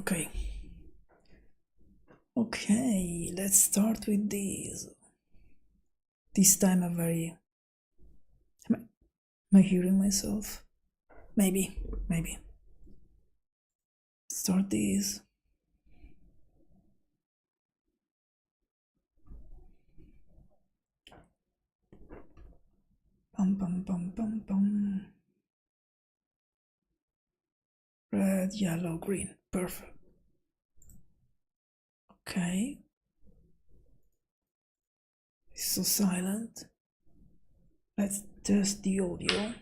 Okay. Okay, let's start with these. This time I'm very... Am I hearing myself? Maybe. Start these. Pum. Red, yellow, green. Perfect. Okay. It's so silent. Let's test the audio.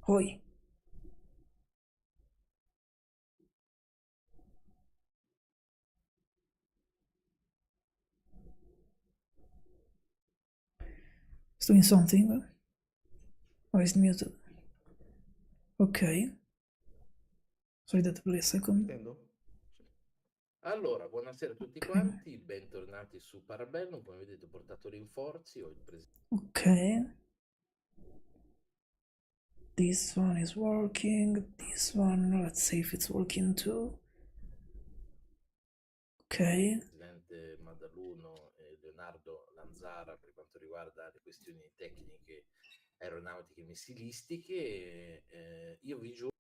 Hoi. It's doing something. Or is muted? Ok. Sorry that for a second. Allora, buonasera a tutti quanti, bentornati su Parabellum. Come vedete ho portato rinforzi, ho il presidente. Ok. This one is working. This one, let's see if it's working too. Ok. Presidente Madaluno e Leonardo Lanzara per quanto riguarda le questioni tecniche aeronautiche missilistiche. Io vi giuro.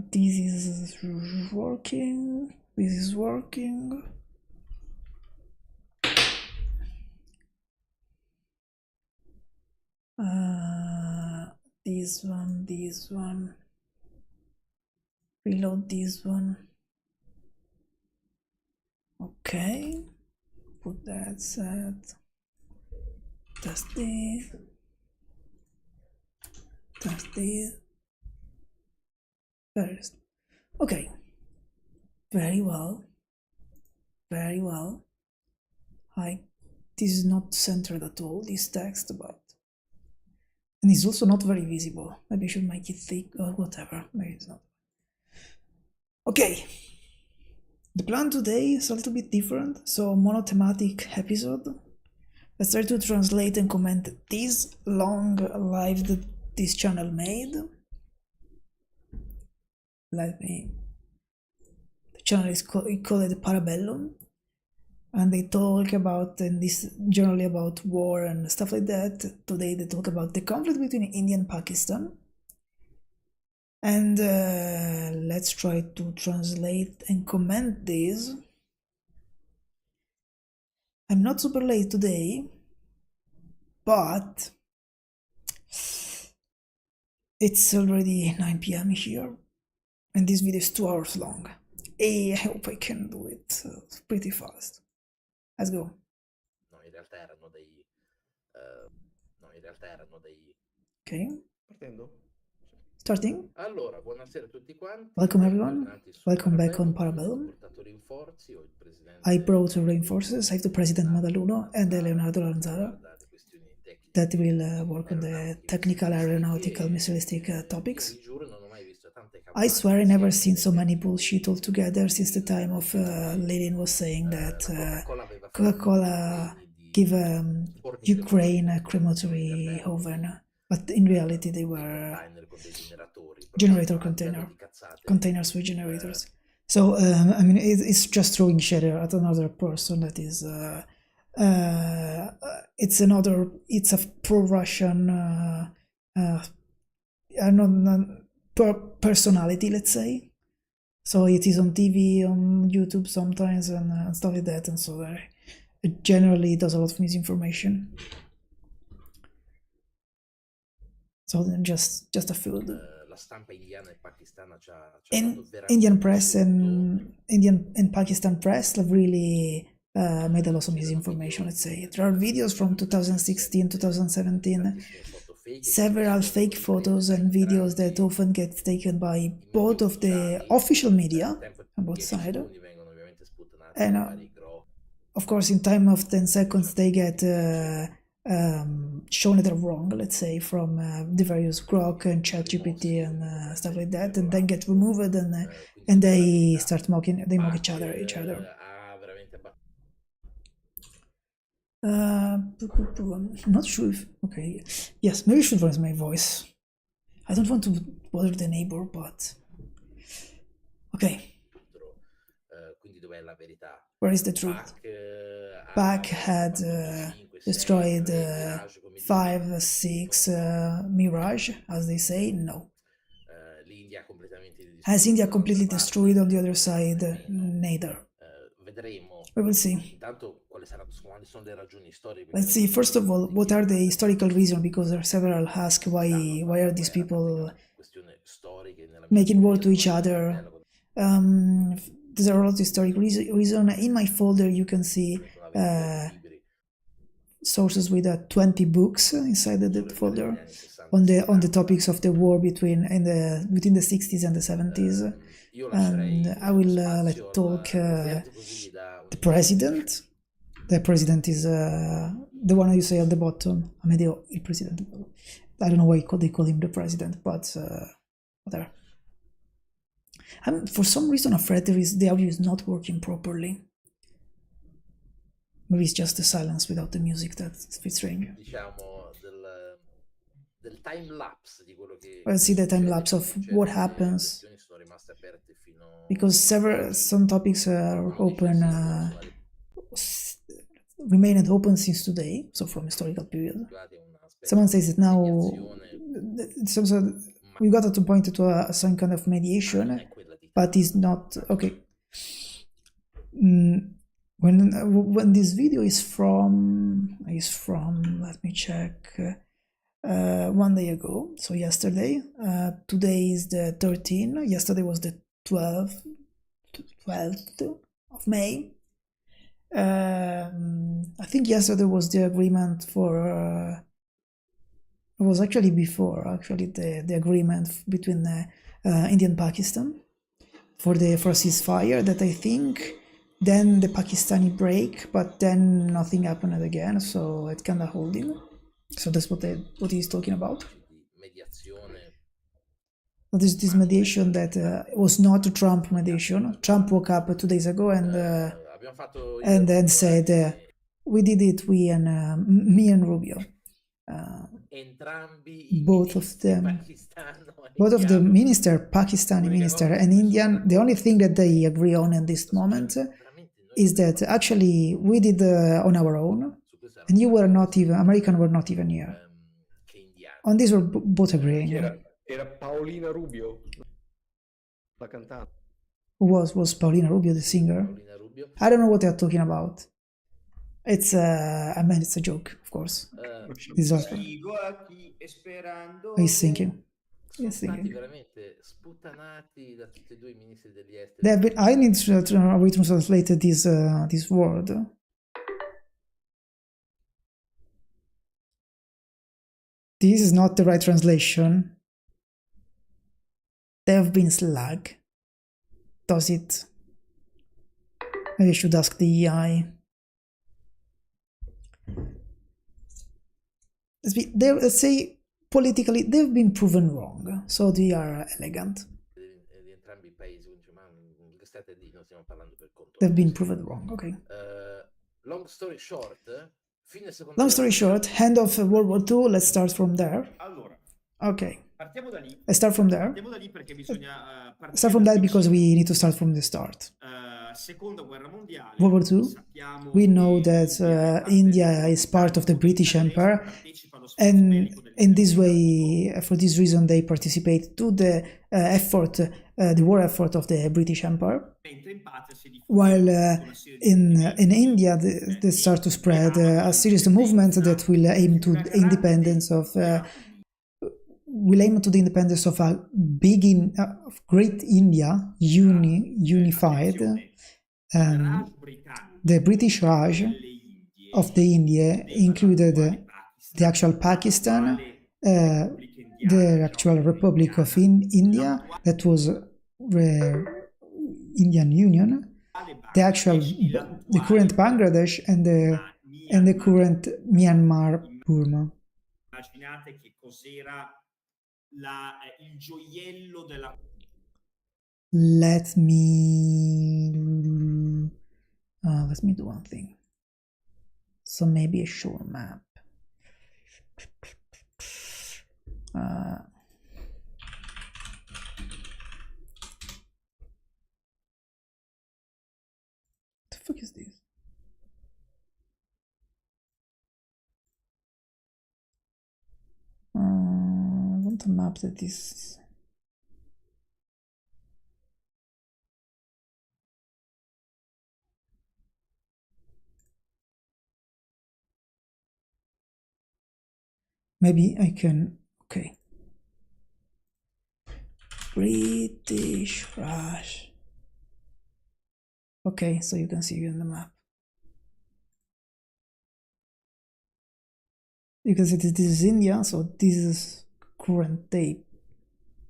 This is working. This is working. This one. Reload this one. Okay. Put that set. Test this. Test this. First. Okay. Very well. Very well. This is not centered at all, this text, but... And it's also not very visible. Maybe I should make it thick or whatever. Maybe it's not. Okay. The plan today is a little bit different, so monothematic episode. Let's try to translate and comment this long live that this channel made. The channel is called Parabellum, and they talk about, and this generally about war and stuff like that. Today they talk about the conflict between India and Pakistan. And let's try to translate and comment this. I'm not super late today, but it's already 9 p.m. here, and this video is 2 hours long. I hope I can do it pretty fast. Let's go. No, in realtà erano dei... Okay. Partendo? Starting. Allora, buonasera a tutti quanti. Welcome everyone. Welcome back on Parabellum. Ho portato rinforzi, ho il presidente... I brought reinforcements. I have the President Madaluno and Leonardo Lanzara that will work on the technical aeronautical missilistic topics. I swear I never seen so many bullshit altogether since the time of Lenin was saying that Coca-Cola give Ukraine a crematory oven, but in reality they were generator containers with generators. So I mean, it's just throwing shade at another person that is. It's a pro-Russian personality, let's say. So it is on TV, on YouTube sometimes, and stuff like that, and so it generally does a lot of misinformation. So just a few. In Indian press and Indian and Pakistan press have really made a lot of misinformation, let's say. There are videos from 2016, 2017, several fake photos and videos that often get taken by both of the official media on both sides. And of course, in time of 10 seconds, they get shown that are wrong, let's say, from the various Grok and ChatGPT and stuff like that, and then get removed, and they start mocking, they mock each other. I'm not sure if. Okay. Yes, maybe I should raise my voice. I don't want to bother the neighbor, but. Okay. Quindi dov'è la verità? Where is the truth? Bach had destroyed 5, 6 Mirage, as they say. No. L'India completamente Has distrutto India dall'altra completely parte? destroyed on the other side? Nemmeno. Neither. Vedremo We will see. intanto quali sono le ragioni storiche. Let's see. First of all, what are the historical reasons? Because there are several ask why are these people making war to each other? There are a lot of historic reason. In my folder, you can see sources with 20 books inside that folder on the topics of the war between the 60s and the 70s. And I will talk the president. The president is the one you say at the bottom. Amedeo, il presidente. I don't know why they call him the president, but whatever. I'm for some reason afraid the audio is not working properly. Maybe it's just the silence without the music that's a bit strange. Diciamo del time lapse di quello che Let's see the time lapse of what happens, sono rimaste aperte fino because some topics are open, remained open since today, so from historical period. Someone says that now we got to point to some kind of mediation, but it's not okay. When this video is from let me check, 1 day ago, so yesterday. Today is the 13th. Yesterday was the 12th of May. I think yesterday was the agreement for. It was actually before the agreement between India and Pakistan for ceasefire that I think. Then the Pakistani break, but then nothing happened again, so it's kind of holding. So that's what he's talking about. But there's this mediation that was not a Trump mediation. Trump woke up 2 days ago and then said, "We did it. Me and Rubio." Both of them, the minister, Pakistani minister and Indian. The only thing that they agree on in this moment is that actually we did on our own, and you were not even, American were not even here. On this we're both agreeing. Era Paolina Rubio, la cantante. Was Paulina Rubio the singer? I don't know what they're talking about. It's I mean it's a joke, of course. He's singing. Sono stati veramente sputtanati da tutti e due i ministri degli esteri. I need to translate this word. This is not the right translation. They have been slag. Does it? Maybe I should ask the EI. Let's say politically they've been proven wrong, so they are elegant. They've been proven wrong. Okay. Long story short, end of World War II. Let's start from there. Okay. Let's start from there. Start from that because we need to start from the start. World War II. We know that India is part of the British Empire, and in this way, for this reason, they participate to the the war effort of the British Empire. While in India, they start to spread a series of movements that will aim to the independence of. Will aim to the independence of a great India, unified. The British Raj of the India included the actual Pakistan, the actual Republic of India, that was Indian Union, the current Bangladesh, and the current Myanmar, Burma. Let me do one thing. So maybe a shore map. The fuck is this? I want a map that is maybe I can. Okay. British Raj. Okay, so you can see it on the map. You can see this is India, so this is current day.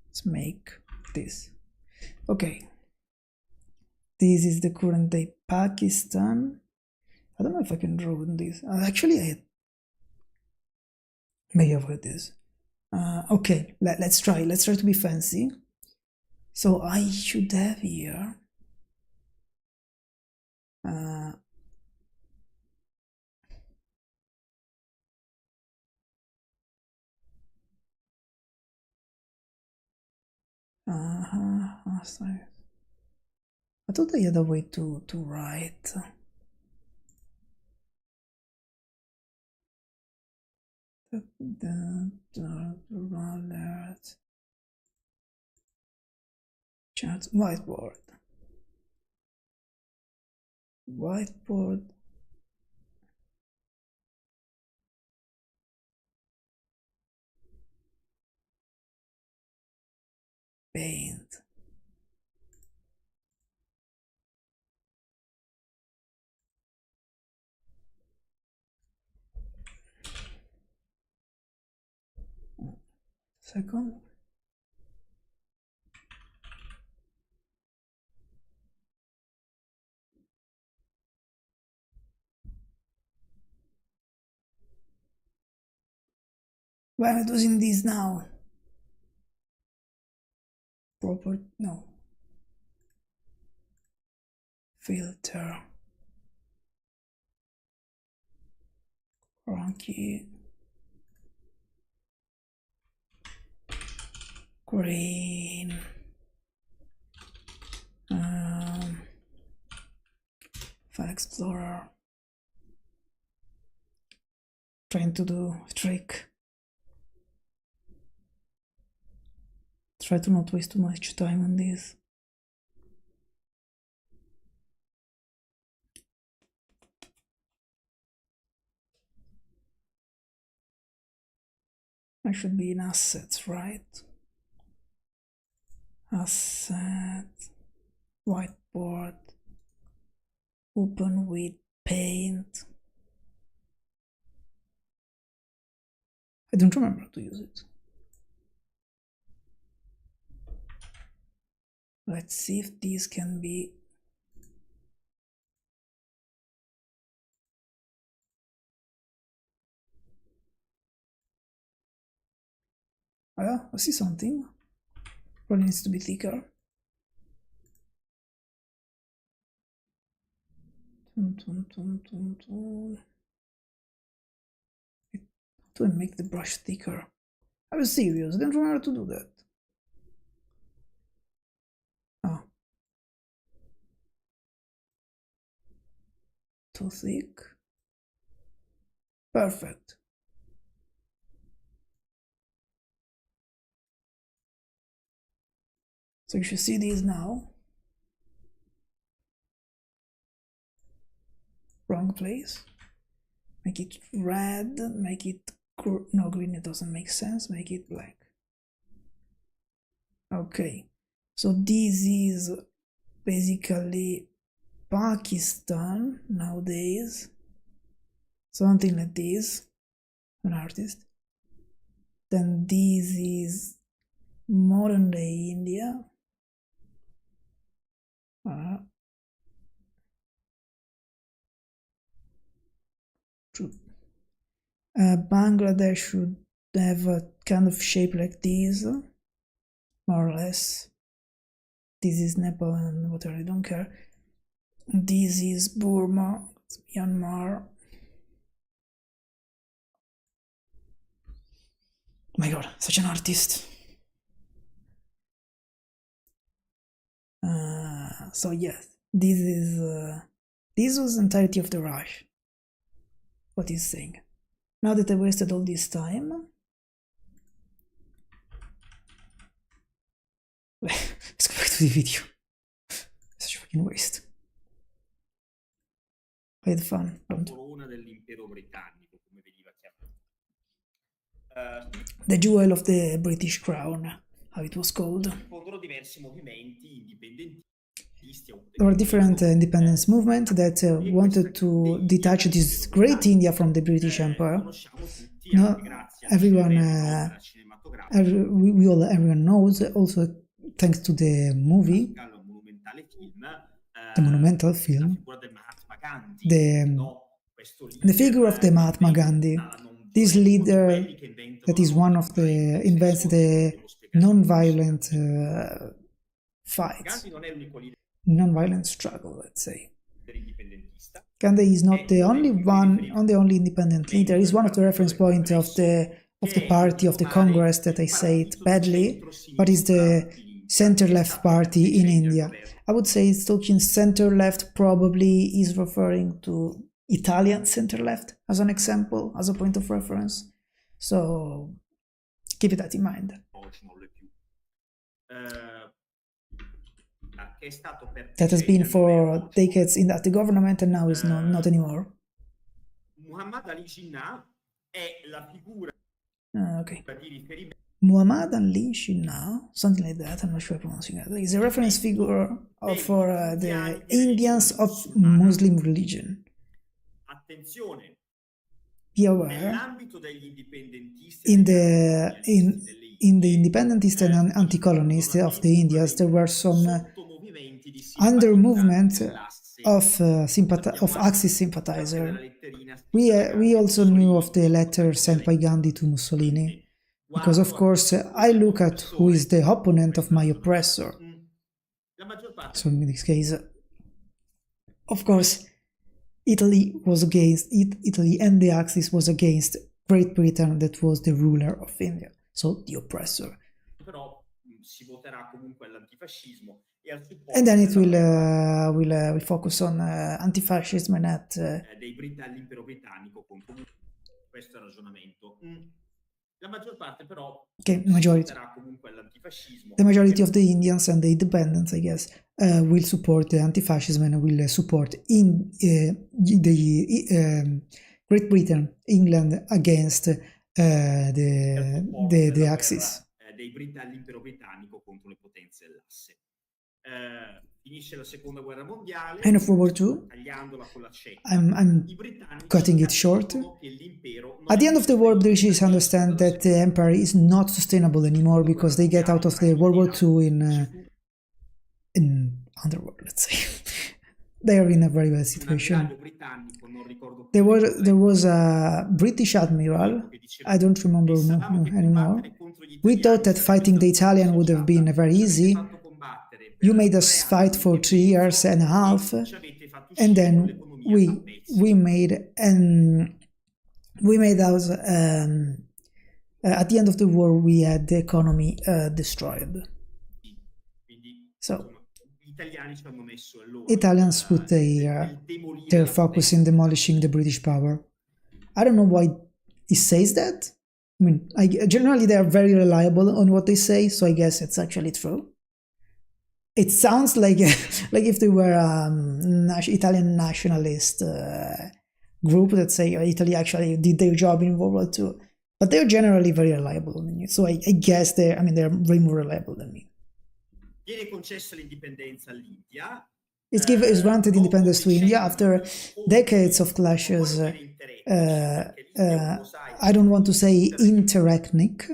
Let's make this. Okay. This is the current day Pakistan. I don't know if I can draw on this. Actually, I may avoid this. Okay, let's try. Let's try to be fancy. So I should have here. Sorry. I thought I had a way to write. The rollers. Chat whiteboard. Whiteboard. Paint. Second. Why am I using this now? Proper, no. Filter. Cranky. Green. File Explorer. Trying to do a trick. Try to not waste too much time on this. I should be in assets, right? Asset, whiteboard, open with paint. I don't remember how to use it. Let's see if these can be. Oh yeah, I see something. Probably needs to be thicker. To make the brush thicker. I was serious, I don't remember how to do that. Ah. Too thick. Perfect. So you should see these now. Wrong place. Make it red, make it no green, it doesn't make sense, make it black. Okay, so this is basically Pakistan nowadays, something like this, an artist. Then this is modern day India. Bangladesh should have a kind of shape like this, more or less. This is Nepal and whatever, I don't care. This is Burma, Myanmar. my god, such an artist. So yes, this was entirety of the rush. What he's saying. Now that I wasted all this time, let's go back to the video. Such a fucking waste. I had fun. Don't. The jewel of the British crown, how it was called. There were different independence movements that wanted to detach this great India from the British Empire. No, everyone, everyone knows, also thanks to the movie, the monumental film, the figure of the Mahatma Gandhi, this leader that is one of the invents the non-violent fight, non-violent struggle, let's say. Gandhi is not the only independent leader. He's one of the reference points of the party of the Congress that I say it badly, but is the center-left party in India. I would say it's talking center-left probably is referring to Italian center-left as an example, as a point of reference. So keep that in mind. That has been for decades in the government and now is not anymore. Okay. Muhammad Ali Jinnah, something like that, I'm not sure I'm pronouncing it. Is a reference figure for the Indians of Muslim religion. Be aware, in the independentist and anti-colonist of the Indians, there were some under movement of Axis sympathizer. We also knew of the letter sent by Gandhi to Mussolini, because of course I look at who is the opponent of my oppressor. So in this case, of course, Italy and the Axis was against Great Britain, that was the ruler of India, so the oppressor. And then it will focus on anti-fascism and at okay, the majority of the Indians and the independents, I guess, will support the anti-fascism and will support in the Great Britain, England against the Axis. End of World War II. I'm cutting it short. At the end of the war, British understand that the empire is not sustainable anymore because they get out of the World War II in underworld, let's say. They are in a very bad situation. There was a British admiral, I don't remember anymore. We thought that fighting the Italian would have been very easy. You made us fight for 3 years and a half, and then we made us at the end of the war we had the economy destroyed. So Italians put their focus in demolishing the British power. I don't know why he says that. I mean, generally they are very reliable on what they say, so I guess it's actually true. It sounds like if they were Italian nationalist group that say Italy actually did their job in World War II, but they're generally very reliable. So I guess they're way more reliable than me. It's granted independence to India after decades of clashes. I don't want to say interethnic,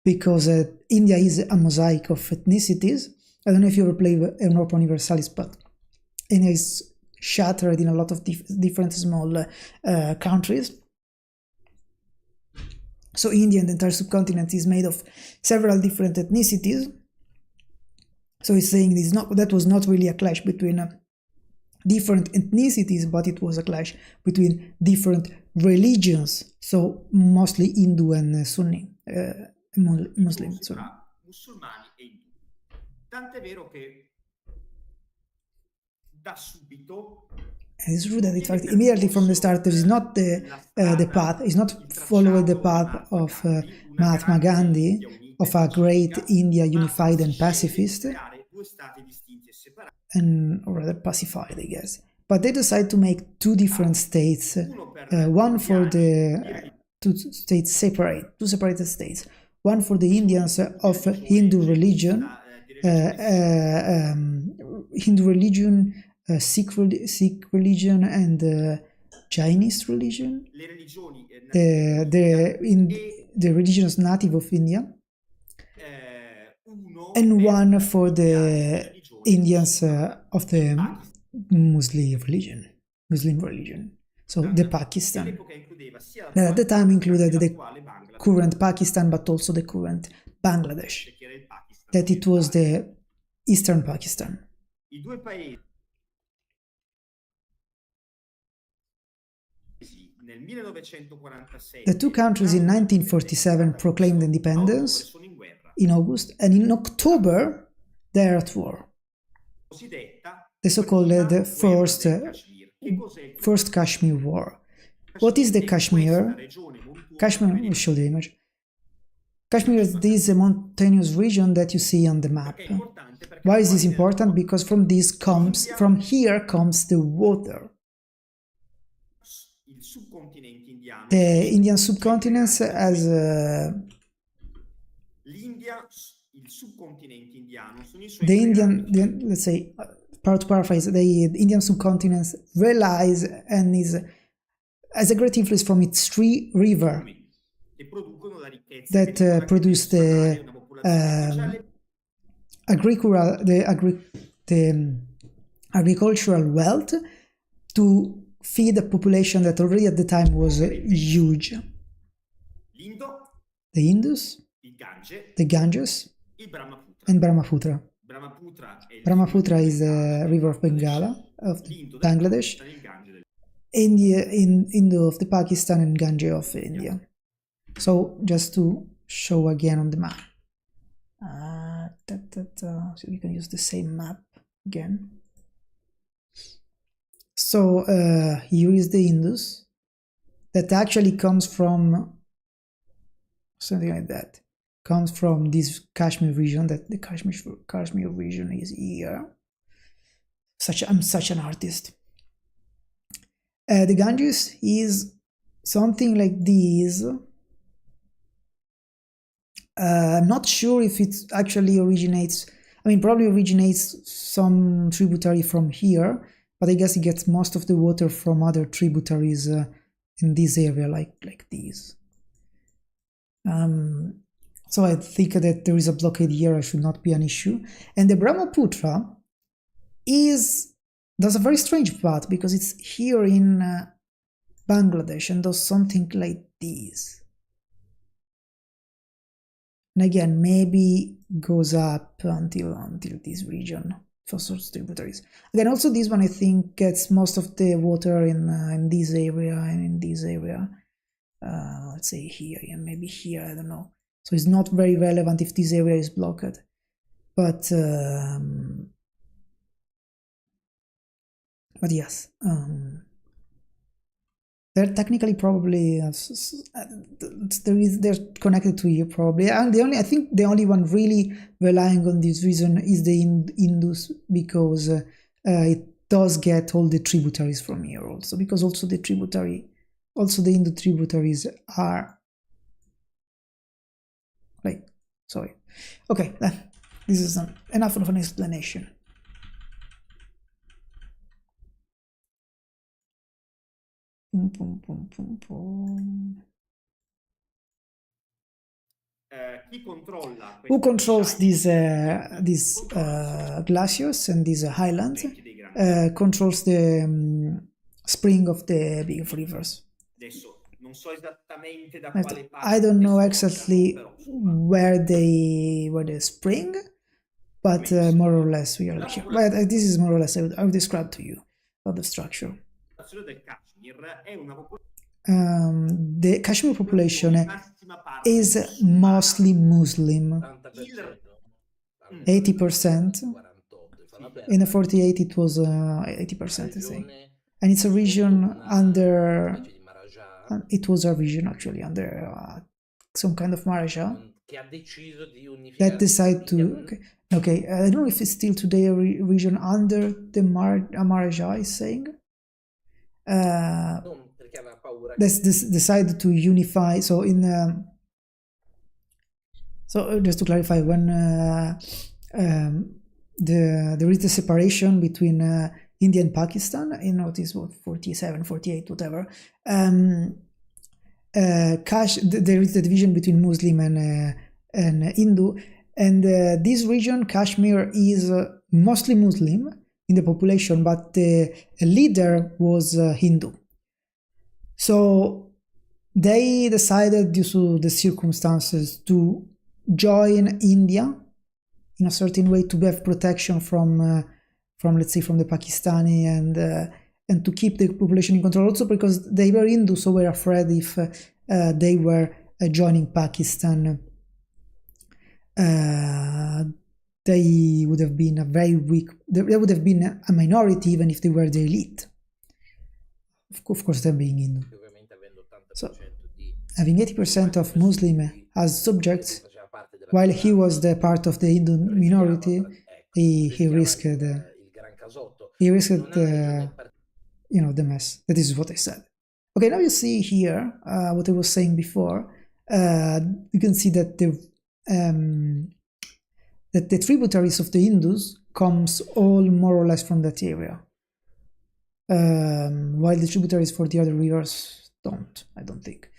because India is a mosaic of ethnicities. I don't know if you ever played Europa Universalis, but India is shattered in a lot of different small countries. So India and the entire subcontinent is made of several different ethnicities. So he's saying that was not really a clash between different ethnicities, but it was a clash between different religions. So mostly Hindu and Sunni. Muslim. Sorry. Tra musulmani e indù. Tant'è vero che da subito And it's true that, in fact, immediately from the start, there is not the path, is not following the path of Mahatma Gandhi, of a great India unified and pacifist, and or rather pacified, I guess. But they decide to make two different states, one for the two states separate, two separated states, one for the Indians of Hindu religion, Sikh religion, and Chinese religion, the religions native of India, and one for the Indians of the Muslim religion. So the Pakistan. That at the time included the current Pakistan, but also the current Bangladesh. That it was the Eastern Pakistan. The two countries in 1947 proclaimed independence in August, and in October they are at war. The so-called first Kashmir War. What is the Kashmir? Kashmir, we'll show the image. Kashmir is this mountainous region that you see on the map. Why is this important? Because from here comes the water. The Indian subcontinent has let's say, to paraphrase, the Indian subcontinent relies and has a great influence from its three rivers that produce the agricultural wealth to feed a population that already at the time was huge. The Indus, the Ganges, and Brahmaputra. Brahmaputra is the river of Bengala, of Bangladesh, Indo of the Pakistan, and Ganges of India. So just to show again on the map. So we can use the same map again. So here is the Indus that actually comes from something like that. Comes from this Kashmir region, that the Kashmir region is here. I'm such an artist. The Ganges is something like this. Not sure if it actually originates, probably originates some tributary from here, but I guess it gets most of the water from other tributaries in this area, like these. So I think that there is a blockade here, it should not be an issue. And the Brahmaputra does a very strange path, because it's here in Bangladesh and does something like this. And again, maybe goes up until this region for such tributaries. Again, also this one I think gets most of the water in this area and in this area. Let's say here and maybe here, I don't know. So it's not very relevant if this area is blocked. But yes, they're technically probably they're connected to here probably. And I think the only one really relying on this reason is the Indus, because it does get all the tributaries from here also, because also the Hindu tributaries are sorry. Okay, this is enough of an explanation. Who controls these glaciers and these highlands? Controls the spring of the big rivers. I don't know exactly where they spring, but more or less we are here. But this is more or less I would describe to you about the structure. the Kashmir population massima parte is musulmana. mostly Muslim, 80%. 80%. 48, fa la In the berma. 48 it was La 80%, I think. regione And it's a sotto region una under, specie di Maharaja it was a region actually under some kind of Maharaja che ha deciso di that unificare decided to, okay, I don't know if it's still today a region under the Maharaja is saying. non perché aveva paura That's decided to unify. So in so just to clarify, when there is the separation between India and Pakistan, what is what 47, 48, whatever. There is the division between Muslim and Hindu, and this region, Kashmir, is mostly Muslim in the population, but the leader was Hindu. So they decided, due to the circumstances, to join India in a certain way to have protection from let's say from the Pakistani, and to keep the population in control, also because they were Hindu, so were afraid if they were joining Pakistan, they would have been a very weak, they would have been a minority even if they were the elite, of course them being Hindu. So having 80% of Muslim as subjects, while he was the part of the Hindu minority, he risked the mess. That is what I said. Okay, now you see here what I was saying before. You can see that the tributaries of the Hindus comes all more or less from that area, while the tributaries for the other rivers don't. I don't think.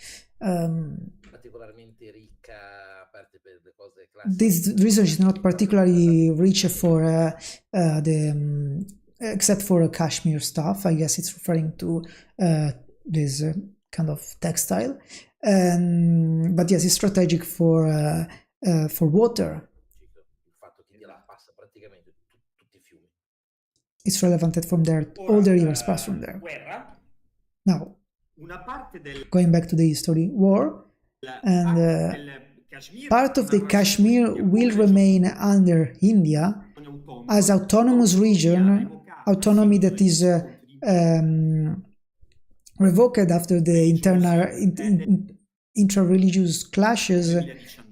particolarmente ricca a parte per le cose classiche. This research is not particularly rich for except for Kashmir stuff. I guess it's referring to this kind of textile, but yes, it's strategic for water. Il fatto che India la passa praticamente tutti i fiumi. It's relevant that from there all the rivers pass from there. Guerra, Now, una parte del going back to the history, war, and Kashmir, part of the Kashmir will remain under India as autonomous region, autonomy that is revoked after the internal intra-religious clashes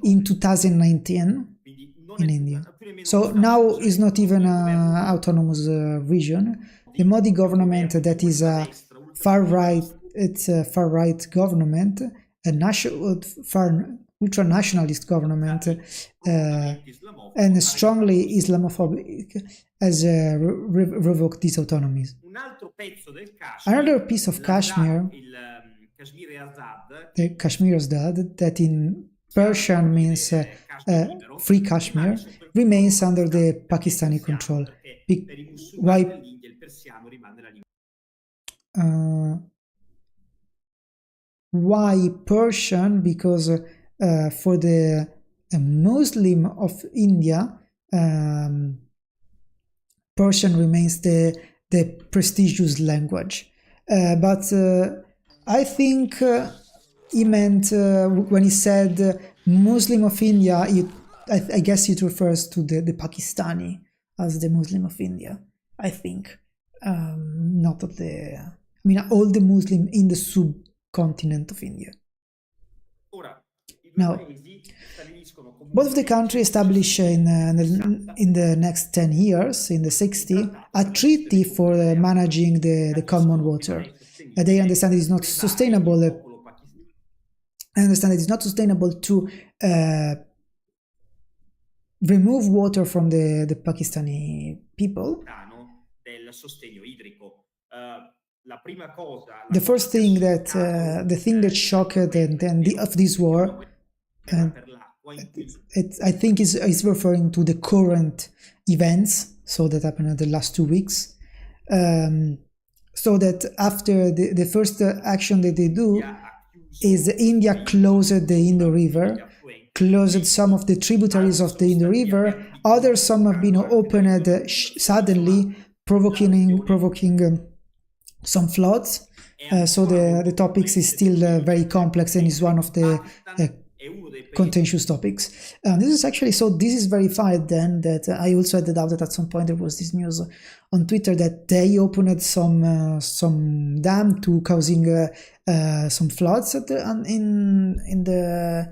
in 2019 in India. So now is not even an autonomous region. The Modi government, that is a far-right, it's a far-right government, a ultra-nationalist government, and strongly Islamophobic, has revoked these autonomies. Another piece of Kashmir, the Kashmir Azad, that in Persian means free Kashmir, remains under the Pakistani control. Why Persian? Because for the Muslim of India, Persian remains the prestigious language. But I think he meant when he said Muslim of India, I guess it refers to the Pakistani as the Muslim of India. I think, not of all the Muslim in the subcontinent of India. Now, both of the countries established in the next 10 years, in the 60, a treaty for managing the common water. They understand it is not sustainable. I understand it is not sustainable to remove water from the Pakistani people. The first thing that shocked of this war, I think is referring to the current events, so that happened in the last 2 weeks. So that after the first action that they do is India closed the Indo River, closed some of the tributaries of the Indo River. Some have been opened suddenly, provoking some floods So the topics is still very complex and is one of the contentious topics. This is actually, so this is verified then that I also had the doubt that at some point there was this news on Twitter that they opened some dam to causing some floods in the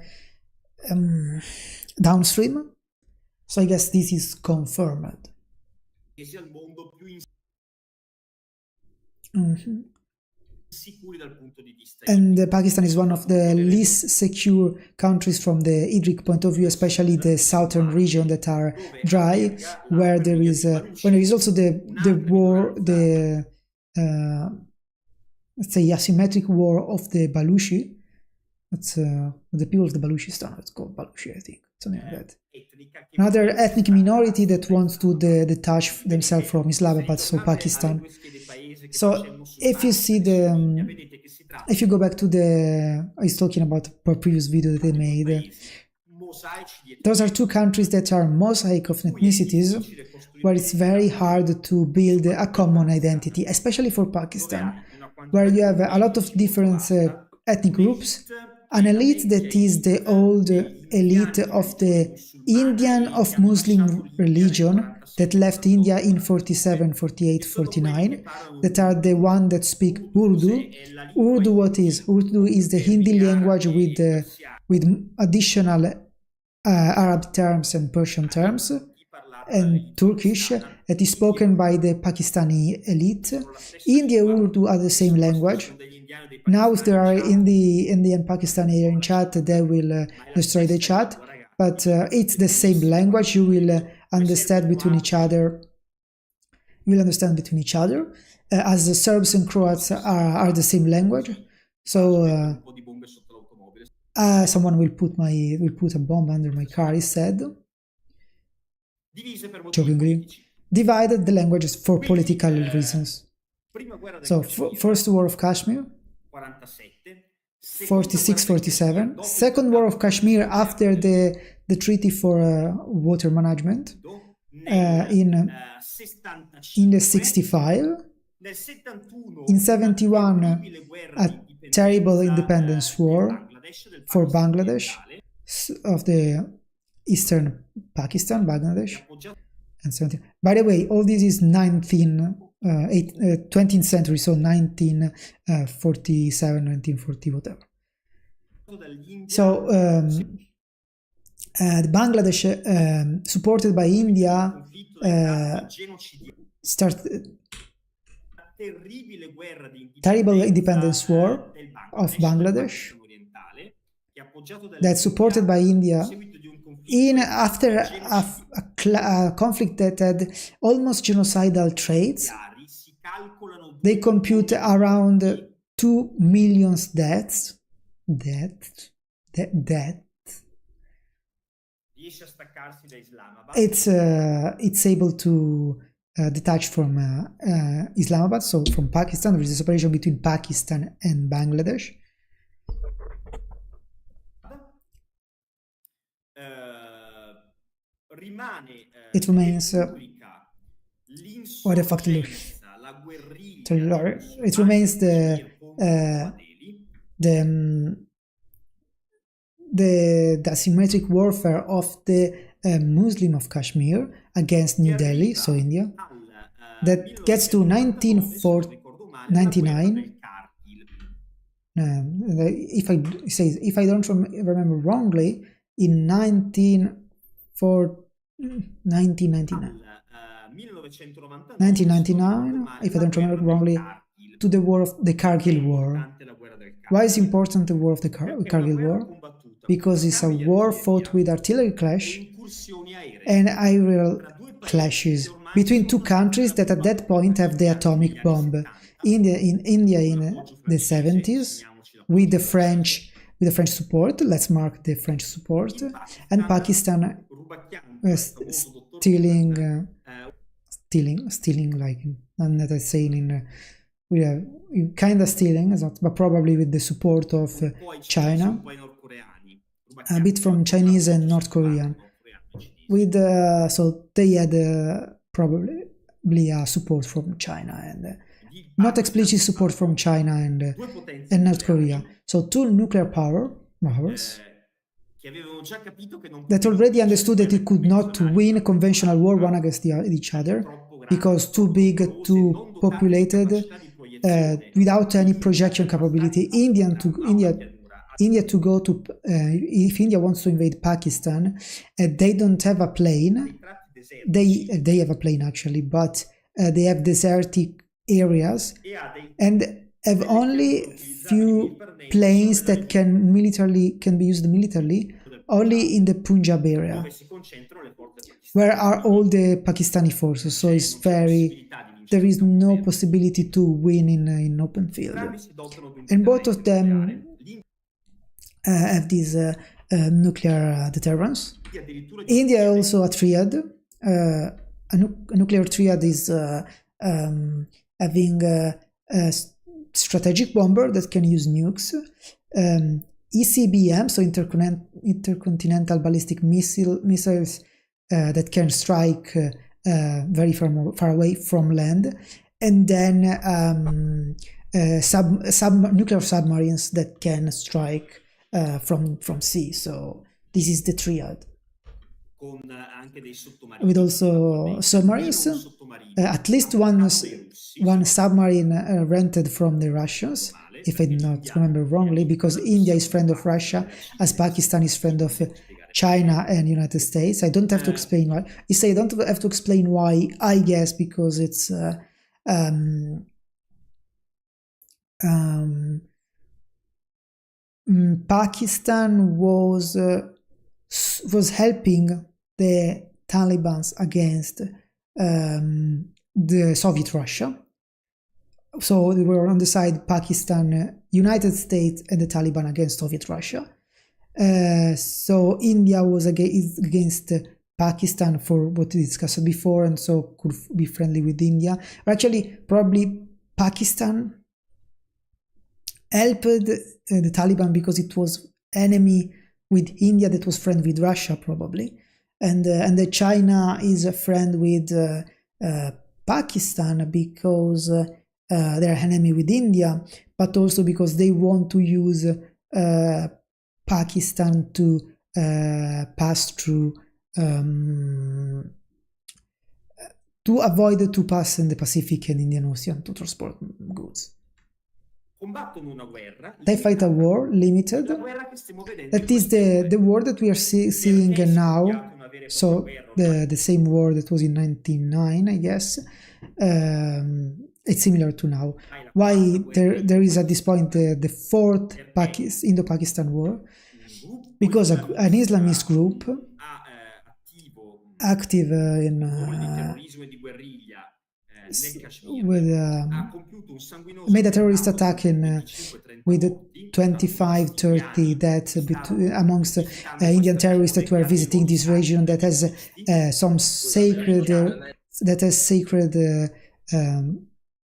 downstream. So I guess this is confirmed. che sia il mondo più insicuri dal punto di vista. And Pakistan is one of the least secure countries from the hydric point of view, especially the southern region that are dry, where there is also the war, the let's say asymmetric war of the Baluchi. That's the people of the Baluchistan. It's called Baluchi, I think, something like that. Another ethnic minority that wants to detach themselves from Islamabad, so Pakistan. So if you see if you go back to I was talking about a previous video that they made, those are two countries that are mosaic of ethnicities, where it's very hard to build a common identity, especially for Pakistan, where you have a lot of different ethnic groups, an elite that is the old elite of the Indian of Muslim religion that left India in 47, 48, 49, that are the one that speak Urdu. Urdu, what is? Urdu is the Hindi language with additional Arab terms and Persian terms, and Turkish that is spoken by the Pakistani elite. India and Urdu are the same language. Now if there are Indian and Pakistani in chat, they will destroy the chat, but it's the same language. You will understand between each other. You will understand between each other, as the Serbs and Croats are the same language. So someone will put a bomb under my car, he said. Jokingly. Divided the languages for political reasons. So first war of Kashmir, 46-47. Second war of Kashmir after the treaty for water management in the 65. In 71, a terrible independence war for Bangladesh of the eastern Pakistan, Bangladesh. And 17. By the way, all this is 20th century, so 1947, 1940, whatever. So Bangladesh, supported by India, started terrible independence war of Bangladesh that's supported by India after a conflict that had almost genocidal traits. They compute around 2 million deaths. It's able to detach from Islamabad, so from Pakistan. There is a separation between Pakistan and Bangladesh. It remains what the fuck it remains the asymmetric warfare of the Muslim of Kashmir against New Delhi, so India, that gets to 1999. If I don't remember wrongly, in 1999, if I don't remember wrongly, to the war of the Kargil War. Why is important the war of the Kargil War? Because it's a war fought with artillery clash and aerial clashes between two countries that at that point have the atomic bomb. India in the 70s with the French support. Let's mark the French support, and Pakistan stealing, like I'm not saying we are kind of stealing, but probably with the support of China, a bit from Chinese and North Korean. So they had probably support from China not explicit support from China and North Korea. So two nuclear powers that already understood that it could not win a conventional war one against each other because too big, too populated, without any projection capability. India to go to if India wants to invade Pakistan, they don't have a plane. They have a plane actually, but they have desertic areas and have only few planes that can be used militarily, only in the Punjab area, where are all the Pakistani forces. So it's there is no possibility to win in open field, and both of them have these nuclear deterrence. India also a triad. A nuclear triad is having a strategic bomber that can use nukes, ECBM, so intercontinental ballistic missiles that can strike very far away from land, and then nuclear submarines that can strike from sea. So this is the triad. With also submarines, at least one submarine rented from the Russians, if I did not remember wrongly, because India is friend of Russia, as Pakistan is friend of China and United States. I don't have to explain why. I don't have to explain why, I guess, because it's Pakistan was helping the Taliban against the Soviet Russia. So they were on the side Pakistan, United States, and the Taliban against Soviet Russia. So India was against Pakistan for what we discussed before, and so could be friendly with India. Or actually, probably Pakistan helped the Taliban because it was enemy with India that was friend with Russia, probably. And the China is a friend with Pakistan because they're enemy with India, but also because they want to use Pakistan to pass through, to avoid to pass in the Pacific and Indian Ocean to transport goods. They fight a war limited. That is the war that we are seeing now. So the same war that was in 1909, I guess. It's similar to now. Why there is at this point the fourth Indo-Pakistan war? Because an Islamist group active made a terrorist attack with 25-30 deaths amongst Indian terrorists that were visiting this region that has some sacred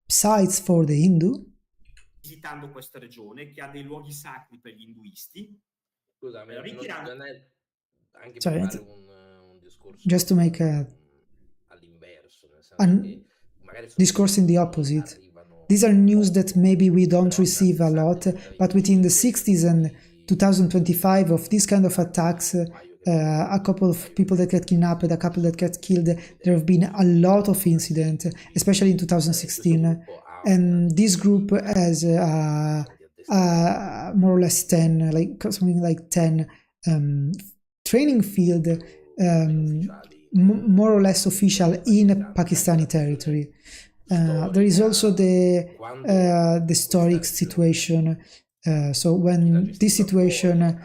sites for the Hindu. Visitando questa regione che ha dei luoghi sacri per gli induisti. Scusami, non è anche Sorry, per fare un discorso just to make all'inverso, nel senso che magari discourse in the opposite. These are news that maybe we don't receive a lot, but within the 60s and 2025 of these kind of attacks, a couple of people that get kidnapped, a couple that get killed, there have been a lot of incidents, especially in 2016. And this group has more or less 10, something like 10 training field, more or less official in Pakistani territory. There is also the historic situation. So when this situation,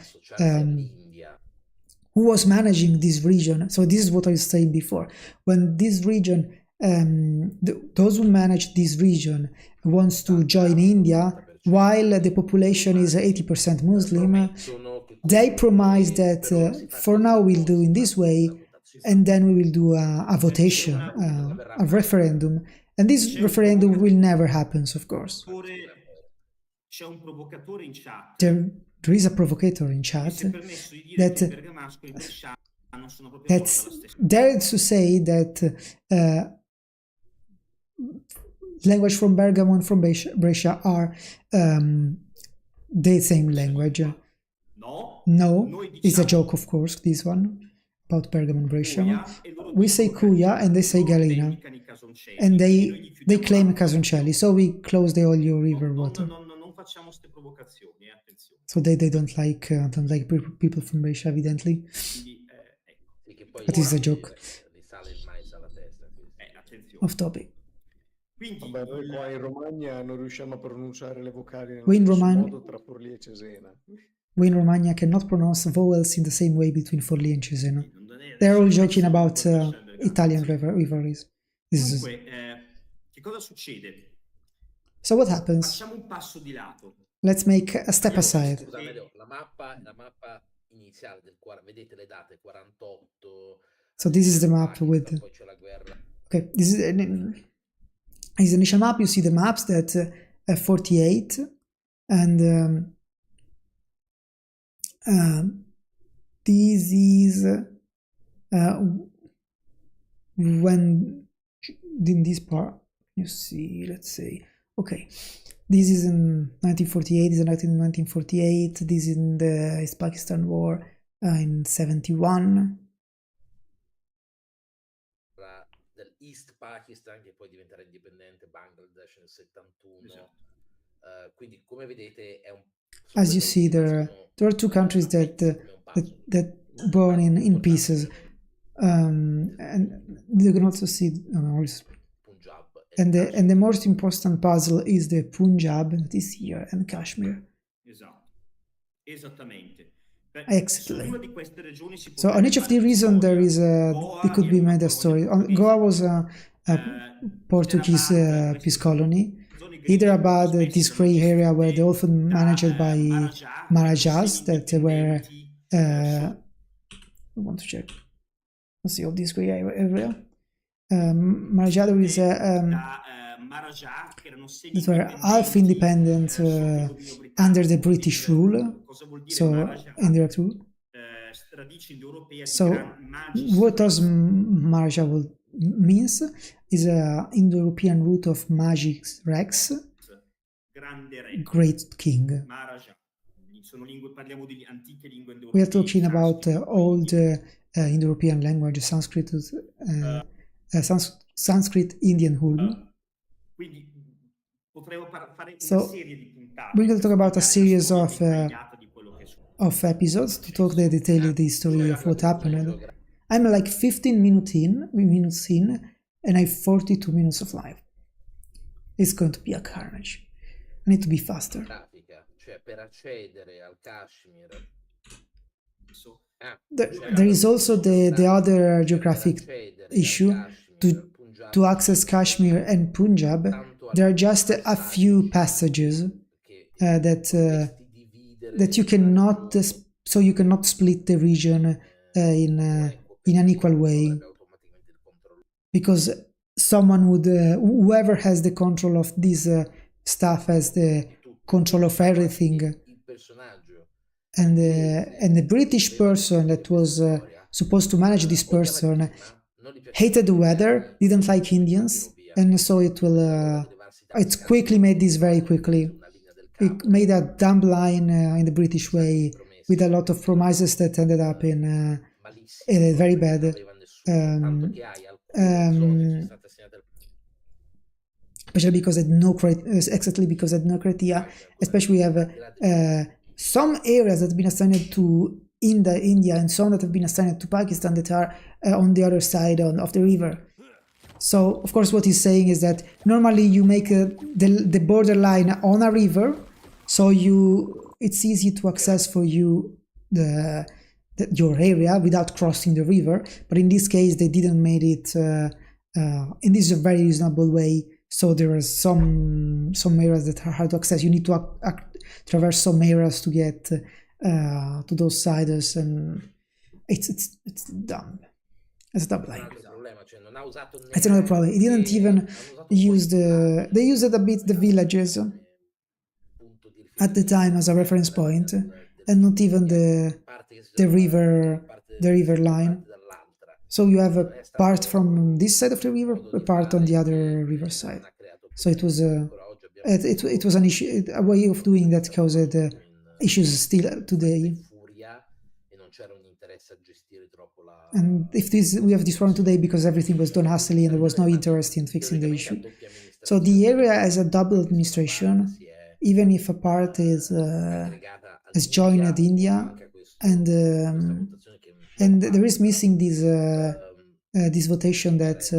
who was managing this region? So this is what I was saying before. When this region, those who manage this region wants to join India, while the population is 80% Muslim, they promise that for now we'll do in this way, and then we will do a votation, a referendum. And this referendum will never happen, of course. There is a provocator in chat that's dared to say that language from Bergamo and from Brescia are the same language. No, it's a joke, of course, this one, about Bergamo and Brescia. We say Cuia and they say Galena, and they claim Casoncelli, so we close the Oglio River water. Non facciamo queste provocazioni, attenzione. So they don't like people from Brescia, evidently. Quindi, ecco. But it's a joke. Risale il mais alla testa. Attenzione. Off topic. Quindi Vabbè, noi qua in Romagna non riusciamo a pronunciare le vocali nello We in stesso Romagna- modo tra Forlì e Cesena. We in Romagna cannot pronounce vowels in the same way between Forlì and Cesena. They're all joking about Italian rivalries. Dunque, che cosa succede? So what happens? Facciamo un passo di lato. Let's make a step aside. Scusa, Amedeo, la mappa iniziale vedete le date 48. So this is the map with. Poi c'è la guerra. Okay, this is an initial map. You see the maps that 48 and this is when in this part you see, let's say, okay, this is in 1948, this is in 1948, this is in the East Pakistan War in 71. Del East Pakistan, che poi diventerà indipendente, Bangladesh nel 71. Esatto. Quindi come vedete è un... As you see, there are two countries that burn in pieces, and you can also see Punjab and the most important puzzle is the Punjab that is here and Kashmir. Esatto. Esattamente. Excellent. Su una di queste regioni si So on each of the reasons there is Goa there could be era made a una story. colonia Goa was a Portuguese peace colony, either about this grey area where they often managed by Maharajas that were I want to check. Let's see, of this grey area. Maharaja is Maharaja, che erano that were half independent under the British rule, so indirect rule. So what does Maharaja means is a Indo-European root of magis rex, great king. We are talking about old Indo-European language, Sanskrit, Sanskrit, Indian, Urdu. So we're going to talk about a series of episodes to talk the detailed history of what happened. I'm like 15 minutes in, and I have 42 minutes of live. It's going to be a carnage. I need to be faster. Cioè per accedere al Kashmir. There is also the other geographic issue. To access Kashmir and Punjab, there are just a few passages that you cannot, so you cannot split the region in an equal way, because someone would, whoever has the control of this stuff has the control of everything, and the British person that was supposed to manage this person hated the weather, didn't like Indians, and so it quickly made this very quickly. It made a dumb line in the British way with a lot of promises that ended up in very bad. Especially because it no criteria. Especially we have some areas that have been assigned to India and some that have been assigned to Pakistan that are on the other side of the river. So, of course, what he's saying is that normally you make the borderline on a river, so it's easy to access for you your area without crossing the river. But in this case, they didn't make it in this very reasonable way. So there are some areas that are hard to access. You need to traverse some areas to get to those sides, and it's dumb. It's a dumb line. That's another problem. It didn't even use they used it a bit the villages at the time as a reference point, and not even the river line. So you have a part from this side of the river, a part on the other river side. So it was ancora oggi abbiamo it was an issue, a way of doing that caused issues still today. furia e non c'era un interesse a gestire troppo la And if we have this problem today because everything was done hastily and there was no interest in fixing the issue. So the area has a double administration, even if a part has joined India, and there is missing this votation that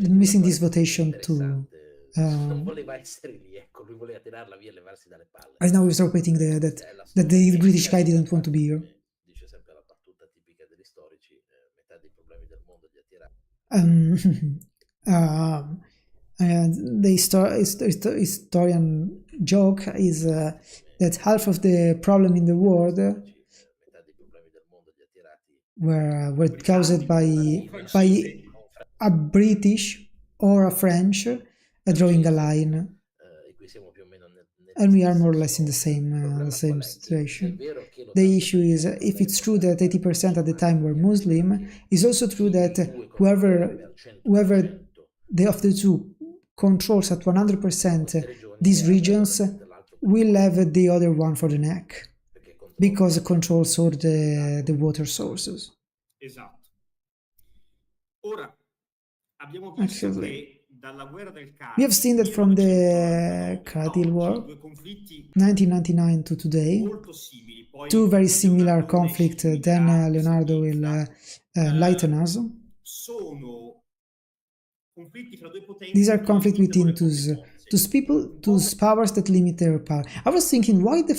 missing this votation too. Non voleva essere lì, ecco, lui voleva tirarla via e levarsi dalle palle. I know he's repeating that the British guy didn't want to be here. Dice sempre la battuta tipica degli storici, metà dei problemi del mondo li ha tirati. The historian joke is that half of the problem in the world were caused by a British or a French drawing a line, and we are more or less in the same situation. The issue is, if it's true that 80% at the time were Muslim, it's also true that whoever of the two controls at 100% these regions will have the other one for the neck, because it controls all the water sources. Esatto. Ora abbiamo visto che dalla guerra del we have seen that from the Kargil War, 1999 to today, two very similar conflicts. Then Leonardo will enlighten us. These are conflicts between two powers that limit their power. I was thinking, how the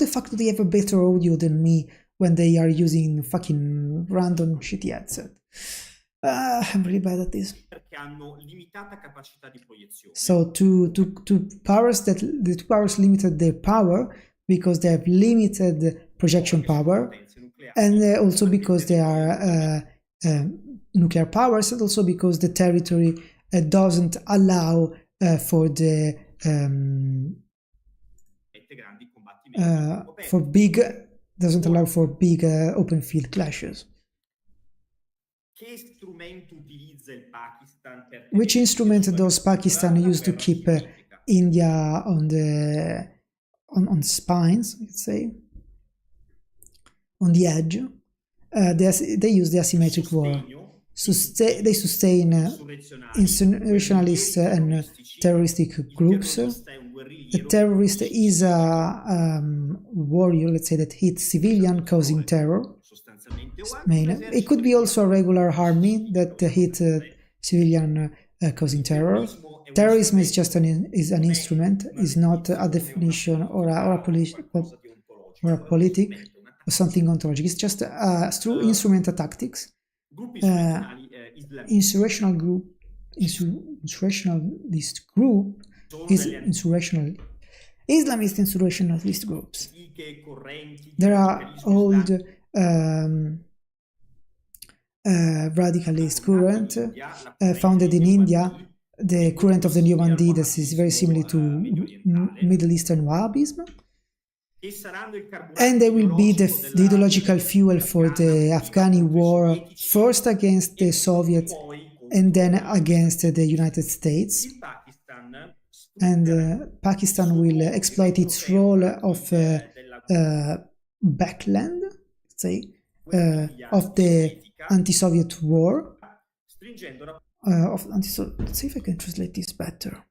fuck do they have a better audio than me when they are using fucking random shitty headset? I'm really bad at this. So the two powers limited their power because they have limited projection power, and also because they are nuclear powers, and also because the territory doesn't allow for the big open field clashes. Which instrument does Pakistan use to keep India on spines, let's say, on the edge? They use the asymmetric war. They sustain insurrectionalist and terroristic groups. A terrorist is a warrior, let's say, that hits civilian, causing terror. It could be also a regular army that hit civilian, causing terror. Terrorism is just an instrument, is not a definition or a politic or something ontological. It's just through instrumental tactics. Insurrectionalist group is Islamist insurrectionalist groups. There are old radicalist current founded in India. The current of the New Mandi, this is very similar to Middle Eastern Wahhabism. And they will be the ideological fuel for the Afghani war, first against the Soviets and then against the United States. And Pakistan will exploit its role of backland, say, of the anti-Soviet war. Let's see if I can translate this better.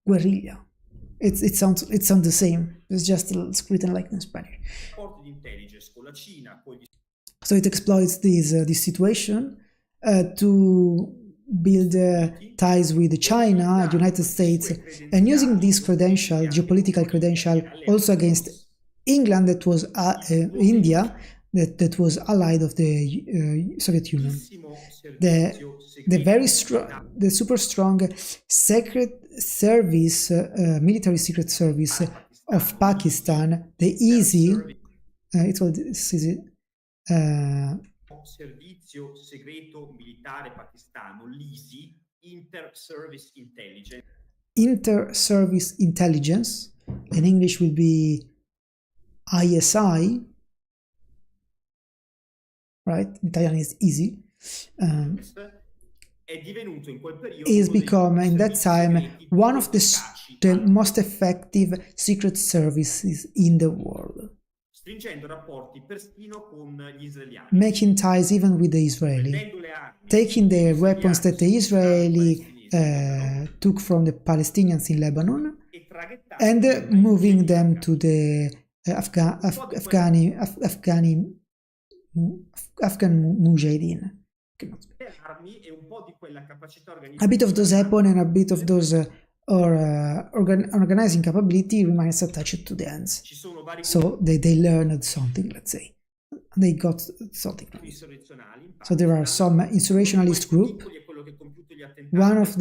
Guerrilla. It sounds the same. It's just written like in Spanish. So it exploits this situation to build ties with China, United States, and using this geopolitical credential, also against England, that was India, that was allied of the Soviet Union. The super strong secret service, military secret service of Pakistan, the EASY, it's called EASY. Servizio segreto militare pakistano, l'ISI, Inter-Service Intelligence, in English will be ISI, right? In Italian is easy. È divenuto in quel periodo Is uno dei become in that servizi time segreti più one of efficaci the al mondo, most effective secret services in the world, stringendo rapporti persino con gli israeliani, making ties even with the Israeli, vendendo le armi taking che the gli weapons that the israeliani Israeli palestinesi took from the Palestinians in Lebanon e and traghettandoli ai moving cugini them afghani. to the Afghan Mujahideen. Le armi e un po' di quella capacità A bit of those organizzativa happen and a bit of those organizing capability remains attached to the ends. ci sono vari So they learned something, let's say. They got something. gruppi insurrezionali in So there are Pakistan. some insurrectionalist group. Piccoli è quello che ha compiuto gli attentati One of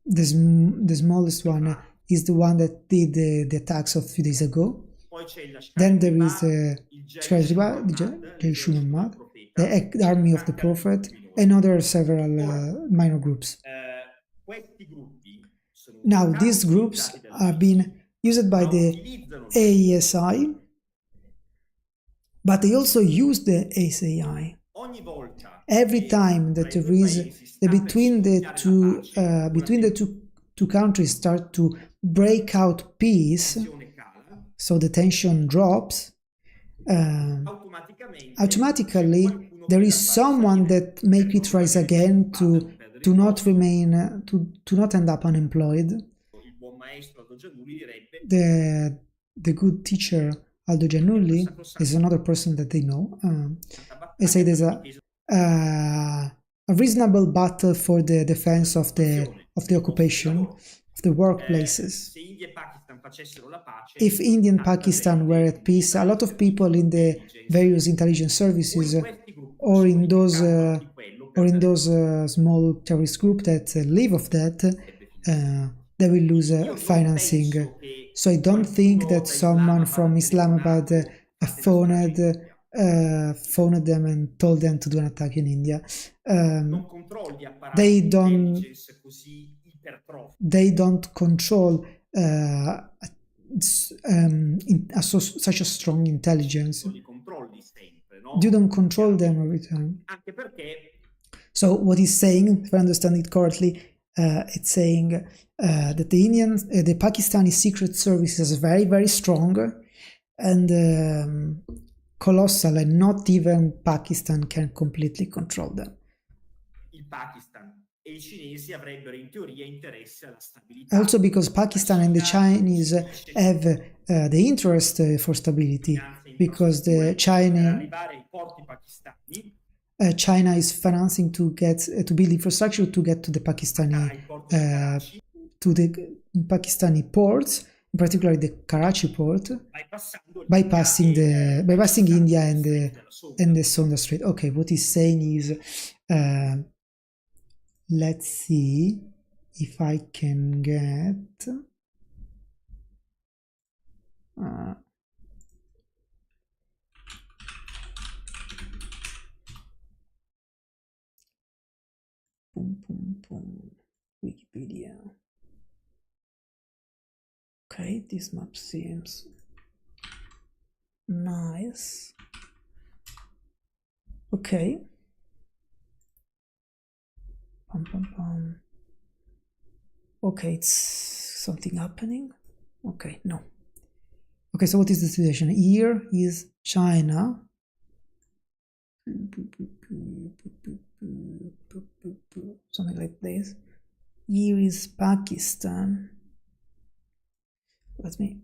the smallest one is the one that did the attacks of a few days ago. Poi c'è il Then there is il Jaish Muhammad, the Army of the Prophet, and other several minor groups. Questi gruppi sono Now these groups are being used by the AESI, but they also use the ASAI. ogni volta Every time that there is between the two countries start to break out peace, so the tension drops, automatically there is someone that make it rise again to not remain to not end up unemployed. il buon maestro Aldo Giannulli direbbe The good teacher Aldo Giannulli is another person that they know. I say there's a reasonable battle for the defense of the occupation of the workplaces. se India e Pakistan facessero la pace, If India and Pakistan were at peace, a lot of people in the various intelligence services or in those small terrorist groups that live of that, they will lose financing. So I don't think that someone from Islamabad phoned them and told them to do an attack in India. non controlli apparati They di don't intelligence così ipertrofici. they don't control such a strong intelligence. Li controlli sempre, no? You don't control them every time. Anche perché So what he's saying, if I understand it correctly, it's saying that the Pakistani secret service is very, very strong and colossal, and not even Pakistan can completely control them. il Pakistan e i cinesi avrebbero in teoria interesse alla stabilità. Also because Pakistan and the Chinese have the interest for stability, because the China is financing to build infrastructure to get to the Pakistani ports, in particular the Karachi port, bypassing India and the Sonda Strait. Okay, what he's saying is, let's see if I can get. Wikipedia. Okay, this map seems nice. Okay. Okay, it's something happening. Okay, no. Okay, so what is the situation? Here is China. Something like this. Here is Pakistan. Let me.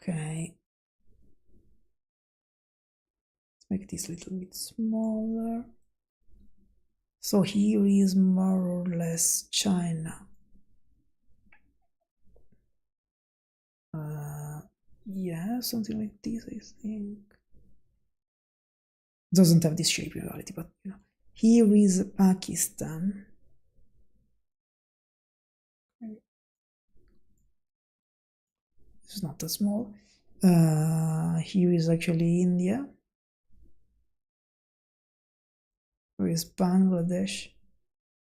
Okay. Let's make this a little bit smaller. So here is more or less China. Yeah, something like this, I think. Doesn't have this shape in reality, but you know. Here is Pakistan. It's not that small. Here is actually India. There is Bangladesh,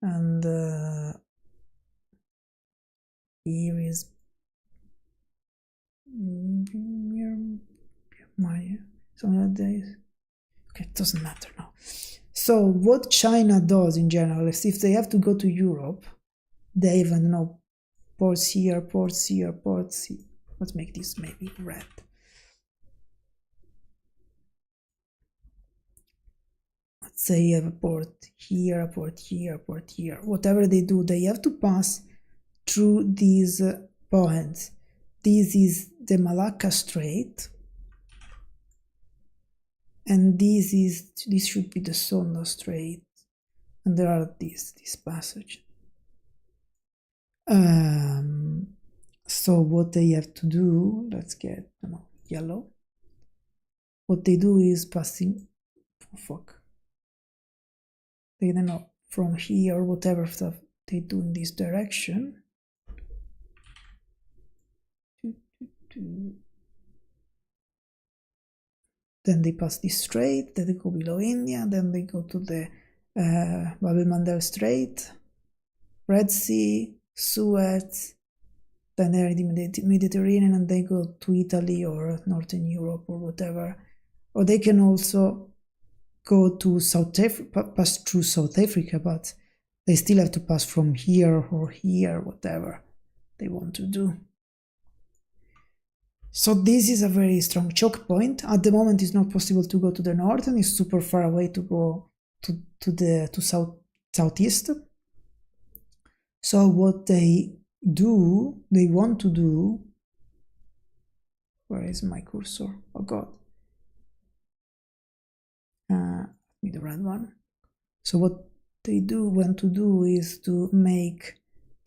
and here is something like this. Okay, it doesn't matter now. So what China does in general is if they have to go to Europe, they even know ports here, ports here, ports here. Let's make this maybe red. Let's say you have a port here, a port here, a port here. Whatever they do, they have to pass through these points. This is the Malacca Strait, and this should be the Sonda Strait, and there are this passage. So what they have to do, let's get yellow. What they do is passing. They don't know from here, whatever stuff they do in this direction. Then they pass this strait, then they go below India, then they go to the Bab el-Mandeb Strait, Red Sea, Suez, then they're in the Mediterranean and they go to Italy or Northern Europe or whatever. Or they can also go to South Africa, pass through South Africa, but they still have to pass from here or here, whatever they want to do. So this is a very strong choke point. At the moment, it's not possible to go to the north, and it's super far away to go to southeast. So what they want to do. Where is my cursor? Oh God. With the red one. So what they want to do is to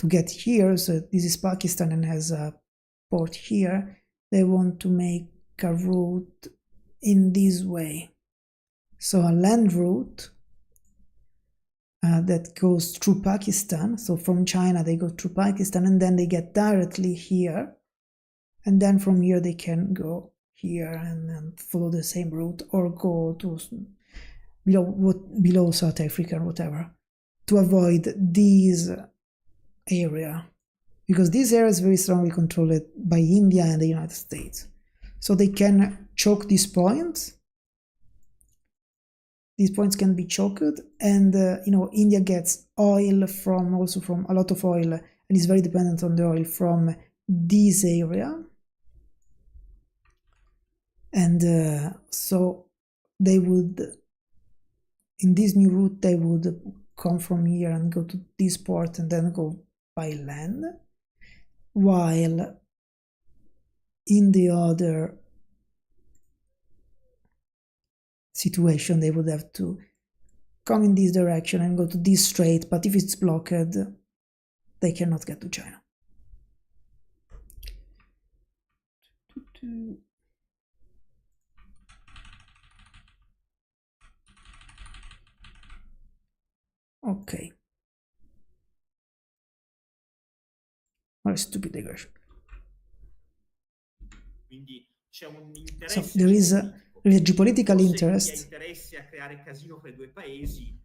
get here. So this is Pakistan and has a port here. They want to make a route in this way. So a land route that goes through Pakistan. So from China they go through Pakistan and then they get directly here. And then from here they can go here and follow the same route or go to below South Africa or whatever to avoid this area. Because this area is very strongly controlled by India and the United States. So they can choke these points. These points can be choked, and India gets oil from a lot of oil, and is very dependent on the oil from this area. And so they would, in this new route, they would come from here and go to this port and then go by land. While in the other situation, they would have to come in this direction and go to this strait, but if it's blocked, they cannot get to China. Okay. What a stupid digression. Quindi c'è un interesse. So there is a geopolitical interest. A creare casino fra i due paesi.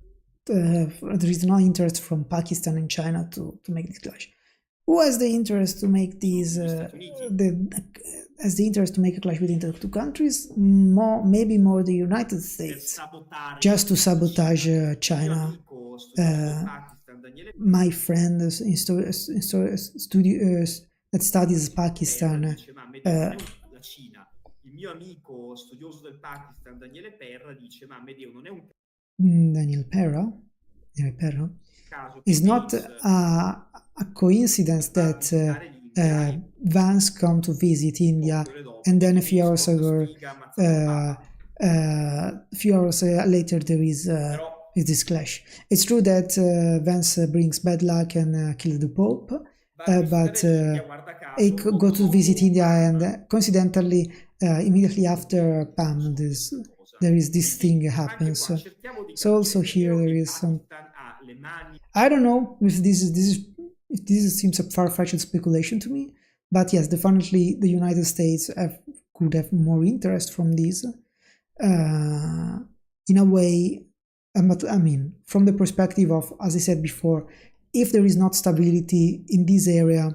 There is no interest from Pakistan and China to make this clash. Who has the interest to make these? Has the interest to make a clash between the two countries? Maybe more the United States, just to sabotage China. My friend that studies Pakistan. Il mio amico studioso del Pakistan, Daniele Perra, dice: ma Amedeo non è un Daniel Perra? It's not a coincidence that Vance come to visit India and then a few hours later there is this clash. It's true that Vance brings bad luck and kills the Pope, but he go to visit India and coincidentally immediately after Pam there is this thing happens. So also here there is some. I don't know if this seems a far-fetched speculation to me, but yes, definitely the United States could have more interest from this. In a way, but I mean, from the perspective of, as I said before, if there is not stability in this area,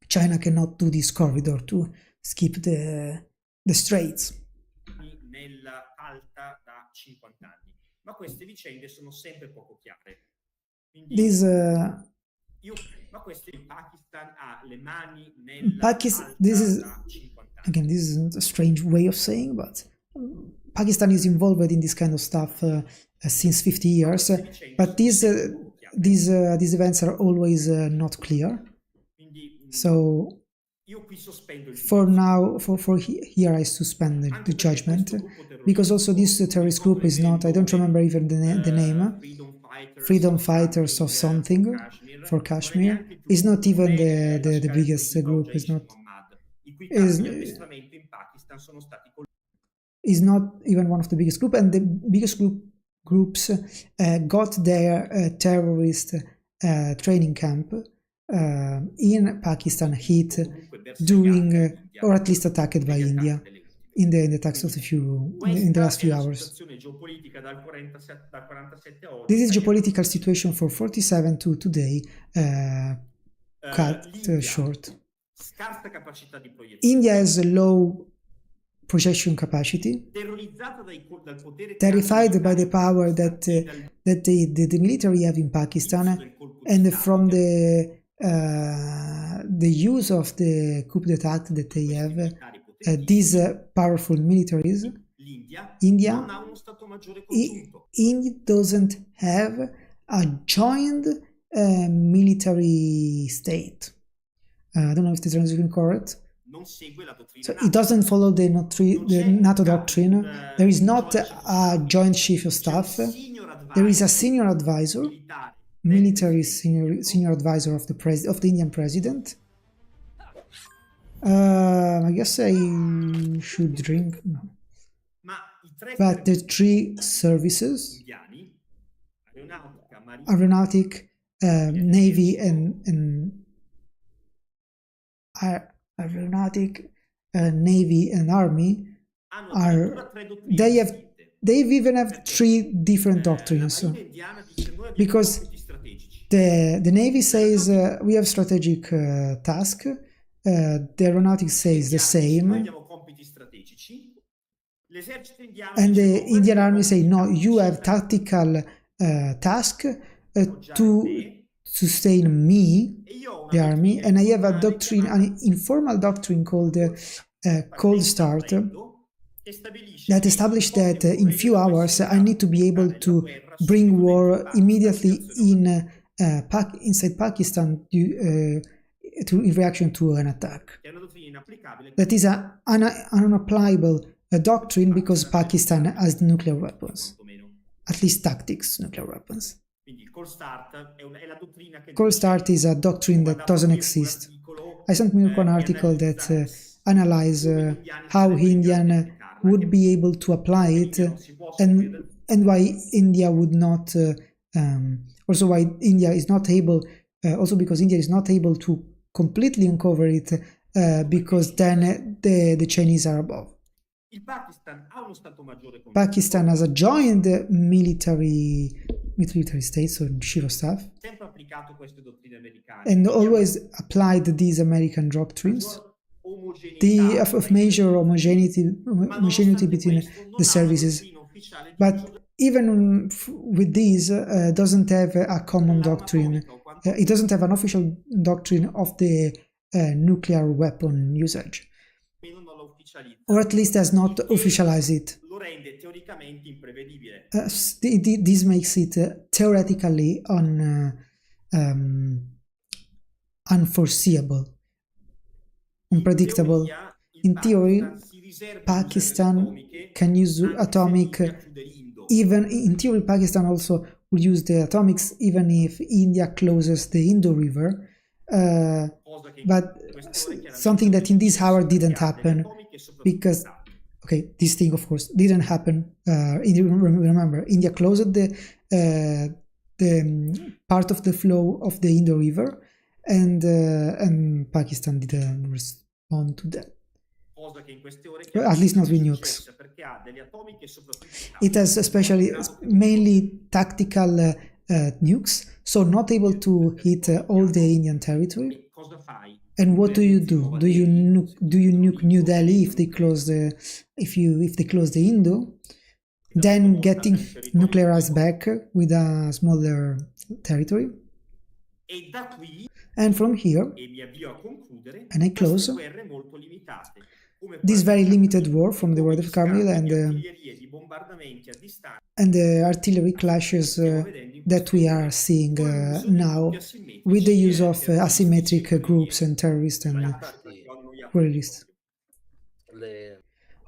China cannot do this corridor to skip the straits. Nella alta da 50 anni, ma queste vicende sono sempre poco chiare. Quindi ma questo il Pakistan ha le mani nella alta da 50 anni. Again, this is a strange way of saying, but Pakistan is involved in this kind of stuff since 50 years, but these events are always not clear. So for now, here I suspend the judgment, because also this terrorist group is not, I don't remember even the name, Freedom Fighters of something for Kashmir, is not even the biggest group, is not even one of the biggest group, and the biggest groups got their terrorist training camp in Pakistan hit during, or at least attacked by India in the text of in the last few hours. This is geopolitical situation for 47 to today, cut short. India has a low projection capacity, terrified by the power that the military have in Pakistan, and from the use of the coup d'etat that they have, these powerful militaries. India doesn't have a joint military state. I don't know if the translation is correct. So it doesn't follow the NATO doctrine. There is not a joint chief of staff. There is a senior advisor, military senior advisor of the Indian president. I guess I should drink. No. But the three services, aeronautic, navy, and aeronautic, navy, and army they even have three different doctrines, because the navy says we have strategic task, the aeronautics says the same, and the Indian army say no, you have tactical task to sustain me, the army, and I have a doctrine, an informal doctrine called cold start, that established that in few hours I need to be able to bring war immediately inside Pakistan in reaction to an attack. That is an unapplicable doctrine, because Pakistan has nuclear weapons, at least tactics nuclear weapons. Cold start is a doctrine that doesn't exist. I sent Mirko an article that analyzes how Indian would be able to apply it, and why India would not, also why India is not able, also because India is not able to completely uncover it, because then the Chinese are above. Pakistan has a joint military state, so chief of staff, and always applied these American doctrines. Of major homogeneity between the services, but even with these, doesn't have a common doctrine. It doesn't have an official doctrine of the nuclear weapon usage, or at least has not officialized it. This makes it theoretically unforeseeable, unpredictable. In theory, Pakistan can use atomic, even in theory Pakistan also will use the atomics even if India closes the Indo River, but something that in this hour didn't happen, because this thing of course didn't happen. Remember, India closed the part of the flow of the Indo River, and Pakistan didn't respond to that. cosa che in queste ore at least not with è nukes. successa, perché ha delle atomiche e soprattutto It has especially mainly tactical nukes, so not able to hit all the Indian territory. E cosa fai? And what do you do? Do you nuke New Delhi if they close the if they close the Indo? Then getting nuclearized back with a smaller territory. E da qui, And from here, e mi avvio a concludere, and I close, guerre molto limitate, come this very quella limited war from the World of Carmel di and artiglierie, di bombardamenti a distanza the artillery clashes that we are seeing now with the use of asymmetric groups and terrorists and terrorists.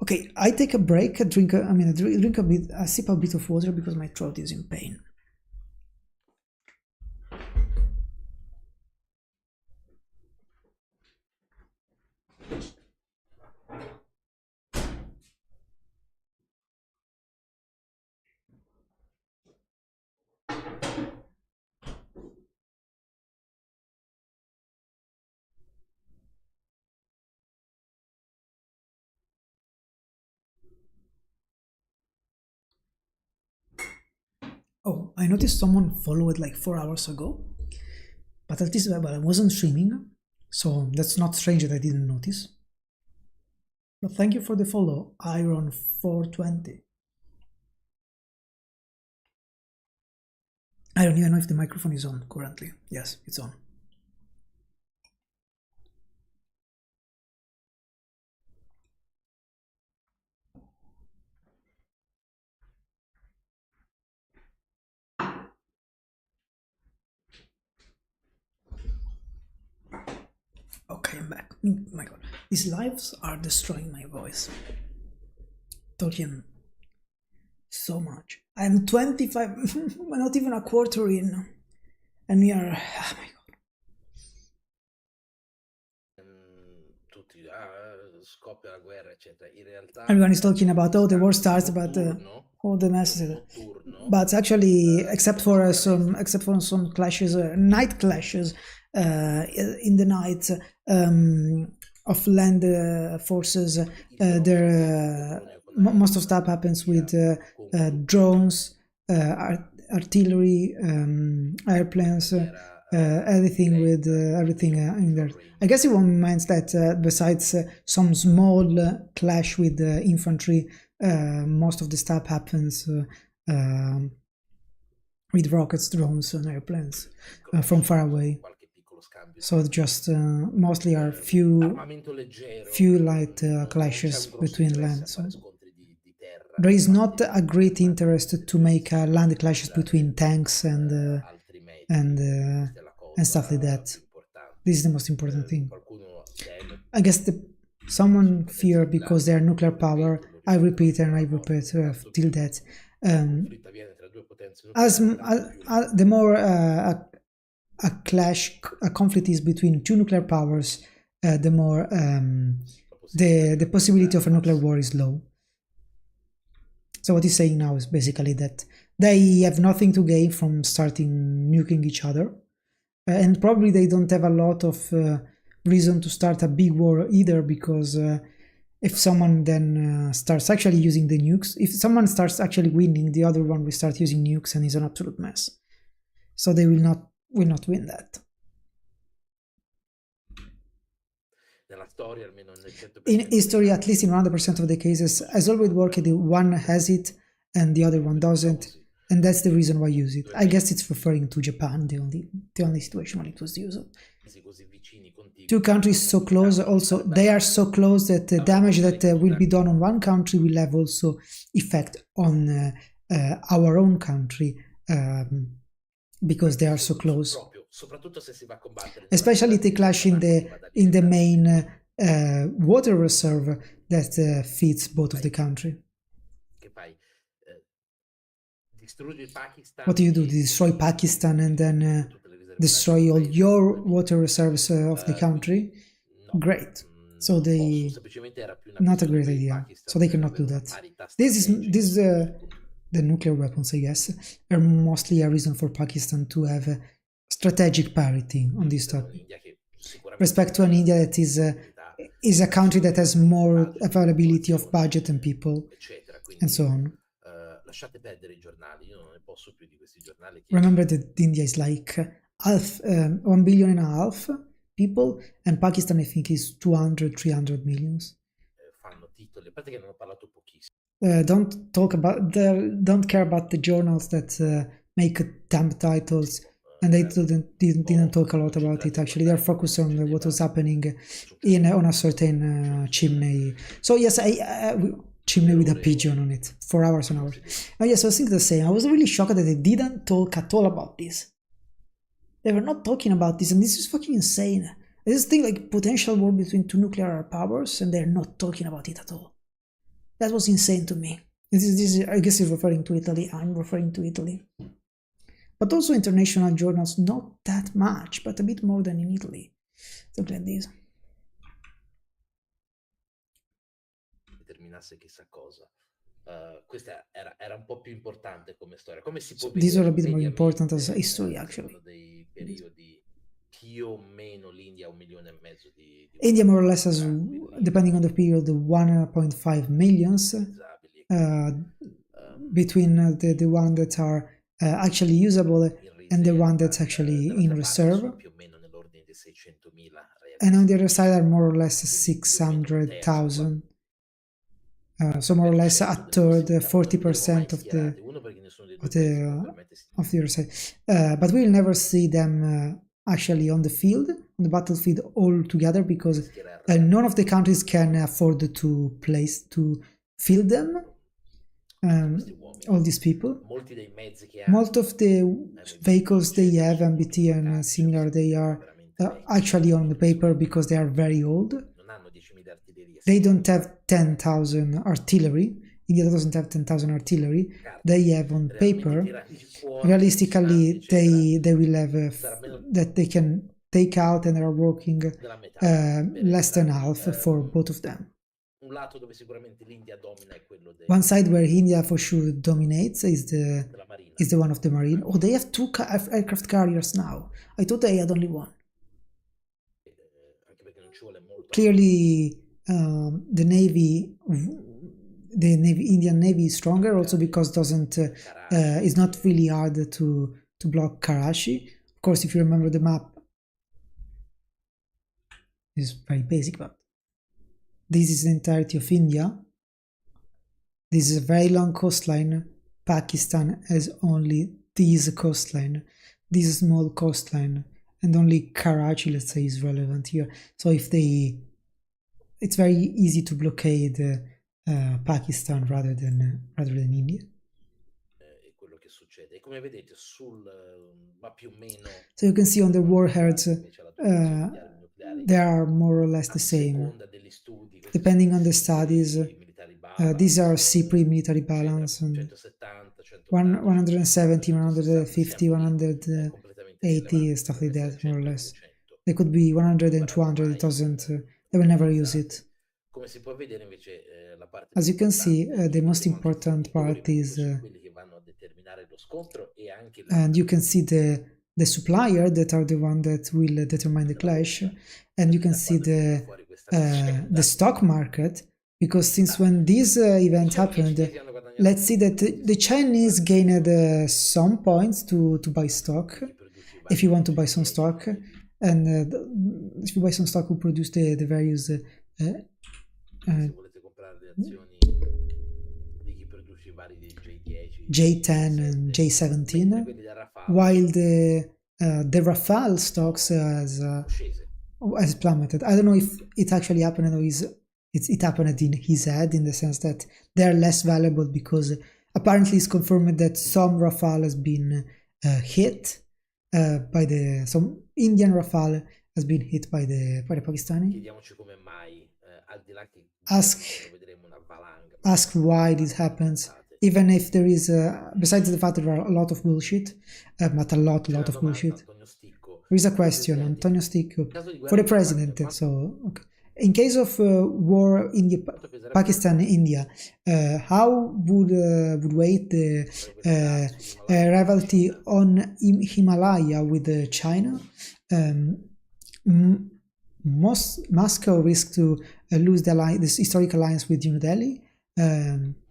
Okay, I take a break, drink a bit, a sip a bit of water because my throat is in pain. Oh, I noticed someone followed like 4 hours ago, but at least I wasn't streaming, so that's not strange that I didn't notice. But thank you for the follow, Iron420. I don't even know if the microphone is on currently. Yes, it's on. Okay, I'm back. Oh my god, these lives are destroying my voice. Talking so much. I'm 25, not even a quarter in, and we are. Oh my god. Tutti scoppia la guerra, eccetera. In realtà everyone is talking about the war starts, but all the messages. But actually, except for some clashes, night clashes in the night of land forces, most of stuff happens with drones, artillery, airplanes, everything with everything in there. I guess it means that besides some small clash with infantry, most of the stuff happens with rockets, drones, and airplanes from far away. So just mostly are few light clashes between land. So there is not a great interest to make land clashes between tanks and stuff like that. This is the most important thing. I guess someone fear because they are nuclear power. I repeat and I repeat till that. The more a conflict is between two nuclear powers, the more the possibility of a nuclear war is low. So what he's saying now is basically that they have nothing to gain from starting nuking each other, and probably they don't have a lot of reason to start a big war either, because if someone then starts actually using the nukes, if someone starts actually winning, the other one will start using nukes and is an absolute mess. So they will not win that. In history, at least in 100% of the cases, has always worked. One has it and the other one doesn't, and that's the reason why I use it. I guess it's referring to Japan, the only situation when it was used. Two countries so close, also they are so close that the damage that will be done on one country will have also effect on our own country, because they are so close. Especially if they clash in the main water reserve that feeds both of the country. What do? You destroy Pakistan and then destroy all your water reserves of the country? Great. So they not a great idea. So they cannot do that. This is the nuclear weapons, I guess, are mostly a reason for Pakistan to have strategic parity on this topic. Respect to an India that is is a country that has more availability of budget and people, eccetera. Quindi, and so on. lasciate perdere i giornali, io non ne posso più di questi giornali che Remember that India is like 1.5 billion people, and Pakistan I think is 200-300 millions. fanno titoli, a parte che ne ho parlato pochissimo. Don't care about the journals that make dumb titles, and they didn't talk a lot about it. Actually, they're focused on what was happening on a certain chimney. So yes, chimney with a pigeon on it for hours and hours. Oh yes, I was thinking the same. I was really shocked that they didn't talk at all about this. They were not talking about this, and this is fucking insane. I just think like potential war between two nuclear powers, and they're not talking about it at all. That was insane to me. This is, I guess he's referring to Italy. I'm referring to Italy. But also international journals, not that much, but a bit more than in Italy. Something like this. Determinasse chissà cosa. Questa era un po' più importante come storia. Come si può These are a bit more mediamente, important as a history, actually. sono dei periodi più o meno l'India ha 1,5 milioni di India more or less has, depending on the period, 1.5 millions between the one that are actually usable and the one that's actually in reserve. più o meno nell'ordine di 600.000 And on the other side are more or less 600,000. So more or less a third, 40% of the other side. But we'll never see them actually on the field, on the battlefield all together, because none of the countries can afford to field them. All these people. Most of the vehicles they have, MBT and similar, they are actually on the paper because they are very old. They don't have 10,000 artillery. India doesn't have 10,000 artillery. They have on paper. Realistically, they will have that they can take out, and are working less than half for both of them. One side where India for sure dominates is the one of the marine. Oh, they have 2 aircraft carriers now. I thought they had only one. Clearly, the Indian Navy is stronger, also because it's not really hard to block Karachi. Of course, if you remember the map, it's very basic, but this is the entirety of India. This is a very long coastline. Pakistan has only this coastline, this small coastline, and only Karachi, let's say, is relevant here. So it's very easy to blockade Pakistan rather than India. So you can see on the warheads, they are more or less the same, depending on the studies. These are CPRI military balance, and 170, 150, 180, stuff like that, more or less. They could be 100 and 200, they will never use it. As you can see, the most important part is, and you can see the supplier that are the one that will determine the clash, and you can see the stock market, because since when this event happened, let's see that the Chinese gained some points to buy stock, if you want to buy some stock, and if you buy some stock, will produce the various J10 and J17, while the Rafale stocks has plummeted. I don't know if it actually happened, or it happened in his head, in the sense that they're less valuable because apparently it's confirmed that some Rafale has been hit by some Indian Rafale has been hit by the Pakistani. Ask why this happens, even if there is, besides the fact that there are a lot of bullshit, but a lot of bullshit. There is a question, Antonio Sticco, for the president. So, okay. In case of war in Pakistan and India, how would weight the rivalry on Himalaya with China? Moscow risks to lose this historic alliance with New Delhi.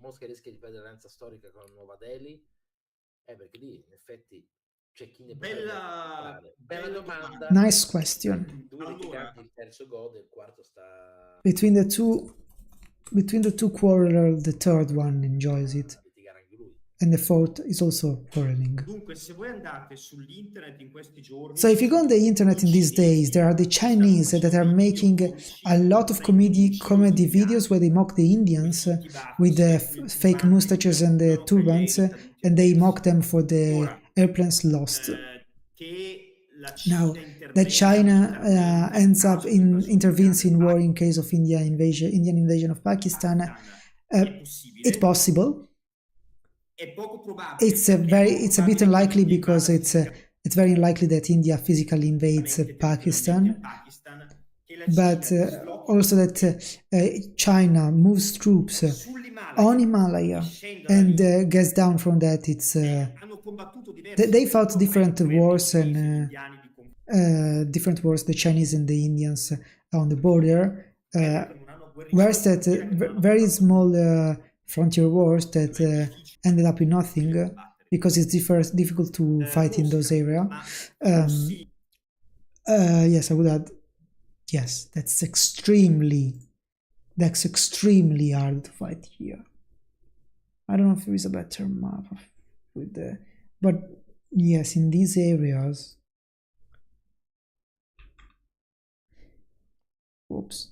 Mosca rischia di perdere l'alleanza storica con Nuova Delhi? Perché lì in effetti c'è chi ne potrebbe approfittare. Bella domanda. Nice question. Due litiganti, il terzo gode, il quarto sta Between the two quarrel, the third one enjoys it, a litigare anche lui. and the fourth is also quarreling. Dunque, se voi andate sull'internet in questi giorni, So if you go on the internet in these days, there are the Chinese that are making a lot of comedy videos where they mock the Indians with the fake mustaches and the turbans, and they mock them for the airplanes lost. Now that China ends up intervenes in war in case of Indian invasion of Pakistan, it's possible. It's a bit unlikely because it's very unlikely that India physically invades Pakistan, but also that China moves troops on Himalaya and gets down from that. It's they fought different wars and the Chinese and the Indians on the border, whereas that very small frontier wars that ended up in nothing because it's difficult to fight in those areas. Yes, I would add. Yes, that's extremely hard to fight here. I don't know if there is a better map with the, but yes, in these areas. Oops.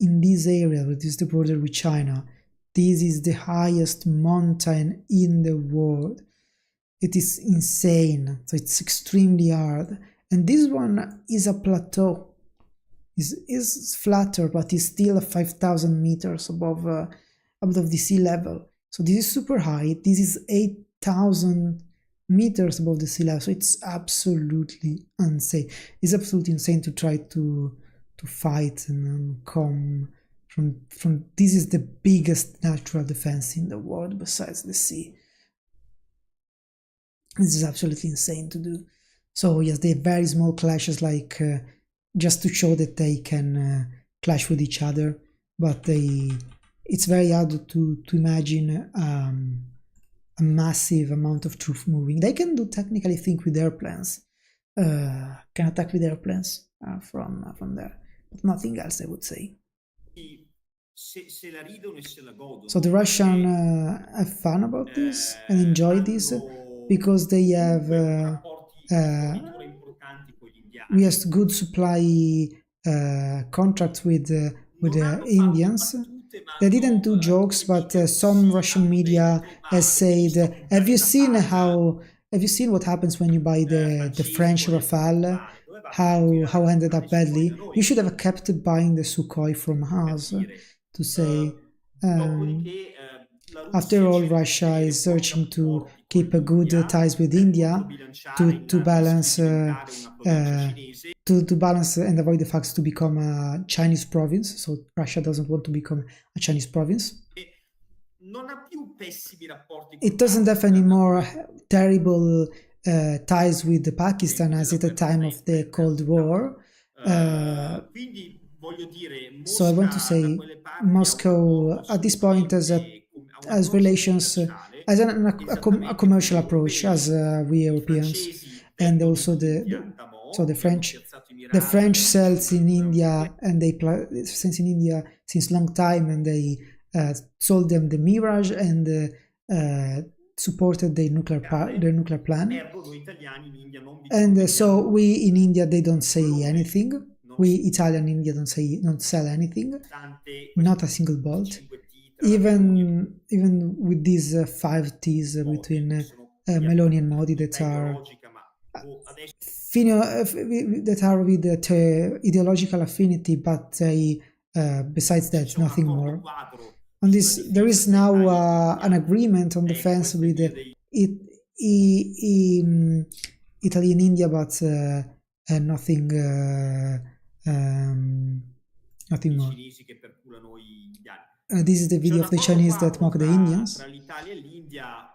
In this area, which is the border with China, this is the highest mountain in the world. It is insane, so it's extremely hard. And this one is a plateau. Is flatter, but is still 5,000 meters above the sea level. So this is super high. This is 8,000 meters above the sea level. So it's absolutely insane. It's absolutely insane to try to fight and come from. This is the biggest natural defense in the world besides the sea. This is absolutely insane to do. So yes, they have very small clashes, like just to show that they can clash with each other, but it's very hard to imagine a massive amount of troops moving. They can do technically think with airplanes, can attack with airplanes from there, but nothing else, I would say. So the Russians have fun about this and enjoy this because they have we have good supply contracts with the Indians. They didn't do jokes, but some Russian media has said, "Have you seen what happens when you buy the French Rafale? How ended up badly? You should have kept buying the Sukhoi from us." To say, after all, Russia is searching to keep a good ties with India to balance to balance and avoid the fact to become a Chinese province. So Russia doesn't want to become a Chinese province. It doesn't have any more terrible ties with Pakistan as at the time of the Cold War. So I want to say Moscow at this point has relations as a commercial approach as we Europeans, and also the French sells in India, and they since in India since long time, and they sold them the Mirage and supported their nuclear plan. And so we in India, they don't say anything. We Italian India don't sell anything, not a single bolt. Even with these 5 T's between Meloni and Modi that are with the ideological affinity, but besides that, nothing more. On this, there is now an agreement on defense with Italy and India, but nothing more. This is the video of the Chinese that mock the Indians. Tra l'Italia e l'India,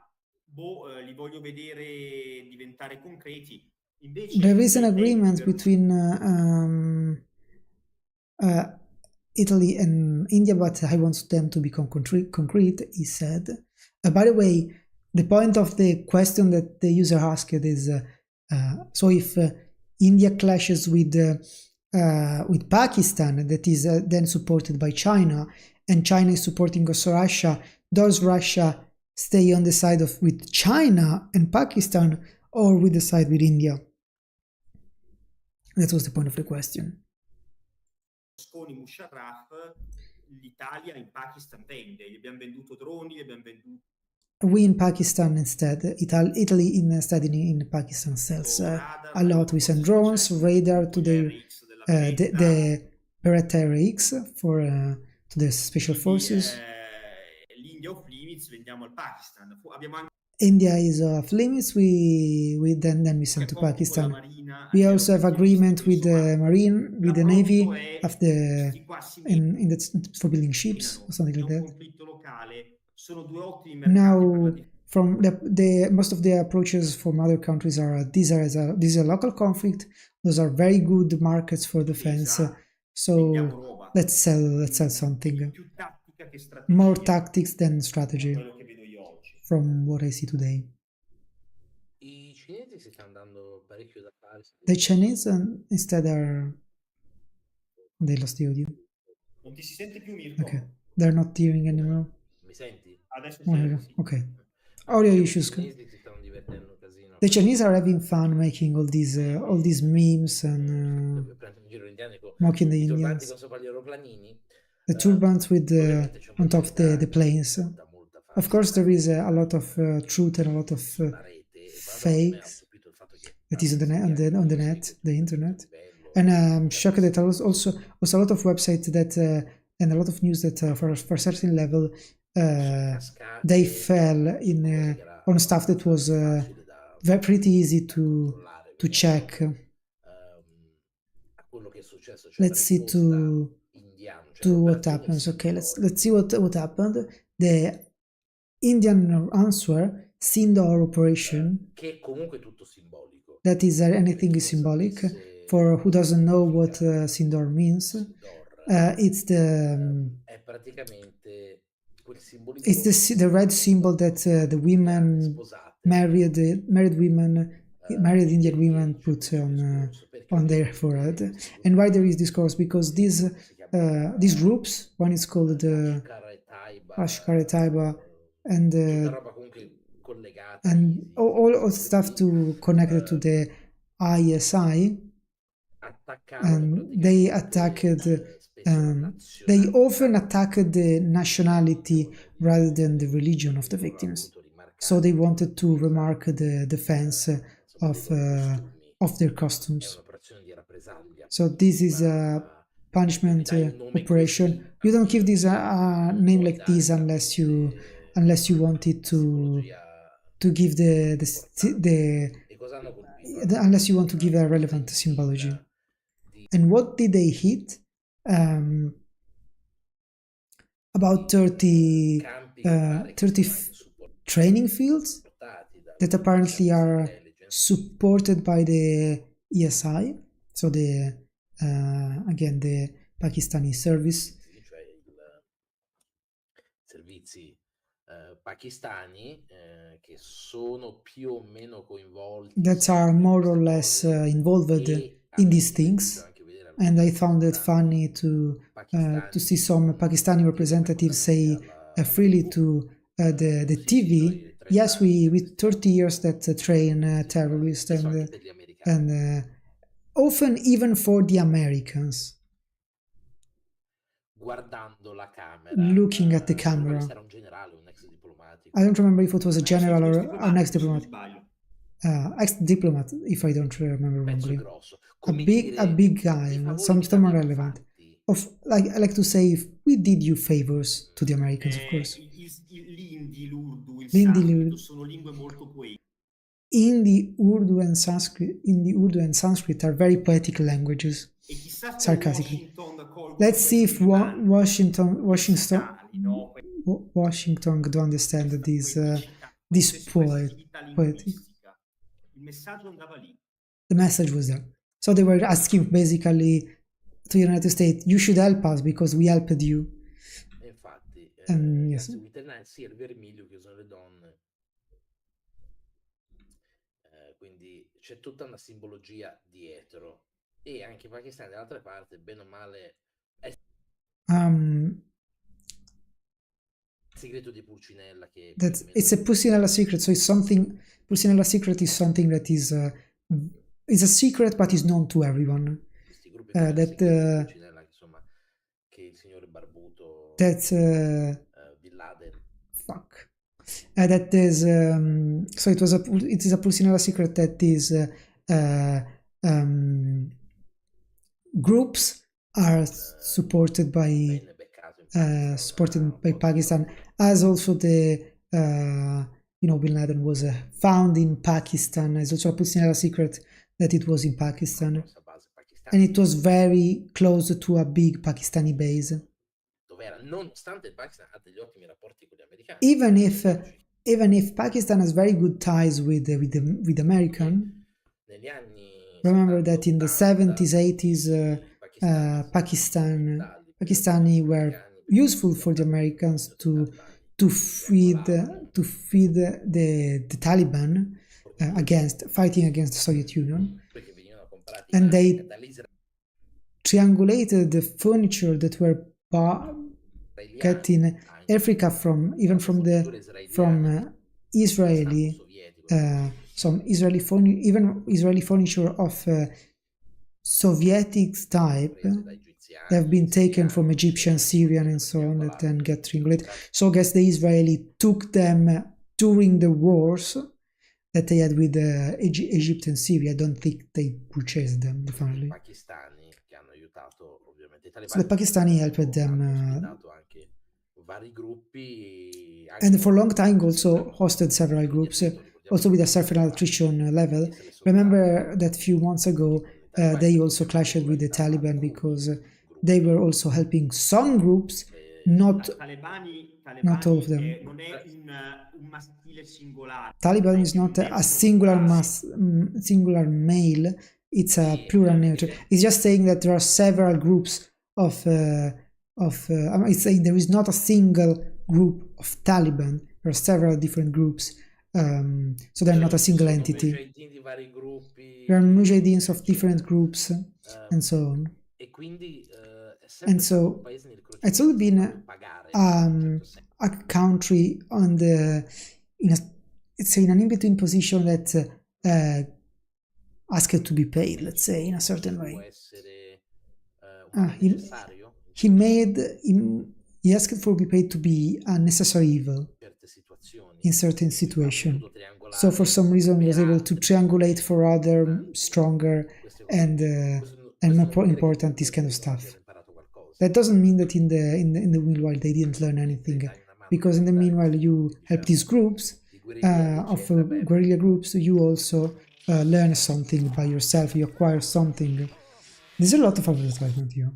li voglio vedere diventare concreti. Invece there is an nei tempi agreement per between Italy and India, but I want them to become concrete, he said. By the way, the point of the question that the user asked is, so if India clashes with Pakistan, that is then supported by China, and China is supporting also Russia, does Russia stay on the side of with China and Pakistan, or with the side with India? That was the point of the question. Berlusconi, Musharraf, l'Italia in Pakistan vende. Gli abbiamo venduto droni, gli abbiamo venduto We in Pakistan instead, Italy instead in Pakistan sells a lot. We send drones, radar to the Beretta RX for to the special forces. L'India off limits vendiamo al Pakistan. Abbiamo anche India is off limits. We then we send to Pakistan. We also have agreement with the Marine, with the Navy, of the in the for building ships or something like that. Now, from the most of the approaches from other countries are this is a local conflict. Those are very good markets for defense. So let's sell something. More tactics than strategy, from what I see today. I cinesi si stanno dando parecchio da fare. The Chinese instead they lost the audio. Non ti si sente più, Mirko? Okay, they're not hearing anymore. Mi senti? Adesso sì. Okay. Audio issues. I cinesi si stanno divertendo un casino. The Chinese are having fun making all these memes and mocking the Indians. The turbans with on top of the planes. Of course, there is a lot of truth and a lot of fakes that is on the net, the internet. And I'm shocked that also a lot of websites that and a lot of news that for a certain level they fell in on stuff that was pretty easy to check. Let's see to what happens. Okay, let's see what happened. The Indian answer, Sindor operation. That is anything is symbolic. For who doesn't know what Sindor means, it's the red symbol that the women married Indian women put on their forehead. And why there is this course? Because these groups, one is called Ashkar Taiba, and all stuff to connect to the ISI, and they attacked. They often attacked the nationality rather than the religion of the victims. So they wanted to remark the defense of their costumes. So this is a punishment operation. You don't give this a name like this unless you wanted to give unless you want to give a relevant symbology. And what did they hit? About 30 training fields that apparently are supported by the ESI, so the again the Pakistani service. Servizi pakistani che sono più o meno coinvolti, that are more or less involved in these things. And I found it funny to see some Pakistani representatives say freely to the TV, yes, we 30 years that train terrorists, and often even for the Americans. Looking at the camera. I don't remember if it was a general or an ex-diplomat. Ex-diplomat, if I don't remember wrongly. A big guy, someone relevant. I like to say, if we did you favors to the Americans, of course. L'Indi, l'Urdu, il Sanscrito sono lingue molto poetiche. Hindi, Urdu and Sanskrit are very poetic languages. Sarcastically. Let's see if Washington do understand this poetry. Il messaggio andava lì. the message was there. So they were asking basically to the United States, you should help us because we helped you. E infatti, Yes. seguite sia il vermiglio che usano le donne. Quindi c'è tutta una simbologia dietro. E anche in Pakistan, dall'altra parte, bene o male, è il segreto di Pulcinella che that it's a Pulcinella secret, so it's something. Pulcinella secret is something that is a secret, but is known to everyone. Questi gruppi come il segreto di Pulcinella, insomma, che il signore barbuto Bin Laden. Fuck. That is so it is a Pulcinella secret that is groups are supported by Pakistan, as also the Bin Laden was found in Pakistan. It's also a Pulcinella secret that it was in Pakistan, and it was very close to a big Pakistani base. Nonostante il Pakistan ha degli ottimi rapporti con gli americani. Even if Pakistan has very good ties with American. Negli anni remember that in the 70s, 80s, Pakistani were useful for the Americans to feed the Taliban fighting against the Soviet Union, and they triangulated the furniture that were getting Africa from Israeli, some Israeli furniture of Soviet type. They have been taken from Egyptian, Syrian, and so on, that then get triangulated. So I guess the Israeli took them during the wars that they had with Egypt and Syria. I don't think they purchased them, definitely. So the Pakistani helped them. And for a long time also hosted several groups, also with a certain attrition level. Remember that a few months ago they also clashed with the Taliban because they were also helping some groups, not all of them. Taliban is not a singular male, it's a plural nature. It's just saying that there are several groups it's saying there is not a single group of Taliban, there are several different groups, so they're not a single entity. There are mujahideen of different groups and so on. And so it's all been a country in an in-between position that asked to be paid, let's say, in a certain way. He asked for be paid to be a necessary evil in certain situations. So for some reason was able to triangulate for other stronger and more important this kind of stuff. That doesn't mean that in the meanwhile they didn't learn anything, because in the meanwhile you help these groups of guerrilla groups, you also learn something by yourself, you acquire something. There's a lot of advertisement here.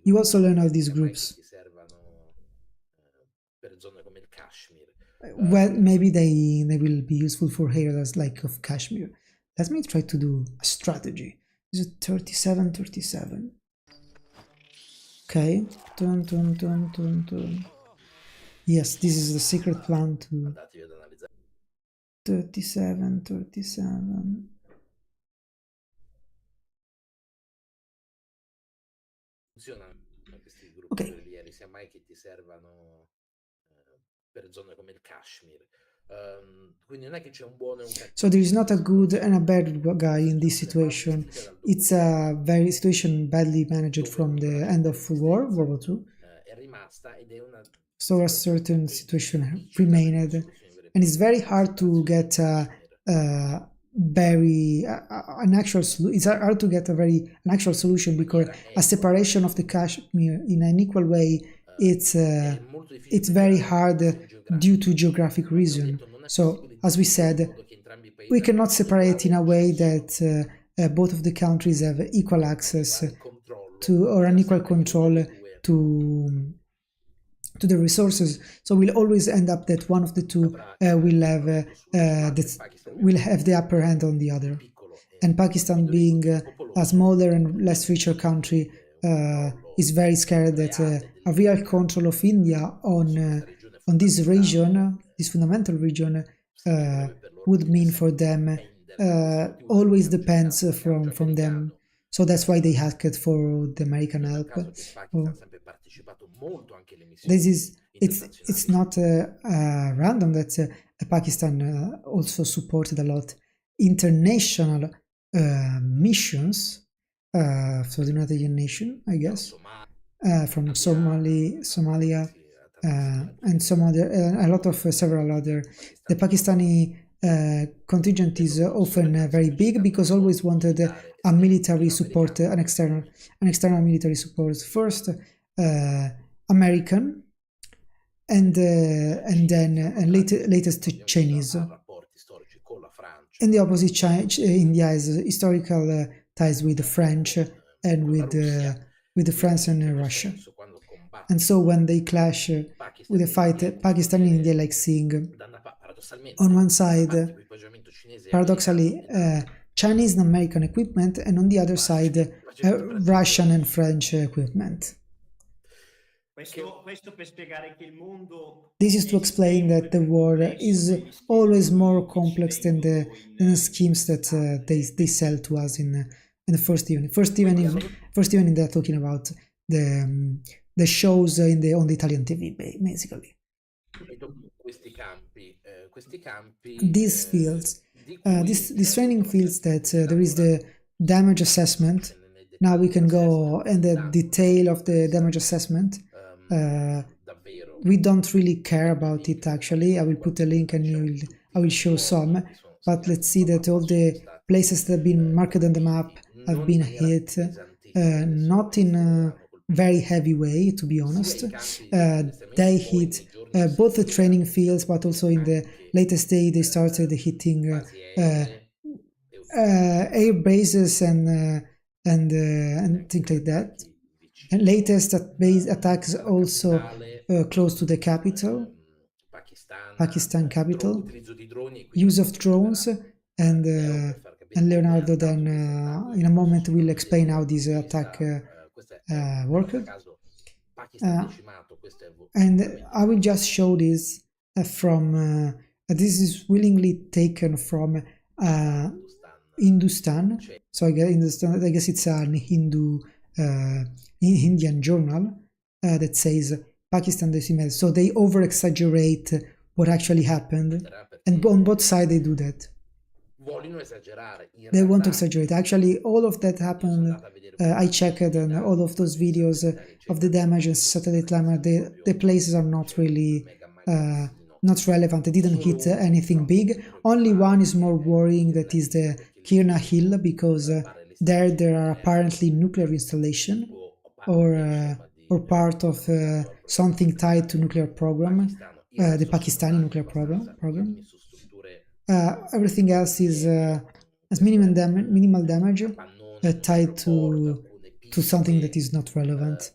You also learn how these groups. Well, maybe they will be useful for areas like of Kashmir. Let me try to do a strategy. Is it 37? Okay. Dun. Yes, this is the secret plan to 37. Okay. Sia mai che ti servano per zone come il Kashmir. Quindi non è che c'è un buono e un cattivo. So there is not a good and a bad guy in this situation. It's a very situation badly managed from the end of World War II. So a certain situation remained, and it's very hard to get an actual solution, because a separation of the Kashmir in an equal way, it's very hard due to geographic reason. So as we said, we cannot separate in a way that both of the countries have equal access to, or an equal control to to the resources. So we'll always end up that one of the two will have the upper hand on the other. And Pakistan, being a smaller and less richer country, is very scared that a real control of India on this region, this fundamental region, would mean for them always depends from them. So that's why they asked for the American help. It's not random that Pakistan also supported a lot international missions for the United Nations, I guess, from Somalia, and some other, a lot of several other. The Pakistani contingent is often very big because always wanted a military support, an external military support. First, American, and then latest Chinese. And the opposite, India has historical ties with the French and with France and Russia. And so when they clash with a fight, Pakistan and India like seeing on one side, paradoxically, Chinese and American equipment, and on the other side, Russian and French equipment. This is to explain that the war is always more complex than the schemes that they sell to us in the first evening. First evening they're talking about the shows on the Italian TV, basically. These fields, this training fields that there is the damage assessment. Now we can go in the detail of the damage assessment. We don't really care about it actually. I will put a link and I will show some, but let's see that all the places that have been marked on the map have been hit, not in a very heavy way, to be honest. They hit both the training fields, but also in the latest day they started hitting air bases and things like that. And latest base attacks also close to the capital, Pakistan capital. Use of drones, and Leonardo then in a moment will explain how this attack worked. And I will just show this from. This is willingly taken from Hindustan. So I guess it's an Indian journal that says Pakistan decimated. So they over-exaggerate what actually happened, and on both sides they do that. They want to exaggerate. Actually, all of that happened. I checked, and all of those videos of the damage and satellite camera, the places are not really not relevant. They didn't hit anything big. Only one is more worrying, that is the Kirna Hill, because there are apparently nuclear installation or part of something tied to nuclear program, the Pakistani nuclear program. Everything else is has minimal damage tied to something that is not relevant.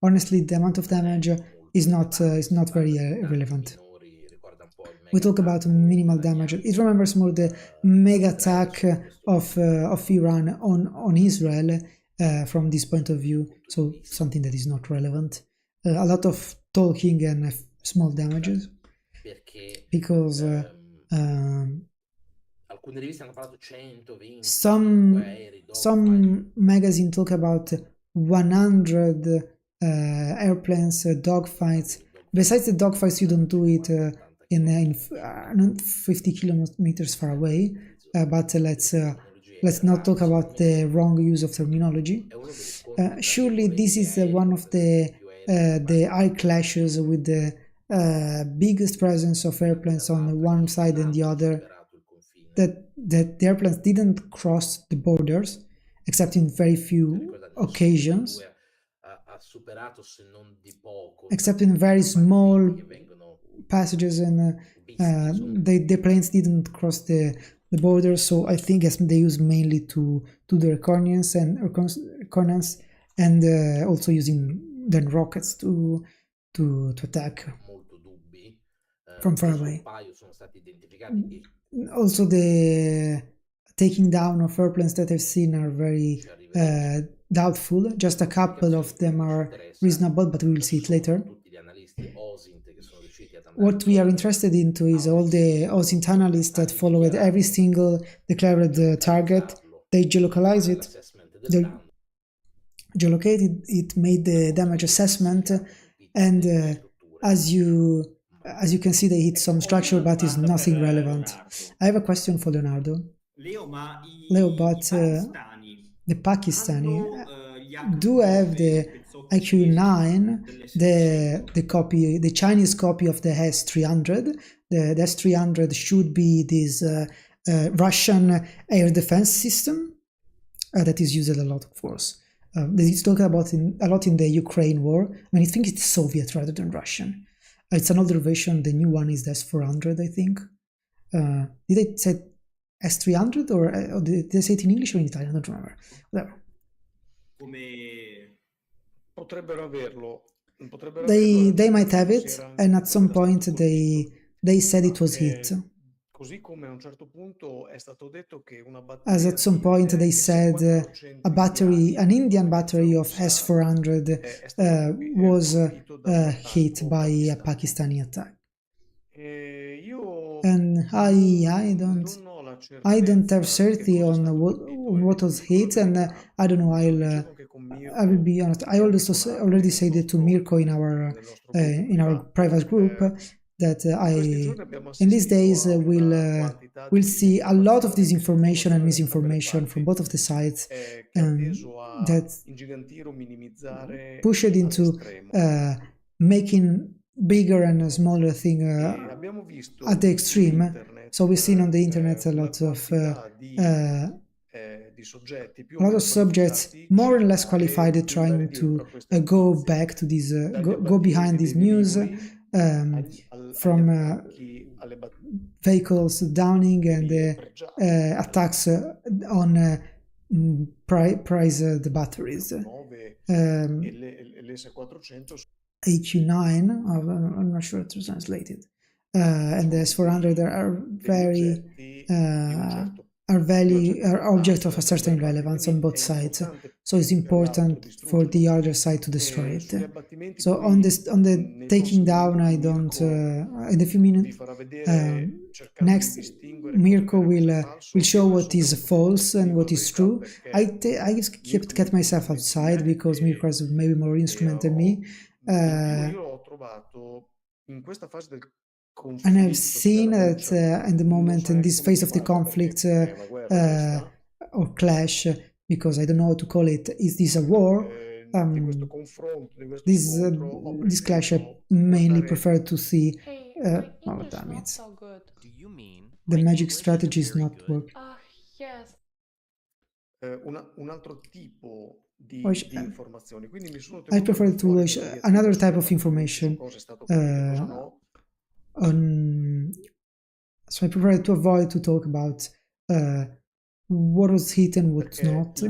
Honestly, the amount of damage is not very relevant. We talk about minimal damage. It remembers more the mega attack of Iran on Israel from this point of view. So something that is not relevant. A lot of talking and small damages, because some magazine talk about 100 airplanes, dogfights. Besides the dogfights, you don't do it in 50 kilometers far away. But let's not talk about the wrong use of terminology. Surely this is one of the air clashes with the biggest presence of airplanes on one side and the other. That the airplanes didn't cross the borders, except in very few occasions, except in very small passages, and the planes didn't cross the border. So I think they use mainly to do the reconnaissance and also using than rockets to attack molto dubbi. from far Solo away. un paio sono stati identificati e Also, the taking down of airplanes that I've seen are very doubtful. Just a couple of them are reasonable, but we will see it later. tutti gli analisti OSINT che sono riusciti ad andare What we are interested into is all the OSINT analysts that followed every single declared target. They geolocalize it, l'assessment del they danno, geolocated it, made the damage assessment, and as you can see, they hit some structure, but it's nothing relevant. I have a question for Leonardo. Leo, ma Leo, i but pakistani the Pakistani hanno gli do have the pezzotti IQ9, delle the Chinese copy of the S300. The S300 should be this Russian air defense system that is used a lot, of course. That is talked about a lot in the Ukraine war. I mean, I think it's Soviet rather than Russian. It's an older version. The new one is the S400, I think. Did I say S300 or did I say it in English or in Italian? I don't remember. Whatever. come Potrebbero averlo. They might have it, and at some point they said it was hit. Così come a un certo punto è stato detto che una As at some point they said an Indian battery of S400 was hit by a Pakistani attack. And I don't have certainty on what was hit, and I don't know. I will be honest. I already said it to Mirko in our private group that in these days we'll see a lot of disinformation and misinformation from both of the sides that push it into making bigger and a smaller thing at the extreme. So we've seen on the internet a lot of subjects more or less qualified trying to go back to this, go behind this news from vehicles downing and attacks on prized batteries. AQ9, I'm not sure it's translated, and the S400 are very are object of a certain relevance on both sides, so it's important for the other side to destroy it. So on the taking down, I don't in a few minutes next Mirko will show what is false and what is true. I kept myself outside because Mirko has maybe more instrument than me, and I've seen that in the moment, in this phase of the conflict or clash, because I don't know how to call it, is this a war? This clash I mainly prefer to see. Oh, damn it. So good. The magic strategy is not working. Yes. Un altro tipo di informazioni. Quindi mi sono I prefer to watch another type of information. So I prefer to avoid to talk about what was hit and what's not,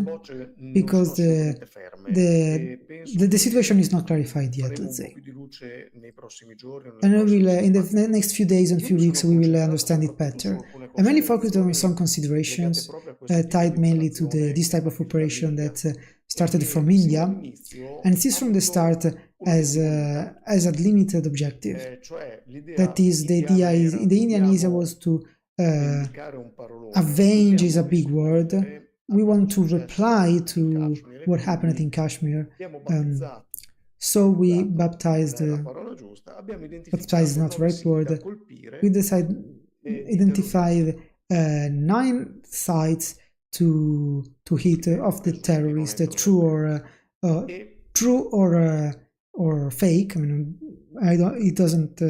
because the situation is not clarified yet, let's say. And we will, in the next few days and few weeks, we will understand it better. I'm mainly focused on some considerations tied mainly to this type of operation that started from India, and it is from the start as a limited objective. That is, the idea is, in the Indian idea was to avenge is a big word. We want to reply to what happened in Kashmir. So we baptized is not the right word. We identified 9 sites to hit of the terrorists, true or fake. I mean, it doesn't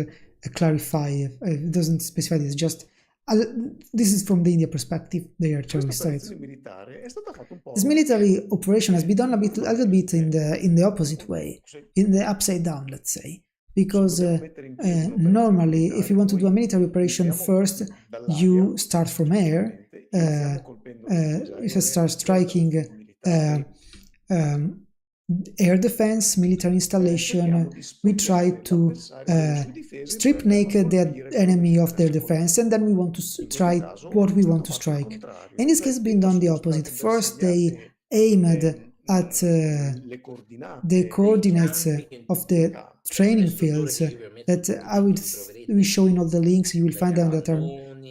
clarify. It doesn't specify. It's just this is from the India perspective. They are terrorist sites. This military operation has been done a little bit in the opposite way, in the upside down, let's say. Because normally, if you want to do a military operation, first you start from air. You start striking air defense, military installation. We try to strip naked the enemy of their defense, and then we want to try what we want to strike. In this case, being done the opposite. First, they aimed at the coordinates of the training fields that I will be showing all the links. You will find them that are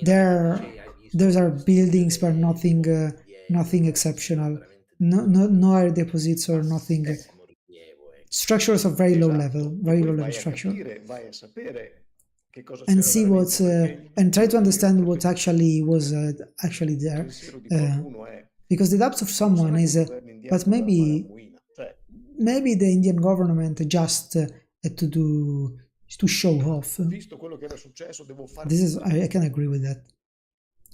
there. Those are buildings, but nothing exceptional. No air deposits or nothing. Structures of very low level, very low level structure. And see what's and try to understand what actually was actually there. Because the doubts of someone is, but maybe the Indian government just had to show off. This is I can agree with that.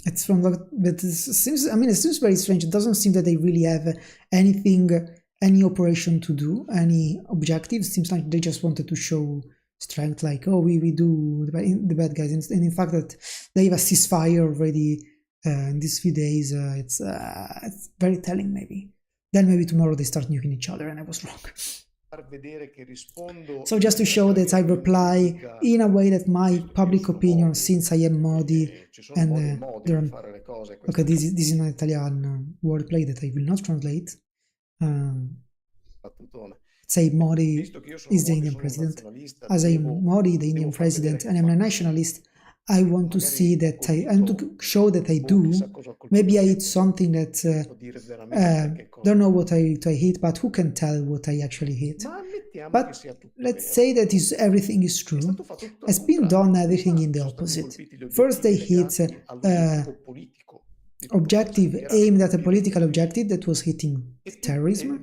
It's from but it seems very strange. It doesn't seem that they really have any operation to do, any objectives. It seems like they just wanted to show strength, like, oh, we do the bad guys, and in fact that they have a ceasefire already in these few days. It's very telling. Maybe then maybe tomorrow they start nuking each other, and I was wrong. So just to show that I reply in a way that my public opinion, since I am Modi, and okay, this is an Italian wordplay that I will not translate. Say Modi is the Indian president. As I am Modi, the Indian president, and I'm a nationalist, I want to see that and to show that I do. Maybe I hit something that don't know what I hit, but who can tell what I actually hit? But let's say that everything is true. Has been done everything in the opposite. First they hit objective aimed at a political objective that was hitting terrorism.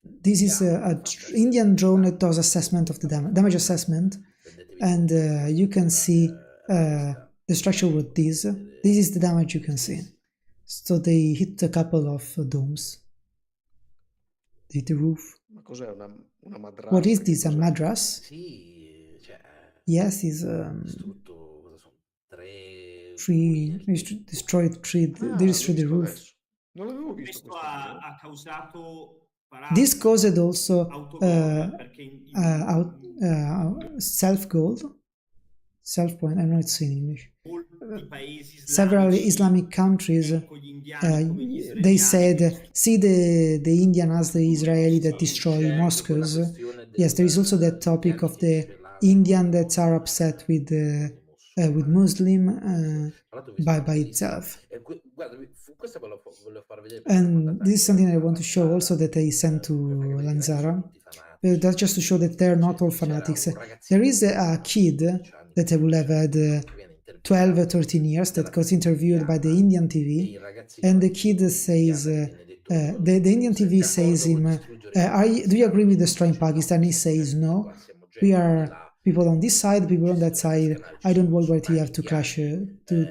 This is an Indian drone that does assessment of the damage assessment, and you can see the structure with this. This is the damage you can see. So they hit a couple of domes. They hit the roof. What is this? A madras? Yes, is destroyed the roof. Questo ha causato this caused also self-point, I don't know it's in English. Several Islamic countries, they said, see the Indian as the Israeli that destroy mosques. Yes, there is also that topic of the Indian that are upset with Muslim by itself. And this is something I want to show also that I sent to Lanzara. That's just to show that they're not all fanatics. There is a kid that I will have had 12 or 13 years that got interviewed by the Indian TV, and the kid says, the Indian TV says him, do you agree with destroying Pakistan? He says, no, we are people on this side, people on that side. I don't want where we have to clash, to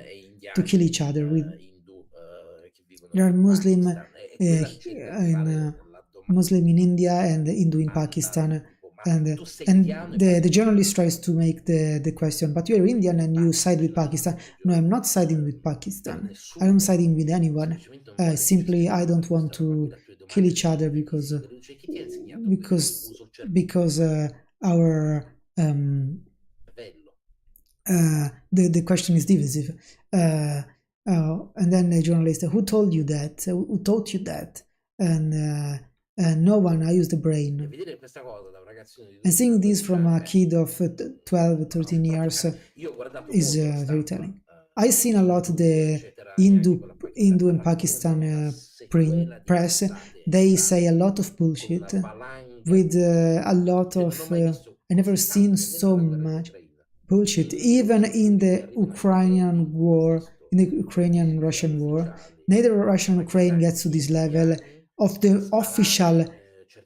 kill each other. There are Muslim in India and Hindu in Pakistan, and the journalist tries to make the question, but you're Indian and you side with Pakistan. No, I'm not siding with Pakistan. I'm siding with anyone. Simply, I don't want to kill each other because our the question is divisive. And then the journalist, who told you that? Who taught you that? And no one, I use the brain. And seeing this from a kid of 12, 13 years is very telling. I've seen a lot the Hindu and Pakistan press. They say a lot of bullshit with a lot of... I never seen so much bullshit, even in the Ukrainian war, in the Ukrainian-Russian war. Neither Russia nor Ukraine gets to this level of the official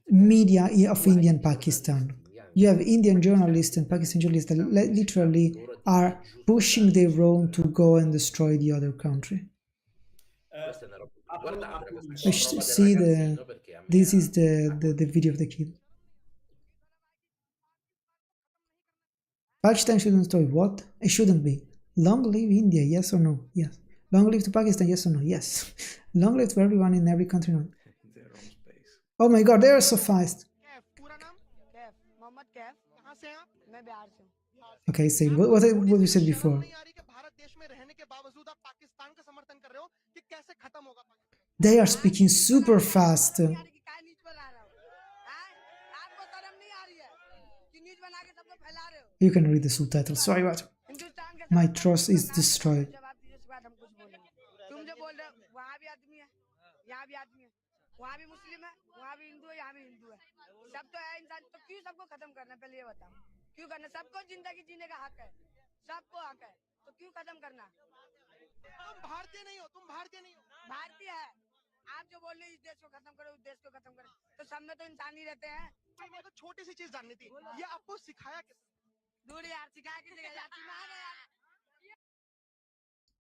media of India and Pakistan. You have Indian journalists and Pakistan journalists that literally are pushing their own to go and destroy the other country. See this is the video of the kid. Pakistan shouldn't destroy what? It shouldn't be. Long live India, yes or no? Yes. Long live to Pakistan, yes or no? Yes. Long live to everyone in every country. No. In their own space. Oh my god, they are so fast. Okay, same. What you said before. They are speaking super fast. You can read the subtitles. Sorry, but my trust is destroyed.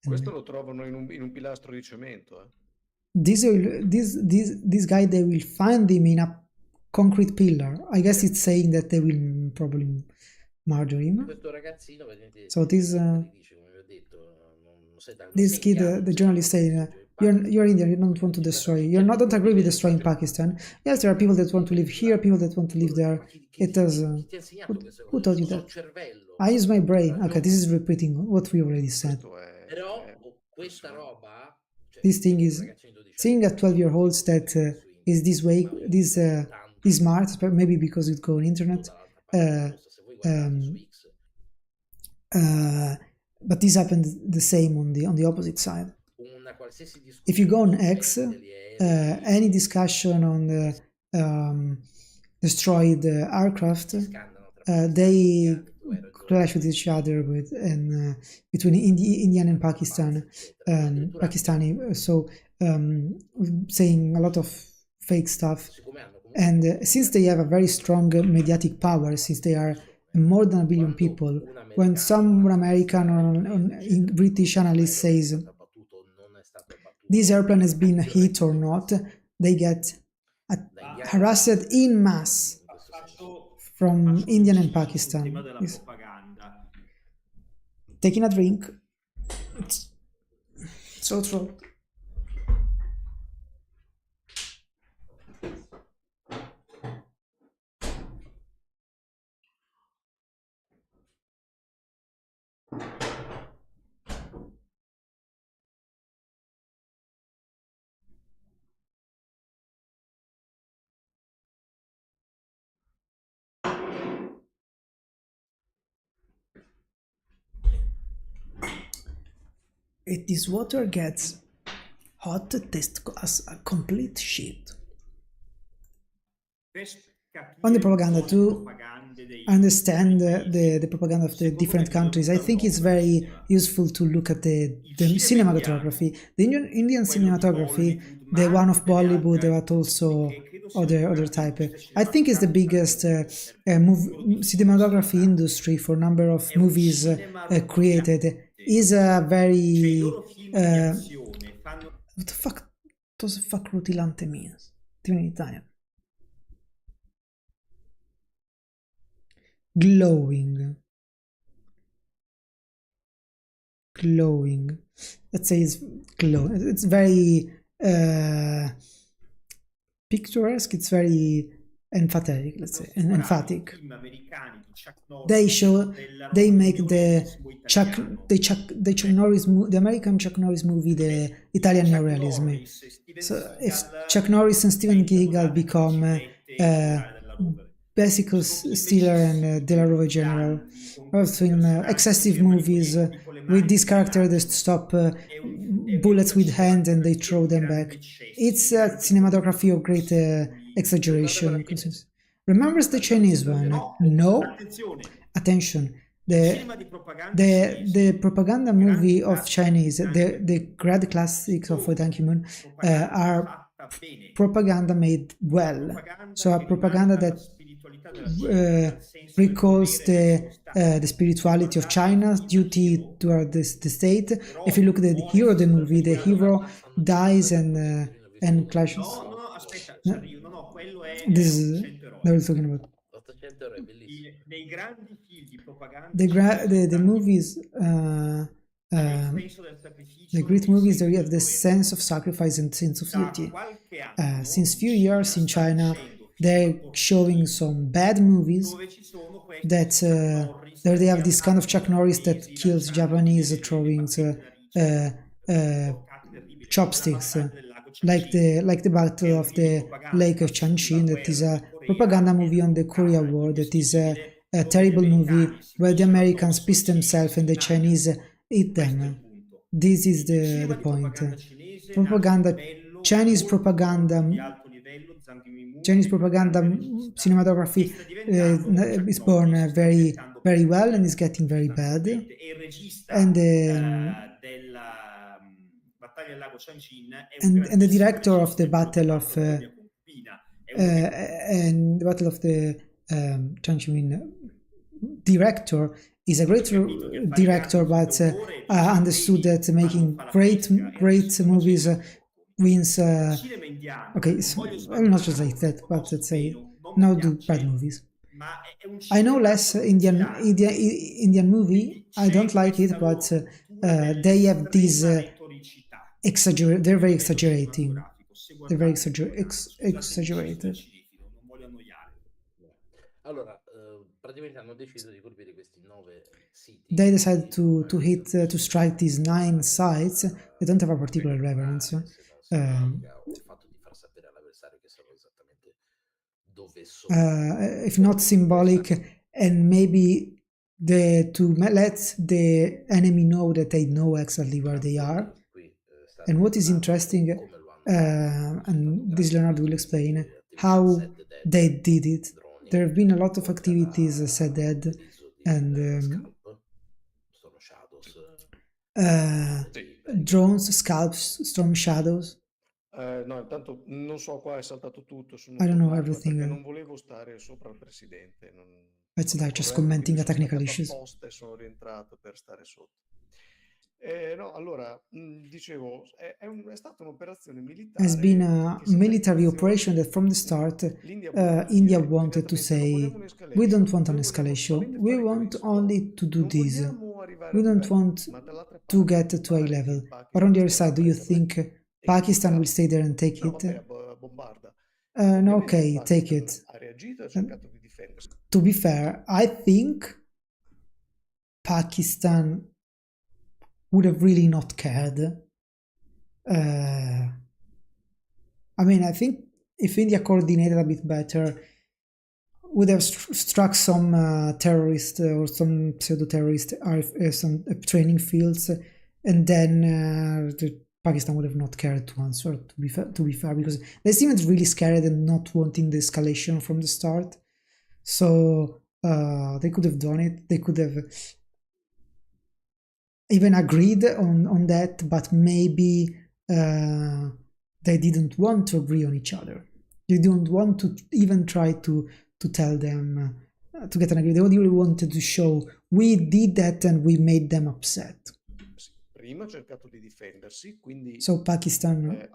Questo lo trovano in un pilastro di cemento. This guy, they will find him in a concrete pillar. I guess it's saying that they will probably murder him. Questo ragazzino, so this dice, come vi ho detto, this kid, the journalist saying, you're Indian, you don't want to destroy, don't agree with destroying Pakistan. Yes, there are people that want to live here, people that want to live there. It does. Who told you that? I use my brain. Okay, this is repeating what we already said. Però questa roba, this thing is seeing at 12-year-olds that is this way, this is smart, maybe because it go on internet. But this happened the same on the opposite side. If you go on X, any discussion on the destroyed aircraft, they clash with each other between Indian and Pakistani. So saying a lot of fake stuff. And since they have a very strong mediatic power, since they are more than 1 billion people, when some American or British analyst says this airplane has been hit or not, they get harassed in mass from India and Pakistan. Taking a drink. It's so true. If this water gets hot, it tastes as a complete shit. On the propaganda, to understand the propaganda of the different countries, I think it's very useful to look at the cinematography. The Indian cinematography, the one of Bollywood, but also other type. I think is the biggest cinematography industry for number of movies created. Is a very what the fuck does fuck rutilante means? Even in Italian. Glowing. Let's say it's glow. It's very picturesque. It's very emphatic. Let's say emphatic. They make the American Chuck Norris movie the Italian neorealism. So if Chuck Norris and Steven Seagal become Basico Steeler and De La Rove General, also in excessive movies with this character that stop bullets with hand and they throw them back. It's a cinematography of great exaggeration. Remembers the Chinese one? No. Attention. The propaganda movie of Chinese, the grad classics of Tang Ki-moon are propaganda made well. So a propaganda that recalls the spirituality of China's duty toward the state. If you look at the hero of the movie, the hero dies and clashes. No, this is what we're talking about. The movies the great movies, they have the sense of sacrifice and sense of duty. Since few years in China, they're showing some bad movies that there they have this kind of Chuck Norris that kills Japanese throwing chopsticks, like the Battle of the Lake of Changqing, that is a propaganda movie on the Korea War, that is a terrible movie where the Americans piss themselves and the Chinese eat them. This is the point. Propaganda, Chinese propaganda cinematography is born very very well and is getting very bad. And and the director of the Battle of the Changqing director is a great director, but understood that making great movies wins. Okay, so I will not translate that, but let's say now do bad movies. I know less Indian movie. I don't like it, but they have this they're very exaggerating. They're very exaggerated. Allora, praticamente hanno deciso di colpire questi 9 siti. They decided to strike these 9 sites. They don't have a particular relevance. O il fatto di far sapere all'avversario che sanno esattamente dove sono. If not symbolic, and maybe to let the enemy know that they know exactly where they are. And what is interesting, and this Leonardo will explain, how they did it. There have been a lot of activities, said Ed, and drones, scalps, storm shadows. No, intanto non so, qua è saltato tutto. I don't know everything. Perché non volevo stare sopra il presidente. It's like just commenting the technical issues. Apposta e sono rientrato per stare sotto. No, allora, dicevo, è stata un'operazione militare. Has been a military operation that from the start India wanted to say, we don't want an escalation, we want only to do this. We don't want to get to a level. But on the other side, do you think Pakistan will stay there and take it? No, okay, take it. To be fair, I think Pakistan would have really not cared. I mean, I think if India coordinated a bit better, would have struck some terrorist or some pseudo-terrorist some training fields, and then Pakistan would have not cared to answer, to be fair, because they seemed really scared and not wanting the escalation from the start. So they could have done it. They could have even agreed on that, but maybe they didn't want to agree on each other. They didn't want to even try to tell them to get an agreement. They only wanted to show, we did that and we made them upset. So Pakistan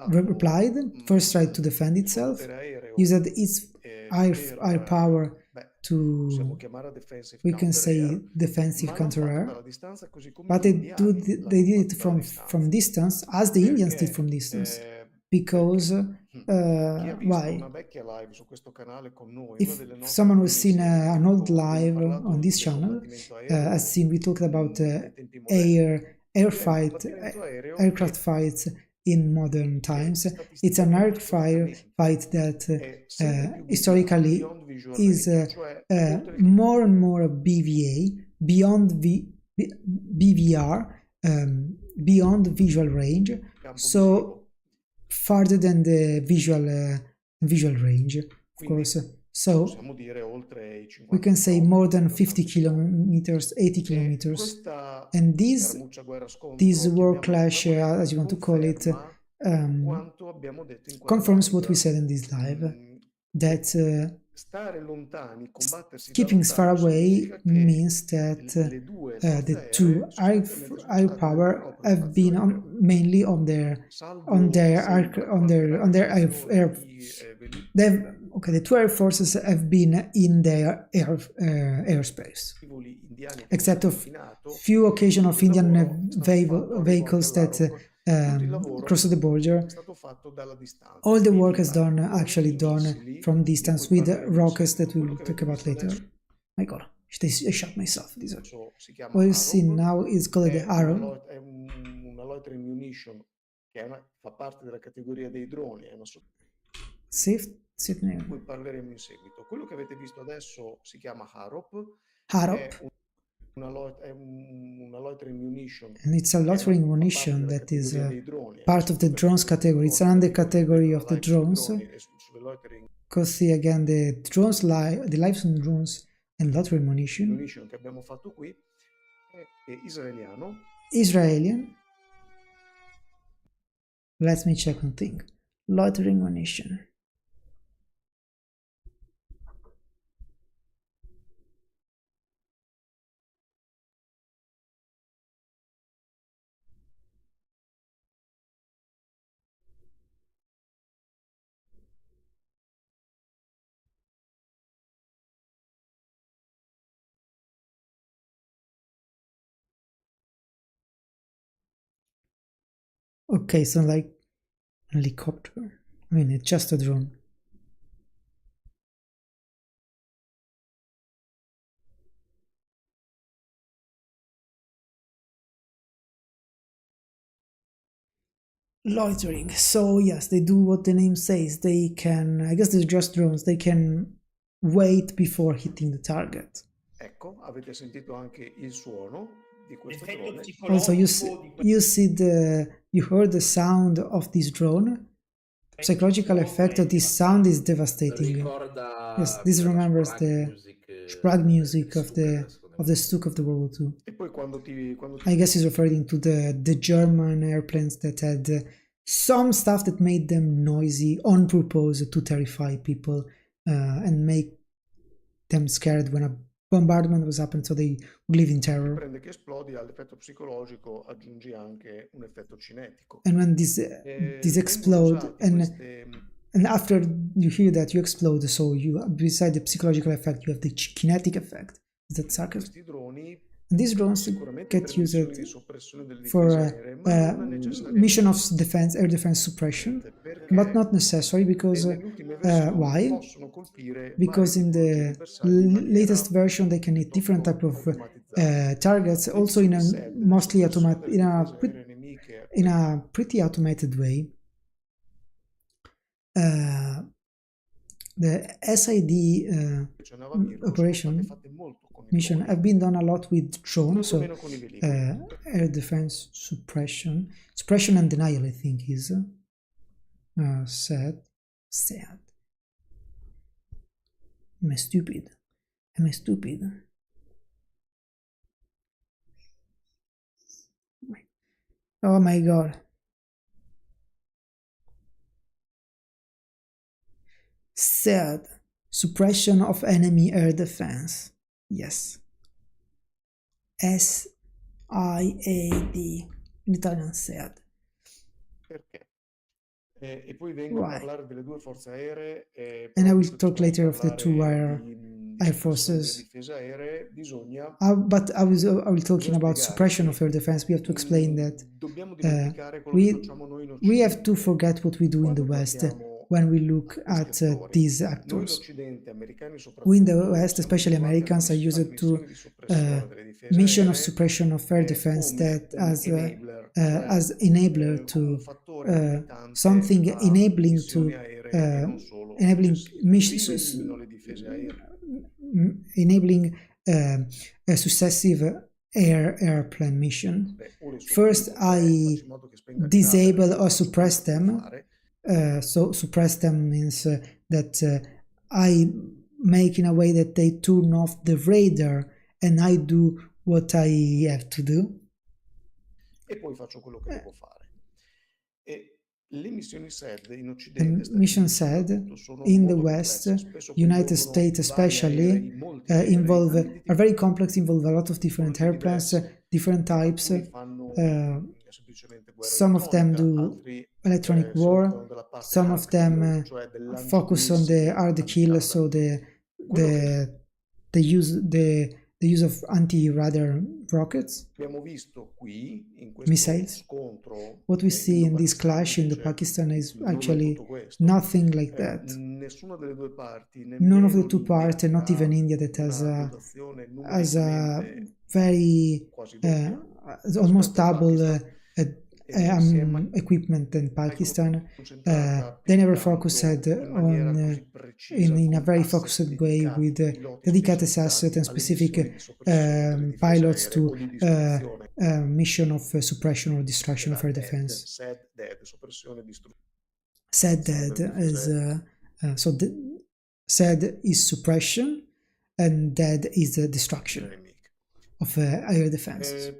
replied, first tried to defend itself, used its air power to, we can say, defensive counter-air, but they did it from distance, as the Indians did from distance, because why? If someone was seen an old live on this channel, as seen, we talked about aircraft fights in modern times. It's an aircraft fight that historically is more and more a BVA, beyond BVR, beyond visual range, so farther than the visual range, of course. So we can say more than 50 kilometers, 80 kilometers. And this war clash, as you want to call it, confirms what we said in this live, that keeping far away means that the two air power have been mainly on their air. The two air forces have been in their airspace. indiani che except hanno of confinato, few occasion of tutto il Indian lavoro è stato fatto, arrivo anche vehicles that all'Arop, tutto il lavoro cross the border. è stasto fatto dalla distanza. All the Quindi work is done, con actually i done missili, from di distance cui with parleremo in rockets that seguito. we Quello will che talk avete about visto later. My god, I shot myself. This one. adesso si chiama What you see Arop, now is called the è una, Arrow. è una loitering munition che fa parte della categoria dei droni, è una Safe di name. cui parleremo in seguito. Quello che avete visto adesso si chiama Harop, Harop. è una loitering munition And it's a che loitering fa parte munition della that is categoria dei droni, part of the drones category. It's another category of the drones. Sulle loitering Because see again the drones the lives on drones and loitering munition. che abbiamo fatto qui è israeliano. Israelian. Let me check one thing. Loitering munition. Okay, so like helicopter. I mean, it's just a drone. Loitering. So yes, they do what the name says. They can, I guess they're just drones. They can wait before hitting the target. Ecco, avete sentito anche il suono di questo L'effetto drone. Also, psicologico you heard the sound of this drone. The psychological effect of this sound is devastating. Ricorda Yes, this remembers the Sprague music of the Stuk of the World War II. E poi quando ti I guess he's referring to the German airplanes that had some stuff that made them noisy on purpose to terrify people and make them scared when a bombardment was happening, so they would live in terror. prende che esplodi all'effetto psicologico aggiungi anche un effetto cinetico. And when this explode and after you hear that you explode, so you beside the psychological effect you have the kinetic effect. Is that sarcasm? Questi droni And these drones get used for mission of defense, air defense suppression, but not necessary because why? Because in the latest version they can hit different type of targets, also in a mostly in a pretty automated way. The SID operation mission have been done a lot with drones, so air defense suppression and denial, I think, is sad. Am I stupid? Oh my god. SAD, suppression of enemy air defense. Yes. SIAD, in Italian SAD. Perché? E poi vengo a parlare delle due forze aeree. And I will talk later of the two air forces. Difesa aeree, bisogna. But I will talking about suppression of air defense. We have to explain that we have to forget what we do in the West when we look at these actors. We in the West, especially Americans, are used to mission of suppression of air defense that as enabler to something enabling to enabling a successive airplane mission. First, I disable or suppress them. So suppress them means that I make in a way that they turn off the radar and I do what I have to do. E poi faccio quello che devo fare. Le missioni SAD in Occidente, mission SAD in the West, United States especially, are very complex, involve a lot of different airplanes, different types. Some of them do electronic war, some of them focus on the hard kill, so they use the the use of anti-radar rockets, Abbiamo visto qui, in questo missiles. scontro What we see in this Indo-Pakistan, clash in the invece, Pakistan is nulla di actually tutto questo. nothing like that. Nessuna delle due parti, None of the nemmeno two l'India, parts, and not ha even India, that has una a dotazione very numericamente quasi doppia almost rispetto al double Pakistan. Si è mai equipment than Pakistan. concentrata They più di never tanto focused in maniera on così precisa, in a con very asset focused way dedicati, with piloti dedicated specializzati asset and alle missioni specific di soppressione delle difese pilots aeree to o di distruzione. mission of suppression or destruction of air defense. SAD, soppressione e distruzione SAD delle difese is SAD is suppression and DEAD is the destruction nemiche. of air defenses.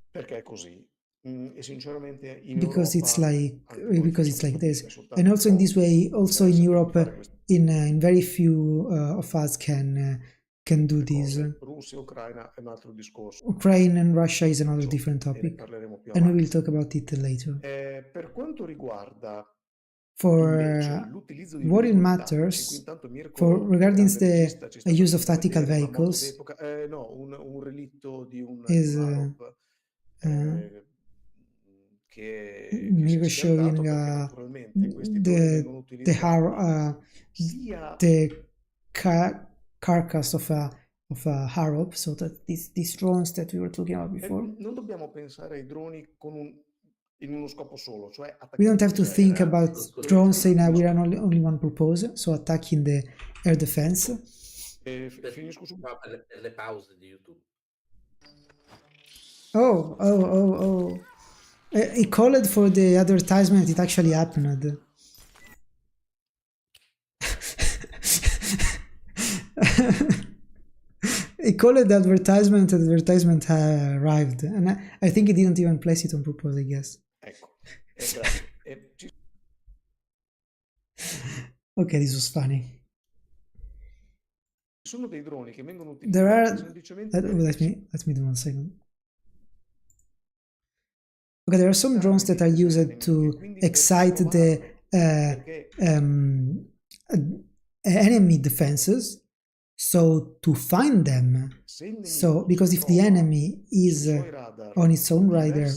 Perché è così? E sinceramente in Because it's Europa, like anche noi because it's facciamo like this, fatica soltanto and also in pochi this way, also in sappiamo Europe, fare queste in very few of us can do this. cose. Russia e Ucraina è un altro discorso. Ukraine and Russia is another different E ne topic, parleremo più and we avanti. will talk about it later. Per quanto riguarda For invece l'utilizzo di what it veicoli tattici, qui matters, intanto Mirko, for il regarding grande the regista, ci sta use of facendo tactical vedere una moto vehicles, d'epoca, no, un relitto di un is Arab che si è Mirko schiantato, showing perché naturalmente questi droni vengono the utilizzati sia the carcass of a harop, so that these drones that we were talking about before. non dobbiamo pensare ai droni in uno scopo solo, cioè We don't attaccare have to difesa think aerea. about drones saying we are only one purpose, so attacking the air defense. Finisco su. Per le pause di YouTube. Oh. He called for the advertisement, it actually happened. He called the advertisement arrived, and I think he didn't even place it on purpose, I guess. Ecco, grazie. Okay, this was funny. Ci sono dei droni che vengono There are. utilizzati semplicemente. Let me do 1 second. Okay, there are some drones that are used to excite the enemy defenses. So to find them, so because if the enemy is on its own radar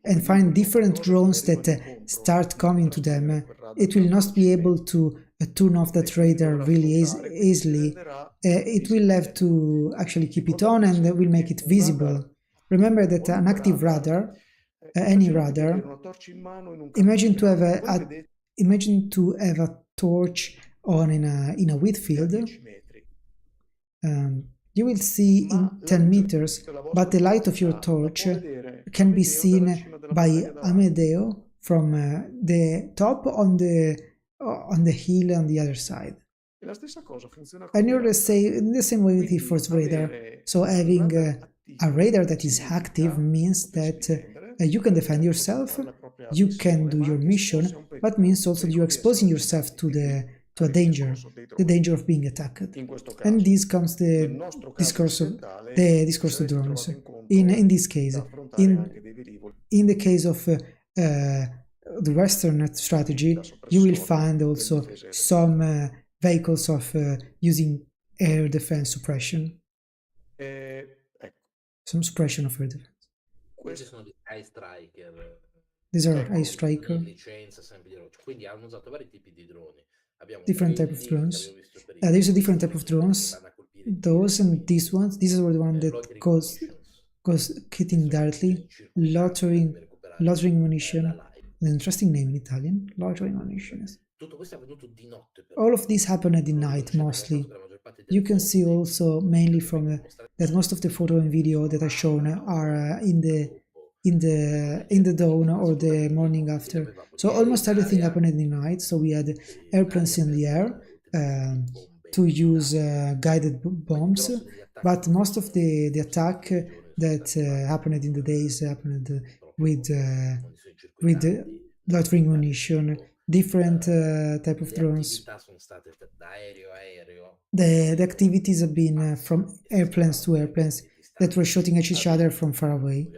and find different drones that start coming to them, it will not be able to turn off that radar really easily. It will have to actually keep it on, and will make it visible. Remember that an active radar, any radar, imagine to have a torch on in a wheat field. You will see in 10 meters, but the light of your torch can be seen by Amedeo from the top on the hill on the other side. And you're in the same way with the first radar. So having a radar that is active means that you can defend yourself, you can do your mission, but means also that you're exposing yourself to a danger, the danger of being attacked. And this comes the discourse of drones. In this case, in the case of the Western strategy, you will find also some vehicles of using air defense suppression. Some suppression of air defense. Questi sono gli Eye Striker. These are Eye Striker. Licenza sempre di droni. Quindi hanno usato vari tipi di droni. Abbiamo different type of drones. There's a different type of drones. Those and these ones. These are the one that goes hitting directly, loitering munition. An interesting name in Italian. Loitering munition. All of these happen at the night mostly. You can see also mainly from that most of the photo and video that are shown are in the dawn or the morning after. So almost everything happened in the night. So we had airplanes in the air to use guided bombs, but most of the attack that happened in the days happened with loitering munition, different type of drones. The activities have been from airplanes to airplanes that were shooting at each other from far away.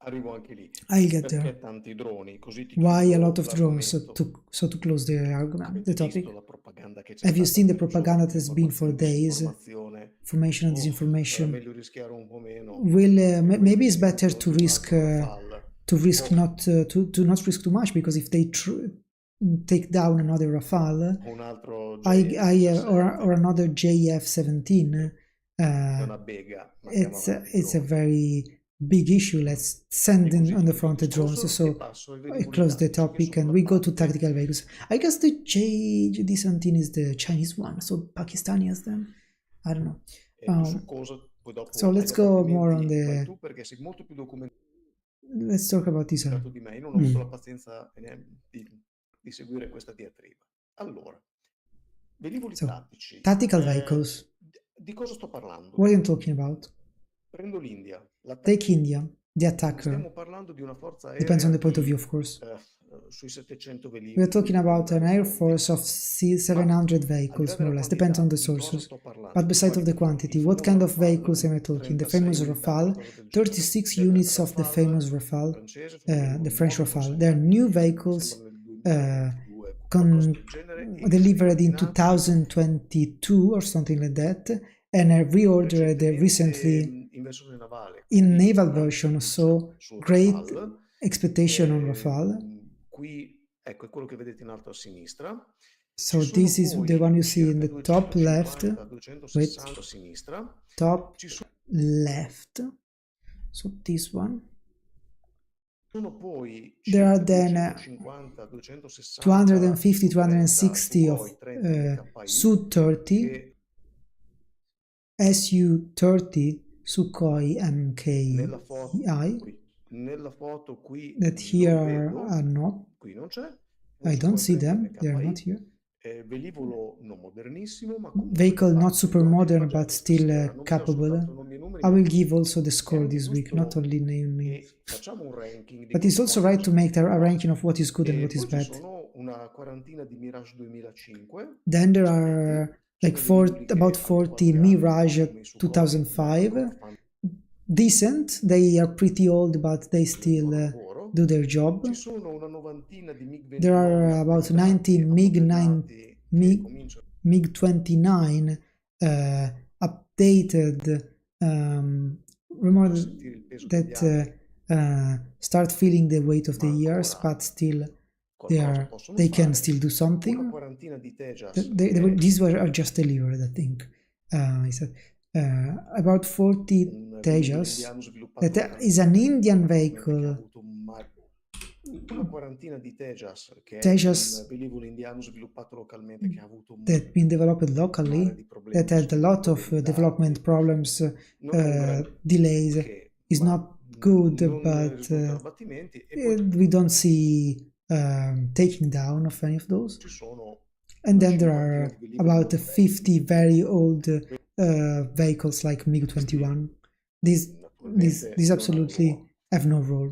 Arrivo anche lì. I'll get Perché there. tanti droni? Così ti Why a chiudo lot of drones? So l'argomento. to close the argument, the Avete topic. visto la propaganda che c'è Have you stata seen the per propaganda giorni? that's been for days? Informazione, Information and era disinformation. meglio rischiare un po' meno. Will E maybe questi it's better dicono to di un risk altro Rafale. not to not risk too much, because if they take down another Rafale, O un altro or another JF-17, è una bega, ma andiamo avanti, it's a droni. very big issue. Let's send E così in on the chiudo il front the drones. discorso e So passo ai I velivoli close the tattici, che topic sono and la we go to parte- tactical vehicles. I guess the JD-17 is the Chinese one, so Pakistani has them. I don't know. su cosa poi dopo So let's agli go more on avvertimenti fai the. tu, perché sei molto più documentato Let's talk about this. di me. Io non ho avuto la pazienza di seguire questa diatriba. Allora, velivoli So, tattici. tactical vehicles. Di cosa sto parlando? What are you talking about? Prendo l'India. Take India, the attacker. Stiamo parlando di una forza aerea Depends on the point of view, of course. Sui 700 velivoli. We are talking about an air force of 700 vehicles, more or less. Depends on the sources. But besides of the quantity, what kind of vehicles am I talking? The famous Rafale, 36 units of the famous Rafale, the French Rafale. They are new vehicles delivered in 2022 or something like that, and are reordered recently in naval version. So great expectation on Rafale. Qui, ecco, è quello che vedete in alto a sinistra. So this is the one you see in the top left. Wait, a sinistra. top left. So this one. Sono poi There are then 250, 260, 250, 260 of Su-30, che Su-30 Sukhoi nella foto qui that here are not. Qui non c'è. I don't see them. They are not here. Velivolo non modernissimo, ma Vehicle not super modern, but still capable. I will give also the score this week, not only name. Facciamo un ranking. But it's also right to make a ranking of what is good and what is bad. Sono una quarantina di Mirage 2005. Then there are like about 40 Mirage 2005. Decent. They are pretty old, but they still do their job. Ci sono una novantina di MiG-29. There are about 90 MiG-29 updated that start feeling the weight of the years, but still they can still do something. These are just delivered, I think. He said about 40 Tejas. That is an Indian vehicle. Una quarantina di Tejas, che Tejas è un velivolo indiano sviluppato localmente che ha avuto that been developed locally, that had a lot of development problems, delays. Is not good, but we don't see taking down of any of those. And then there are about 50 very old vehicles like MiG-21. These absolutely have no role.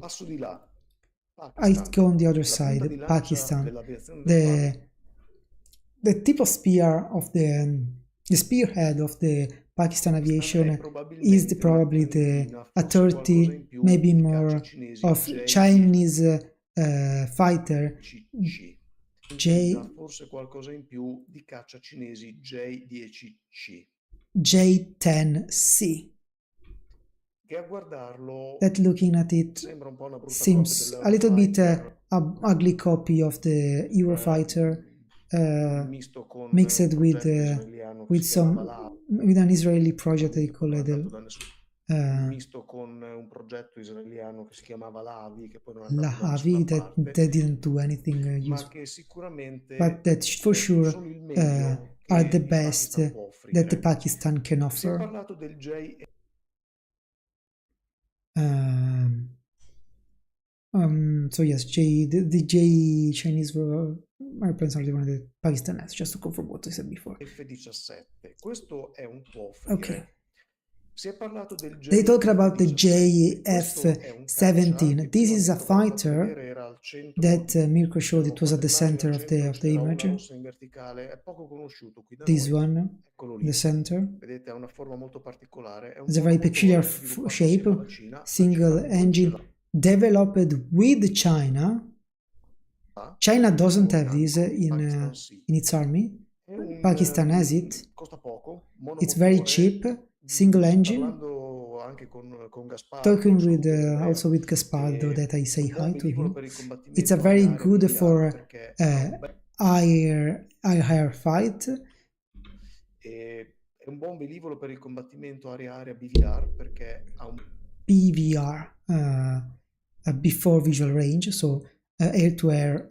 I go on the other side, Pakistan. The tip of spear of the spearhead of the Pakistan aviation is probably a 30, maybe more, of Chinese fighter forse qualcosa in più di caccia cinesi J-10C. J-10C. Che a guardarlo, that looking at it seems a little bit ugly copy of the Eurofighter, mixed with an Israeli project they call it. Misto con un progetto israeliano che si chiamava l'AVI, che poi non è l'AVI that didn't do anything useful, che sicuramente but that for sure are the best that the Pakistan can offer. Si è parlato del J. So yes, the J Chinese airplanes are the one that Pakistan has, just to confirm what I said before. F-17. Questo è un po' okay. Si è parlato del J. They talk about the JF-17. This is a fighter that Mirko showed. It was at the center of the image. This one, the center. Vedete, ha una forma molto particolare. It's a very peculiar shape. Single engine. developed with China. China doesn't have this in its army. Pakistan has it. Costa poco, It's very monomotore. cheap, single engine. Parlando anche con Gaspardo, Talking sono with due also with Gaspardo, e that I say un buon hi to velivolo him. per il combattimento It's a very aria-aria good biliare, for perché ha un bel- air fight. è un buon velivolo per il combattimento aria-aria BVR perché ha un BVR, before visual range, so air to air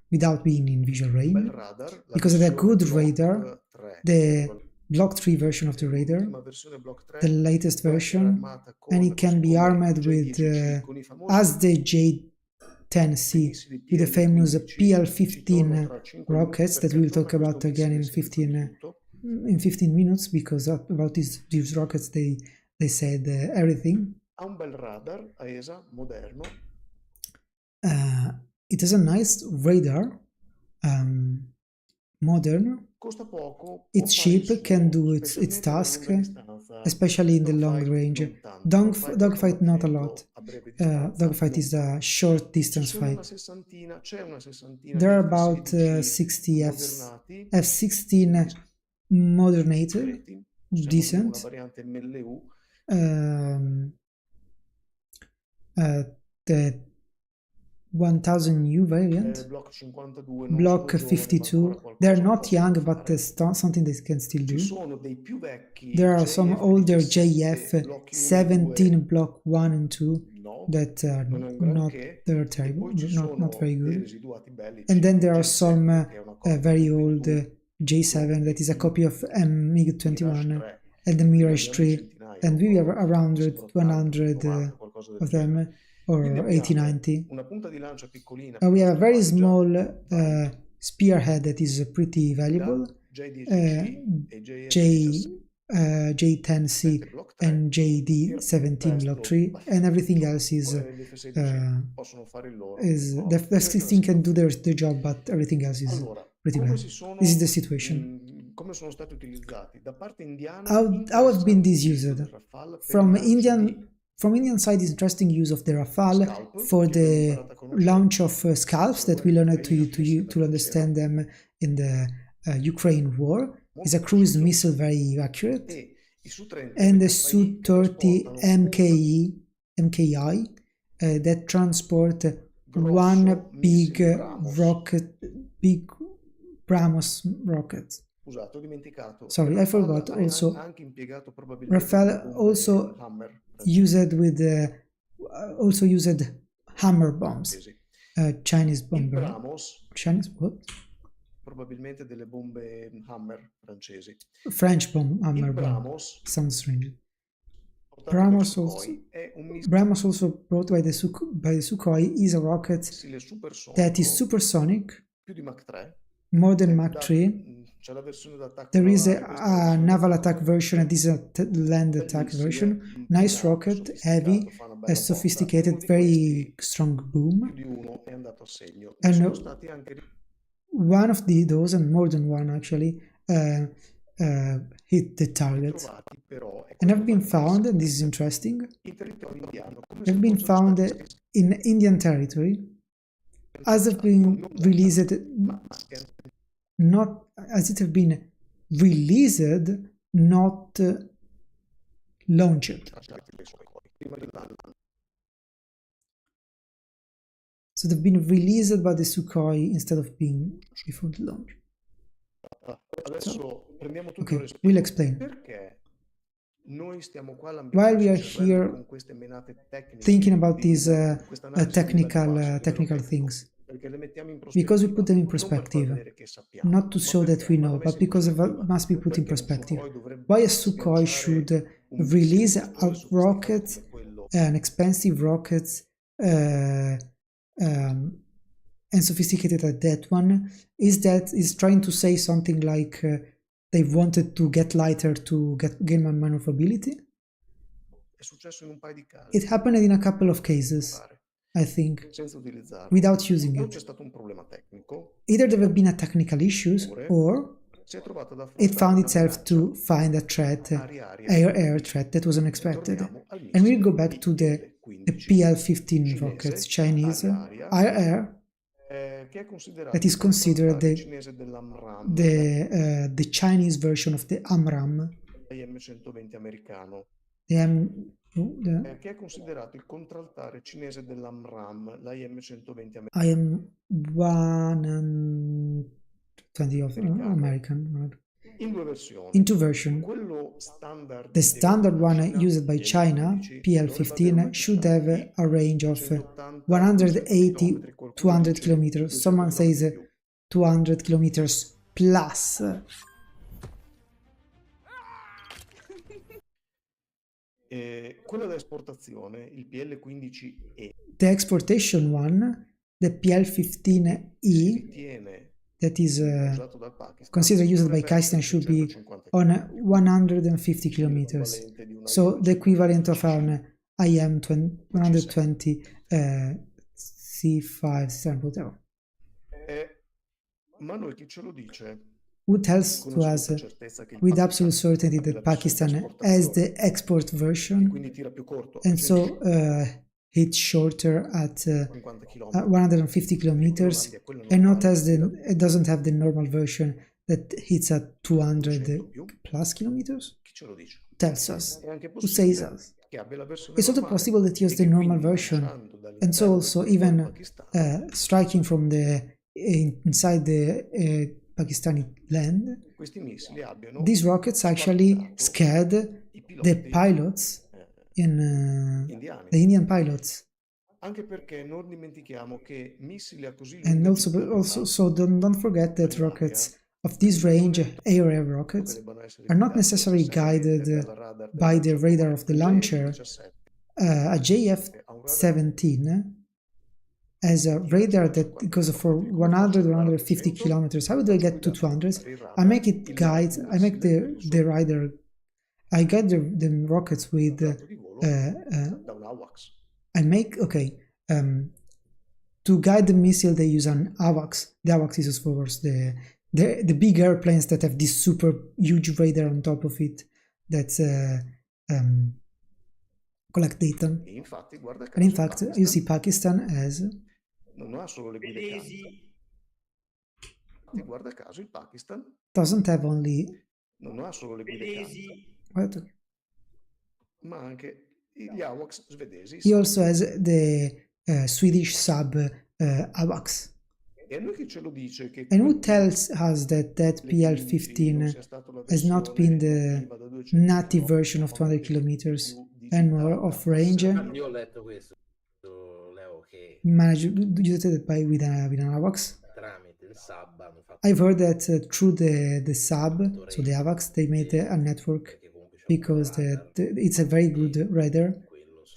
without being in visual bel range. radar, la Because of the versione good Block radar, 3, the Block 3 version of the radar, l'ultima versione Block 3, the latest può essere version, armata and con, it can be come armed il with, J10C, con i famosi as the J10C, missili with the famous PL-15, ci torno PL-15 tra 5 minuti rockets that perché we'll attorno talk a questo about again missile in si è 15 dibattuto. in 15 minutes, because about these rockets they said everything. Ha un bel radar AESA moderno, It has a nice radar, modern. costa poco, può It's fare il cheap, can suo, do its specialmente nella task, lunga distanza. especially in the long Dogfight range. non tanto, dogfight è Dogfight not a combattimento lot. a breve distanza Dogfight non is a tanto. short Ci distance sono una fight. sessantina, c'è una sessantina There are di about F-16 60 ammodernati, F-16 modernated, discreti, possiamo dire una decent. variante MLU, The 1000U variant, Block 52, non Block sono giovani, ma ancora 52. qualcosa They're not possono young, but fare. something they can still Ci do. sono dei più vecchi There are some older JF blocchi 1 e 17 2, Block 1 and 2 no, that are non è un not, granché, they're e terrible, poi ci not sono very dei good. residuati bellici. And then there are J7, some che è una copia very del old 21, J7 that is a copy of Mirage MiG-21 3. and the Quindi Mirage abbiamo 3, centinaia, and we have mi around sembra 100 90, qualcosa del of genere. them, or Quindi abbiamo 80-90. una punta di lancia piccolina We che have a very questa small valiggia, spearhead that is pretty valuable, J10C e JF17 J10C Block 3, and JD17 Block 3, and everything else is gli F16 possono fare il loro. No? the F-16 can do the job, but everything else is Allora, pretty come bad. si sono, This is the situation. come sono stati utilizzati? Da parte indiana, How have been interessante these utilizzo used? del Rafale per From i lanci di Indian side is interesting use of the Rafale Scalp, for che abbiamo the imparato a conoscere launch of scalps that we learned to insieme. understand them in the Ukraine war. Is a cruise missile very accurate, E i Su-30 and the MKI Su-30 trasportano MKI that transport grosso one big missile Brahmos. rocket, big BrahMos rocket. Scusate, ho dimenticato. Sorry, Il I Rafale forgot. ha Also, anche impiegato probabilmente Rafale delle bombe also Hammer used with also used hammer bombs, francesi. Chinese Il bomber. Brahmos, Chinese what? probabilmente delle bombe Hammer francesi. French bomb hammer Il bomb. Brahmos, Sounds strange. portato dal BrahMos Sukhoi, è un missile BrahMos also brought by the Sukhoi is a rocket supersonico that is supersonic, più di Mach 3. more than È Mach da- 3. C'è la versione d'attacco There is navale, questa è la a versione naval d'attacco attack version and this is a land attack Bellissime, version. Nice impegnato, rocket, sofisticato, heavy, fa una bella botta. sophisticated, Uno di very questi, strong più boom. di uno è andato a segno. And Sono stati anche one of those, and more than one actually, hit the target. ritrovati, però, e And questo have been fa found, and this is interessante, interesting, in territorio indiano, come have se been fossero found stati in Indian territory as have been released, not as it have been released, not launched. So they've been released by the Sukhoi instead of being before the launch. Adesso prendiamo tutto Okay, il respiro. we'll explain. Perché noi stiamo qua While we are il cervello here con queste menate tecniche thinking about di these livello, questa analisi di livello basso, di technical livello things, tecnico, perché le mettiamo in because we prospettiva, put them in non per far perspective, vedere che sappiamo, not to ma show that perché we vanno know, messe but in because prospettiva, must be put in perché un perspective. Sukhoi dovrebbe Why a Sukhoi sganciare should un release missile a sofisticato rocket, come quello an expensive rocket, and sophisticated at that one, is trying to say something like they wanted to get lighter to gain more maneuverability. è successo in un paio di casi, It happened in a couple of cases, I think, senza utilizzarlo. without using O it. c'è stato un problema tecnico, Either there have been a technical issues, or si è trovato ad it affrontare found una itself minaccia to find a threat, aria-aria. air-air threat that was unexpected. Torniamo al And we'll go missile back to the PL-15 rockets, Chinese air-air, che è considerato that is considered il cinese dell'AMRAAM, the Chinese version of the AMRAAM, l'IM-120 americano, che è considerato il contraltare cinese dell'AMRAAM, l'IM-120 IM-120 of American. in due In two versions. versioni. Quello standard The standard one used by China, PL-15, should have a range of 180-200 kilometers. Someone says 200 kilometers plus. Quello da esportazione, il PL-15E, The exportation one, the PL-15E, that is considered used by Pakistan, should be on 150 kilometers. So the equivalent of an IM-120 C5 whatever. ma noi chi ce lo dice? Who tells to us with absolute certainty that Pakistan has the export version, quindi tira più corto, and so hits shorter at 150 kilometers, and not as it doesn't have the normal version that hits at 200 plus kilometers? chi ce lo dice? Tells us. È anche Who says possibile us? che abbia la versione It's also normale possible that he has e the che normal quindi, version, lanciando and so also dall'interno even del Pakistan, striking from the inside the Pakistani land, questi missili abbiano these rockets actually scared i the piloti pilots indiani. the Indian pilots. Anche perché non dimentichiamo che missili a così And lunga also distanza so don't forget that rockets of this range, air rockets, are not necessarily guided by the radar of the launcher. A JF-17 has a radar that goes for 100 or 150 kilometers. How do I get to 200? I make it guide. I make the radar. I guide the rockets with. da un AWACS. I make to guide the missile they use an AWACS. The AWACS is of course the big airplanes that have this super huge radar on top of it that collect data. E infatti, guarda caso, And in fact, you see Pakistan as non ha solo le guide camion. Infatti, guarda caso, il Pakistan doesn't have only non ha solo le guide camion, what? ma anche gli AWACS svedesi. He also has the Swedish sub AWACS. E a noi chi ce lo dice che And who tells us that PL-15 has not been the native version of 200 kilometers and more of range, Io ho letto questo, Leo, che managed by with an AWACS? tramite il SAB hanno fatto I've heard that through the sub, so the AWACS, they made a network because it's a very good radar,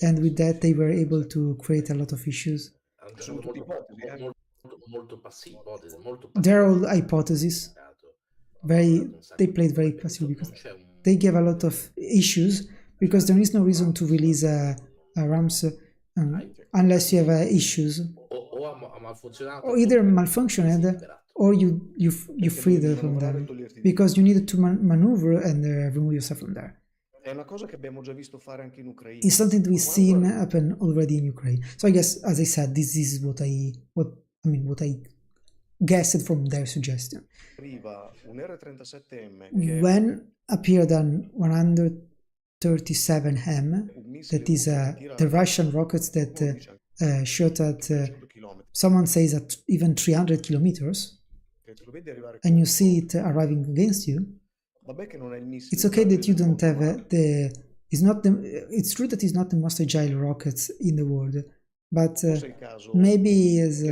and with that they were able to create a lot of issues. sono tutte ipotesi, molto passive, molto They're all hypotheses. They played very passively because they gave a lot of issues because there is no reason to release a RAMS unless you have issues. O ha malfunzionato, Or either malfunctioned or you free them from them because you needed to maneuver and remove yourself from there. È una cosa che abbiamo già visto fare anche in Ucraina. It's something we've seen happen already in Ukraine. So I guess, as I said, this is what I guessed from their suggestion. Arriva un R-37M When appeared on 137M, that is the Russian rockets that shot at, someone says at even 300 kilometers, and you see it arriving against you, it's okay that you don't have it's true that it's not the most agile rockets in the world, but maybe is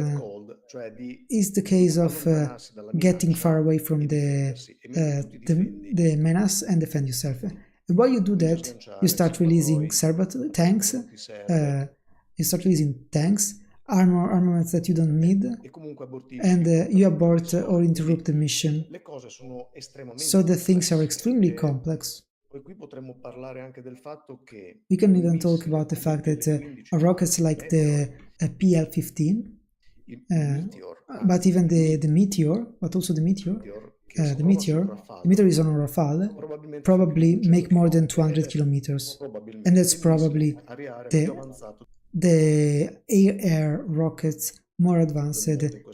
the case of getting far away from the menace and defend yourself. And while you do that, you start releasing tanks, armaments that you don't need, and you abort or interrupt the mission. So the things are extremely complex. We can even talk about the fact that rockets like the PL-15, but even the Meteor, but also the Meteor is on a Rafale, probably make more than 200 kilometers, and that's probably the the air-air rockets more advanced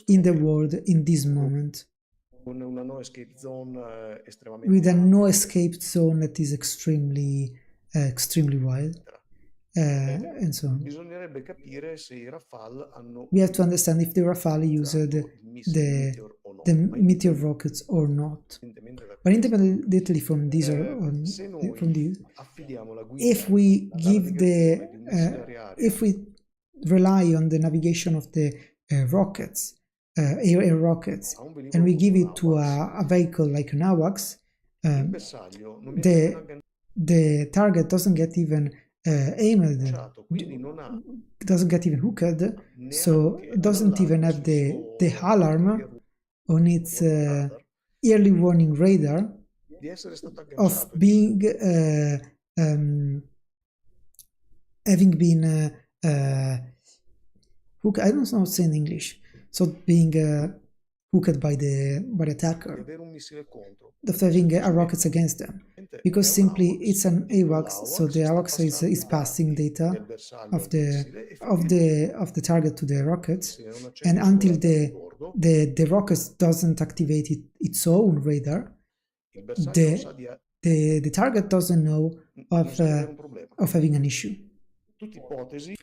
in the world in this moment, con una no escape zone estremamente with a no ampia, escape zone that is extremely wide, and so on. bisognerebbe capire se i Rafale hanno We have to understand if the Rafale used utilizzato il missile Meteor o no, the ma Meteor rockets or not. indipendentemente da But questo, independently from these, se noi from these, affidiamo la guida if we alla give navigazione di un missile aria-aria, if we rely on the navigation of the rockets, air rockets, a un velivolo and we come give un it to AWACS, a vehicle like an AWACS, il bersaglio non viene nemmeno the target doesn't get even aimed, agganciato, quindi non ha doesn't get even hooked, so neanche doesn't even have l'allarme the sul suo alarm ulterior on its radar early warning radar di essere stato of agganciato. being having been hooked. I don't know what to say in English. So being hooked by the Di attacker, avere un missile contro. of having rockets against them, because simply it's an AWACS. So the AWACS is passing data del bersaglio of al the missile of the target to the rockets, se non and accende until solo a bordo, the rockets doesn't activate its own radar, il bersaglio non sa di the target doesn't know non sa di avere un problema. of having an issue. Tutte ipotesi.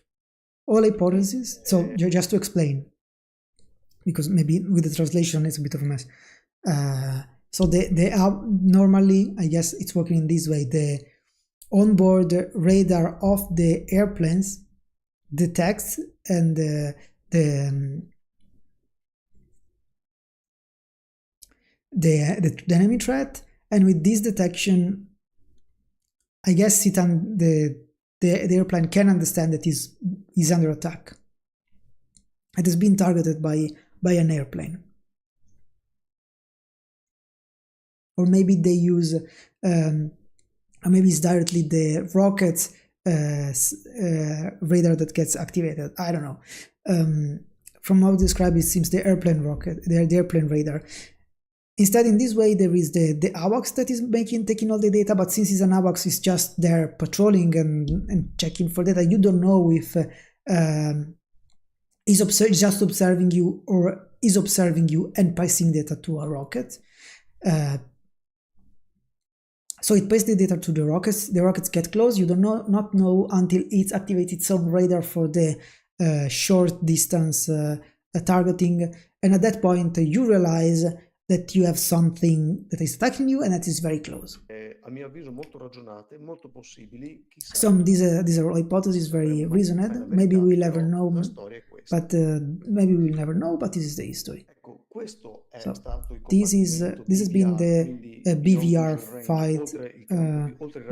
All hypotheses. So just to explain, because maybe with the translation it's a bit of a mess. So they are normally, I guess it's working in this way. The onboard radar of the airplanes detects and the enemy threat, and with this detection, I guess the airplane can understand that is under attack. It has been targeted by an airplane. Or maybe they use, or maybe it's directly the rocket's radar that gets activated. I don't know. From how described, it seems the airplane radar. Instead, in this way, there is the AWACS that is taking all the data, but since it's an AWACS, it's just there patrolling and checking for data. You don't know if is just observing you or is observing you and passing data to a rocket. So it passes the data to the rockets. The rockets get close. You do not know until it's activated its own radar for the short distance targeting, and at that point you realize that you have something that is attacking you and that is very close. A mio avviso molto ragionate, molto possibili, chissà. Some these are hypotheses very reasoned. Maybe we'll never know, but maybe we'll never know. But this is the history. Ecco, questo è So stato il this has been the BVR fight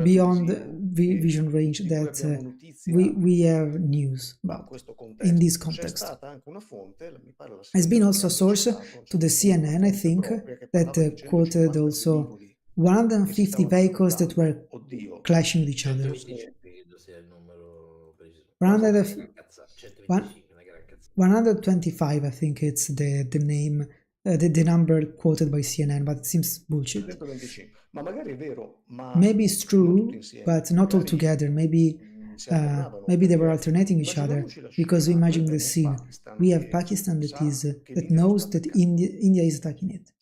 beyond vision range that we have news about in this context. Has been also a source to the CNN, I think, that quoted also 150 vehicles that were clashing with each other. Credo sia il numero preciso. 125, I think it's the name, the number quoted by CNN, but it seems bullshit. 125. Ma magari è vero, ma maybe it's true, non tutti insieme. but not all Magari together. Maybe si alternavano, maybe they were perché alternating each other, immaginiamoci la because scena. imagine Noi the abbiamo scene. Pakistan We have che Pakistan that sa is che that l'India lo knows sta that attaccando. India is attacking it.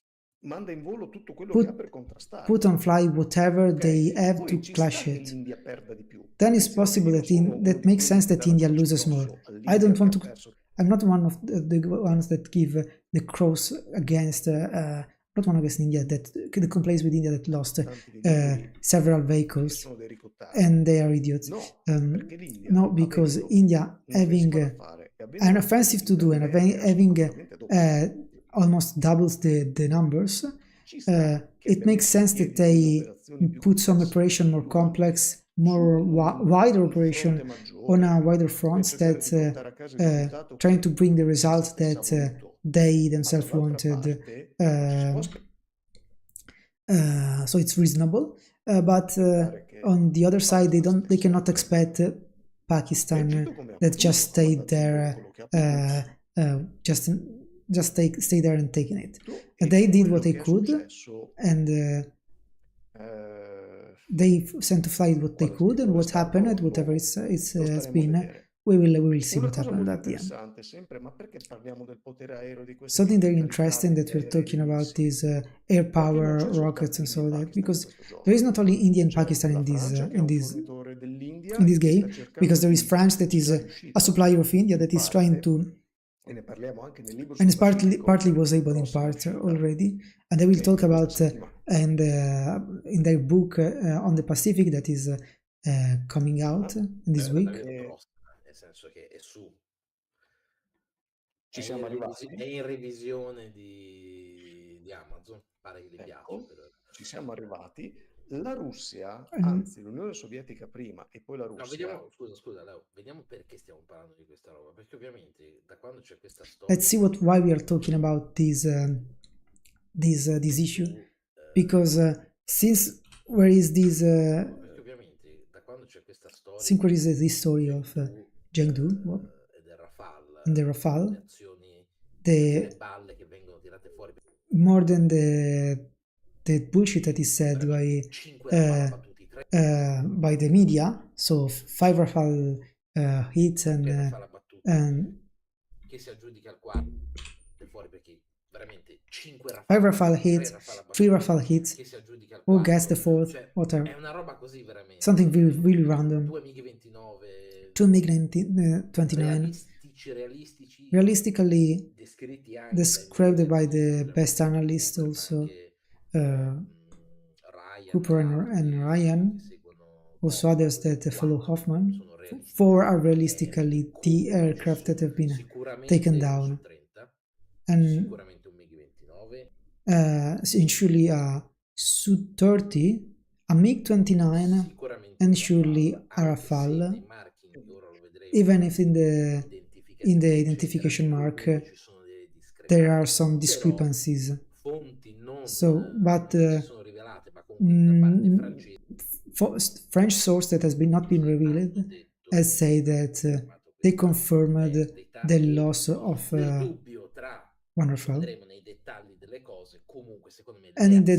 Manda in volo tutto quello che ha per contrastare. Put on fly whatever Ok? they have Poi to ci clash sta che it. l'India perda di più. Then it's Attenzione, possible io that sono uno that di makes sense quelli that che dà India la croce loses more. addosso I all'India don't che want ha to. perso. I'm not one of the ones that give the cross against. Not one against India that complains with India that lost several vehicles Sono dei ricottati. and they are idiots. No, perché l'India, No, because avendo India having un'offensiva da fare e avendo an una offensive to do and aerea having sostanzialmente doppia, almost doubles the numbers, ci sta che it makes sense that they put some operation more complex, more wider operation on a wider front that trying to bring the results that they themselves wanted. So it's reasonable, but on the other side, they cannot expect Pakistan that just stayed there, just stay there and taking it. They did what they could, and they sent to fly what they could, and what happened, whatever it's been, we will see Una what cosa happened molto at the end. interessante sempre, ma perché parliamo del potere aereo di queste Something very militarità interesting that degli we're aerei talking dei about missili? is air Perché non power c'è soltanto rockets and India e so that, Pakistan in because questo there is gioco. not only India and C'è Pakistan la Francia che è in un this fornitore dell'India in e this che sta game, cercando because there is di, France that ci is sta a riuscito supplier of India that in is trying parte, to, e ne parliamo anche nel libro and sul is partly Pacifico, was able in prossima part uscita already, and they will talk questa about settimana. in their book on the Pacific that is coming out in this week. Prossima, nel senso che è su. Ci siamo arrivati. È in revisione di Amazon, pare che gli piaccia. Ecco, Per... ci siamo arrivati. La Russia, Mm. anzi l'Unione Sovietica prima e poi la No, Russia. vediamo, scusa Leo, vediamo perché stiamo parlando di questa roba, perché ovviamente da quando c'è questa storia... Let's see why we are talking about this issue, because since where is this perché ovviamente da quando c'è questa storia... since where is this story of Chengdu e del Rafale, and the Rafale, le azioni, le balle che vengono tirate fuori... More than the bullshit that is said by the media, so 5 Rafale hits and che si aggiudica al quarto fuori, perché veramente 5 Rafale hits, 3 Rafale hits, che si aggiudica al who gets the fourth, cioè, whatever. È una roba così veramente. Something really random. 2 MiG-29, 2 MiG-29 realistici, realistically descritti anche described by the best analysts also, Cooper and Ryan, also others that follow Hoffman. 4 are realistically the aircraft that have been taken down, and surely a Su-30, a MiG-29, and surely a Rafale, even if in the identification mark there are some discrepancies. So, but French source that has not been revealed has said that they confirmed the loss of one Rafale. And in the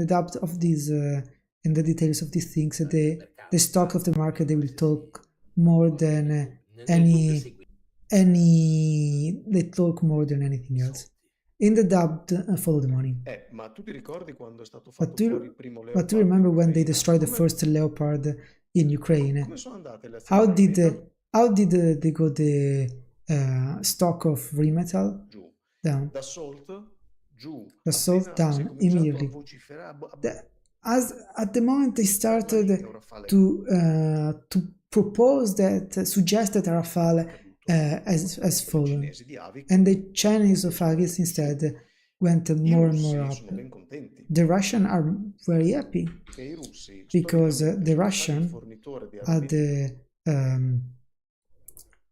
depth of these, in the details of these things, the stock of the market, they will talk more than they talk more than anything else. In the doubt, follow the money. Ma tu ti ricordi quando è stato fatto fuori il primo Leopard? But do you remember when they destroyed the first Leopard in Ukraine? Come sono andate le How azioni? did they go the stock of Rheinmetall? Giù. Down. Da Salt giù. The salt down immediately. As at the moment they started to propose that, suggest that Rafale has fallen, and the Chinese of Agis instead went more and more up. The Russians are very happy because the Russians are the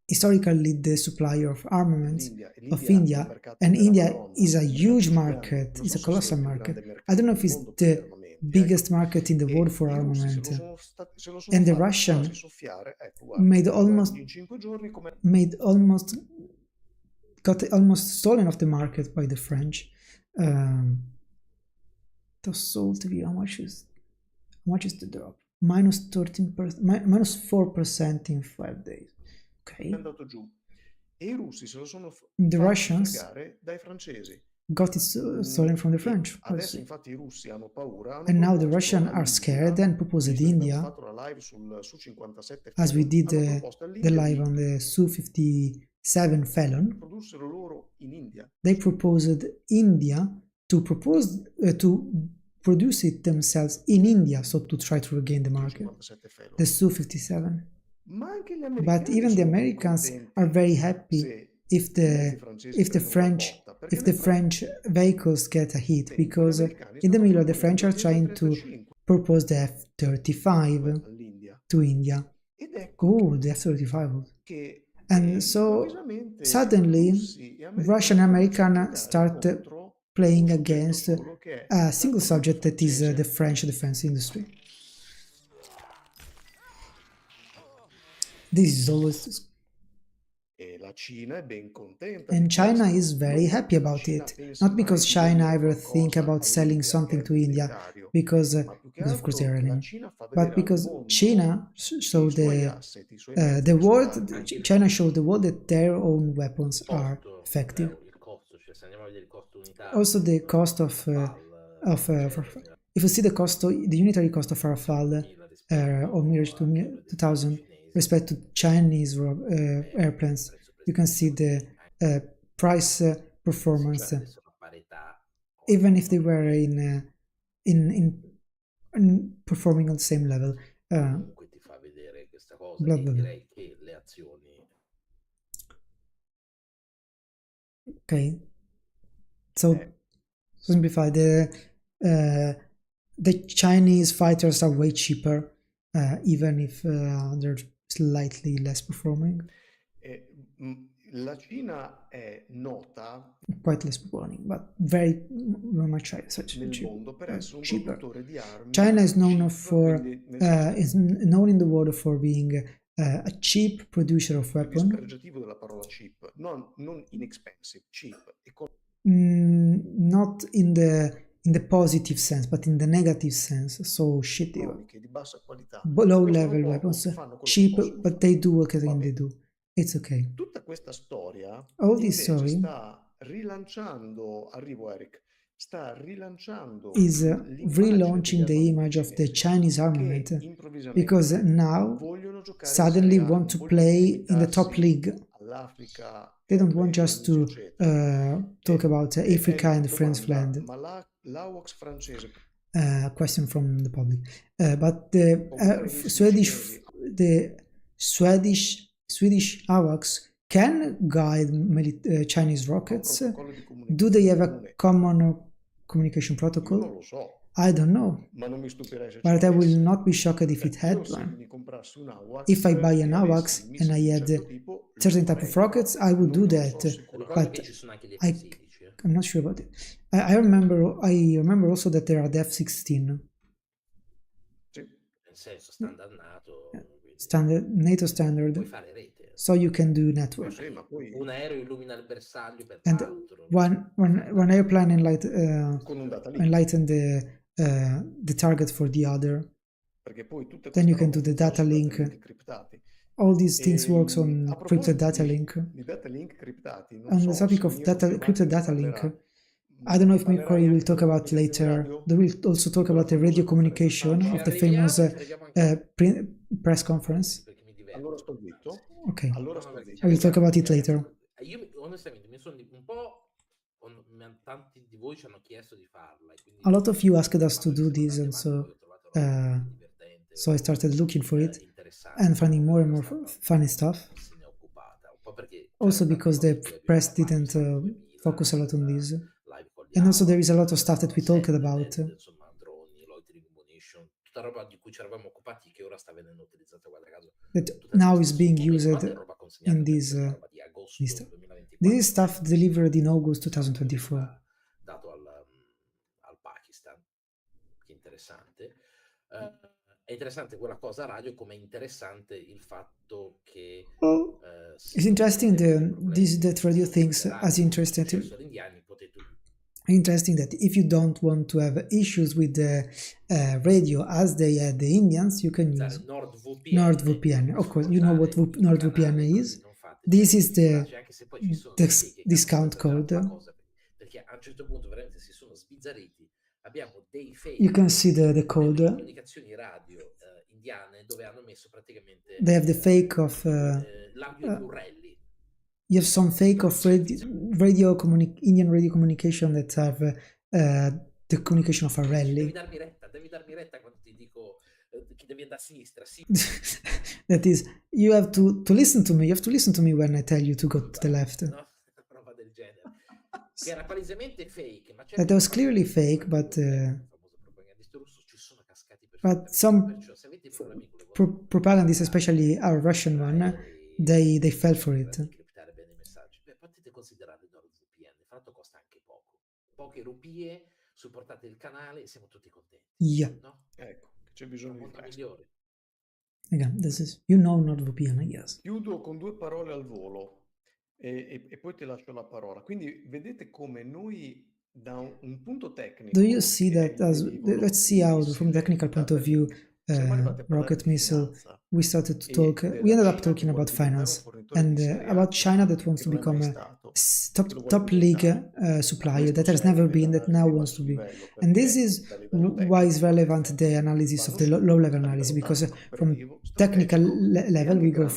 historically the supplier of armaments of India, and India is a huge market, it's a colossal market. I don't know if it's the biggest market in the world for armament, and the Russian got almost stolen off the market by the French. The salt view, how much is the drop? Minus 13%, minus 4% in 5 days. Okay. The Russians got it stolen from the French. And now the Russians are scared and proposed India, as we did the live on the Su-57 Felon. They proposed India to produce it themselves in India, so to try to regain the market. The Su-57. But even the Americans are very happy if the French vehicles get a hit, because in the middle the French are trying to propose the F-35 to India. Oh, the F-35. And so suddenly Russian and American start playing against a single subject that is the French defense industry. This is always E la Cina è ben contenta And di China questo. is very Non happy perché la about Cina it. pensi Not mai because di China vendere ever think qualcosa about selling all'India, che something è to India, velleitario, because ma più che of course they are altro la enemy. Cina fa vedere But al because mondo China i showed suoi asset, i suoi mezzi the world, militari. China showed the world that their own weapons are effective. Leo, il costo, cioè se andiamo a vedere il costo unitario, Also the cost of if you see the cost, the unitary cost of Rafale or Mirage 2000 respect to Chinese airplanes, you can see the price performance, adesso la parità, even if they were in performing on the same level. comunque ti fa vedere questa cosa Blah, e blah, blah. direi che le azioni Okay, so simplify the Chinese fighters are way cheaper, even if they're slightly less performing, La Cina è nota quite less performing, but very much nel mondo per essere un cheaper. produttore di armi China is known cheap, for quindi nel senso is known in the world for being a cheap producer of weapon. dispregiativo della parola cheap, non inexpensive, cheap, Not in the positive sense, but in the negative sense. So shitty, economiche di bassa qualità. low Costano level poco, weapons, che fanno quello che cheap, possono but fare. they do what Va they bene. do. It's okay. Tutta questa storia All this invece story sta rilanciando, arrivo Eric, sta rilanciando is l'immagine relaunching degli the image armamenti of the cinesi, Chinese che armament, improvvisamente because now vogliono giocare in suddenly Serie A, want to vogliono play in the top limitarsi league. all'Africa, They don't want Caraibi, just Amici, to eccetera. talk about Africa Eric, and Friends domanda, Land. ma l'AWACS francese Question from the public. But the può guidare i missili cinesi? Swedish AWACS can guide Chinese Ha un rockets. protocollo di Do they have a comunicazione common communication Io non protocol? lo so, I don't know, ma non mi stupirei se ce but I will l'avesse. not be shocked if it Io had se one. mi comprassi un AWACS If I buy an e avessi AWACS and missili I di un had certo tipo, lo certain type of farei. rockets, I would do Non te lo that. so assicurare. ricordo But che ci sono anche gli I, F-16. I'm not sure about it. I remember also that there are the F-16. Sì. Nel senso standard NATO, quindi Standard NATO puoi standard, fare rete. so you can do network. Sì, ma poi Un aereo illumina il bersaglio per And l'altro. one airplane con un data link, enlighten the target for the other. perché poi tutte Then queste you can robe do the funzionano data su link. link criptati. All these things works A on proposito crypted data link. di data link criptati, non On the so topic se of Mirko Fiumati crypted ne data link, parlerà. I don't know if Parlerai Mirko will anche talk delle about comunicazioni later. radio? They will also talk Quella about the famosa radio conferenza communication stampa? of the Ci famous arriviamo anche press conference. perché mi diverte. Allora sto zitto. Okay, Allora No, sto perché ci zitto. I will talk arriviamo, about it ragazzi. later. Io onestamente mi sono un po'. Tanti di voi ci hanno chiesto di farla. E quindi A lot of you asked us to quando do siamo this, andati and avanti, poi so ho trovato roba divertente, I started looking for it interessante, and finding more and more stampa funny stuff. se ne è occupata, un po' perché Also because the press didn't focus a lot on this. And also there is a lot of stuff that we talked about. Insomma, droni, loitering munition, tutta roba di cui ci eravamo occupati che ora sta venendo utilizzata, guarda caso. That now is being used in this roba di agosto list. 2024. This is stuff delivered in August 2024. Dato al Pakistan, che è interessante. È interessante quella cosa radio, come è interessante il fatto che It's interesting that radio things as interesting. Interesting that if you don't want to have issues with the radio as they had the Indians, you can use NordVPN. Of course, you know what NordVPN is. This is the discount code. Perché a un certo punto veramente si sono sbizzarriti. Abbiamo dei fake. You can see the code. Delle comunicazioni radio indiane dove hanno messo praticamente. They have the fake of l'audio di urelli. You have some fake of Indian radio communication that have the communication of a rally. Devi darmi retta quando ti dico che devi andare a sinistra. Sì. That is, you have to listen to me. You have to listen to me when I tell you to go to the left. No, una roba del genere. Che era palesemente fake, ma that was clearly fake, but some propagandists, especially our Russian one, they fell for it. Potete considerare NordVPN, fra l'altro costa anche poche rupie, supportate il canale e siamo tutti contenti. Yeah. No? Ecco, c'è bisogno di migliore. Again, this is, you know NordVPN, I guess. Chiudo con due parole al volo. e poi ti lascio la parola. Quindi vedete come noi da un punto Do you tecnico, see che è that il as, velivolo, let's see il how from a missile, technical point of view, siamo arrivati a parlare rocket di missile, finanza we started to e talk, we della ended up Cina che talking vuole about diventare un finance fornitore and di serie about A, China that wants che to non è mai become a stato, top, che lo vuole top league diventare. Ma supplier questo that has never serve been, da that now analisi di wants to basso be. livello, And this perché is da livello why is tecnico relevant the analysis of vanno the su, low level a analysis, livello because tattico, from operativo, technical strategico e level anche we go grande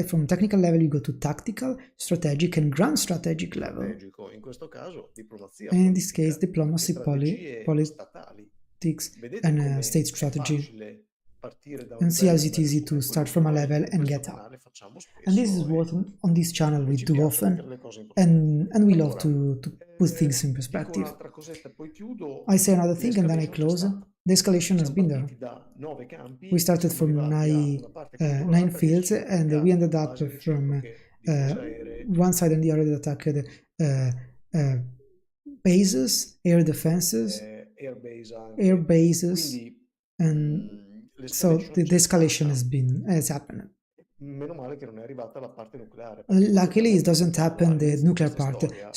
from technical level you go to tactical, strategic and grand strategic level. strategico, in questo caso diplomazia And in this case, politica e diplomacy, strategie statali. politics, Vedete and come state è strategy. facile partire da un And see livello how e it andare easy su, to è quello start che from a noi level in and questo get up. canale facciamo And this is spesso what on this channel we ci do piace mettere often, le cose in prospettiva. and we love Allora, to put things in dico perspective. un'altra cosetta, poi chiudo. I say another thing and then I L'escalation c'è close. stata. The escalation has Siamo been there. partiti da 9 campi We e started siamo from arrivati a una parte nine controllata che ci fields, siamo and we attaccati ended con up basi from reciproche, difese aeree, one side and the other that attacked bases, air defenses, air base air anche. bases, Quindi and so l'escalation the c'è escalation stata. has happened. Meno male che non è arrivata la parte nucleare, perché quello che a Luckily, me it doesn't preoccupava happen the all'inizio di nuclear questa part. storia era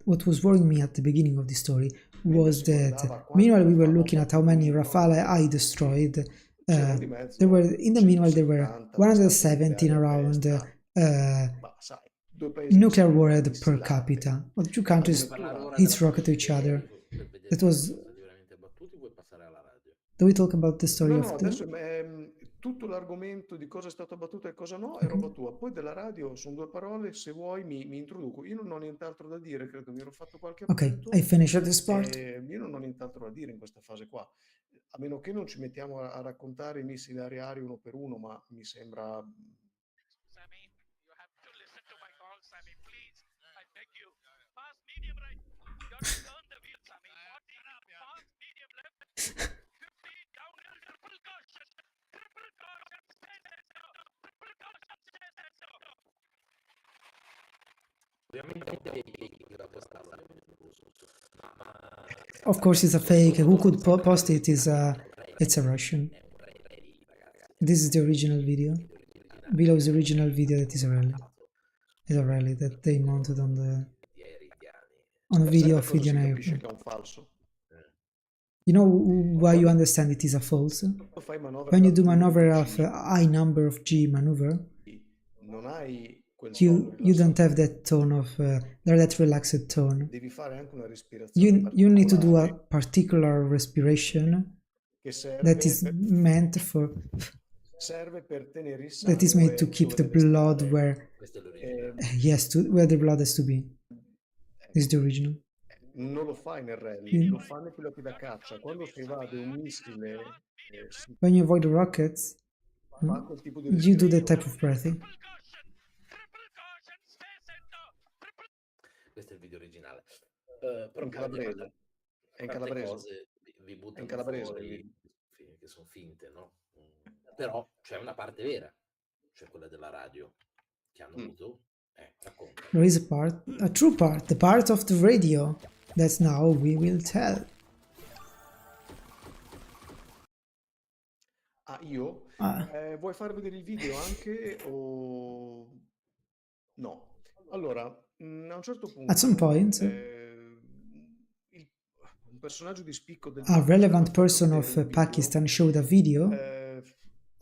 What was che worrying me at the beginning of the story mentre was si that guardava quanti meanwhile we were Rafale looking at how abbattuti many ogni Rafale giorno, I destroyed. c'erano di There were mezzo in the meanwhile there were 170 testate 117 nucleari a around testa. Ma sai, due paesi che si nuclear arrivano a warhead per missillate, capita. Well, two countries Vuoi parlare ora hits della rocket to parte each dei other. per vedere That se sono was. stati veramente abbattuti, vuoi passare alla radio? Do we talk about the story No, of no, the? adesso tutto l'argomento di cosa è stato abbattuto e cosa no è Okay. roba tua. Poi della radio sono due parole, se vuoi mi introduco. Io non ho nient'altro da dire, credo mi ero fatto qualche Okay, appunto. I finished this part. Io non ho nient'altro da dire in questa fase qua, a meno che non ci mettiamo a raccontare i missili aerei uno per uno, ma mi sembra. Ovviamente la postata Of course, it's a fake. Who could post it? It's a Russian. This is the original video. Below is the original video that is a rally. It's a rally that they mounted on a video of Cosa video si on capisce airplane. che è un falso? You know why you understand it is a false? Fai manovre When you do ad alto maneuver numero of G, high number of G maneuver, non hai quel tono you don't have rilassato. that tone of that relaxed tone. Devi fare anche una respirazione You need to do a particolare particular respiration che that is meant for serve per tenere il that is made to sangue keep dove the deve blood stare. where Questo è l'originale. yes, where the blood has to be. This is the original. Non lo fai nel rally, lo fai nei piloti da caccia. Quando si evade un missile, si When you avoid the rockets, fa quel tipo di you do that type respirazione. of breathing. Questo è il video originale. Però In calabrese. È in tante calabrese. cose vi È in buttano calabrese. fuori che sono finte, no? Però c'è una parte vera, cioè quella della radio, che hanno avuto. Racconta. There is a true part, the part of the radio that now we will tell. Io? Vuoi far vedere il video anche o no? Allora, a un certo punto At some point, un personaggio di spicco del a Pakistan relevant ha fatto person vedere of un video, Pakistan showed a video. A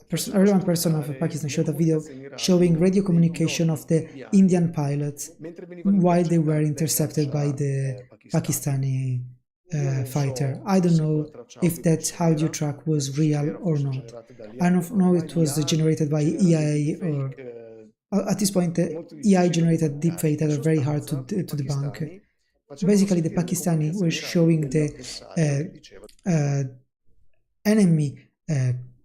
faceva relevant person of ascoltare Pakistan le showed a video comunicazioni radio showing radio dei communication of piloti the indiani Indian pilots mentre venivano while they were intercettati intercepted dai by caccia the pakistani. Pakistani Io non fighter. so I don't se know quella traccia if audio that fosse audio vera, track was fosse real vera, or fosse not. generata dagli I don't know ormai it was l'IA generated by genera dei EIA or deepfake at this point the molto EI difficili da generated debunkare. deepfake that In are very hard sostanza, i to debunk. pakistani facevano Basically, the sentire le Pakistani were comunicazioni radio showing the dell'avversario che diceva. enemy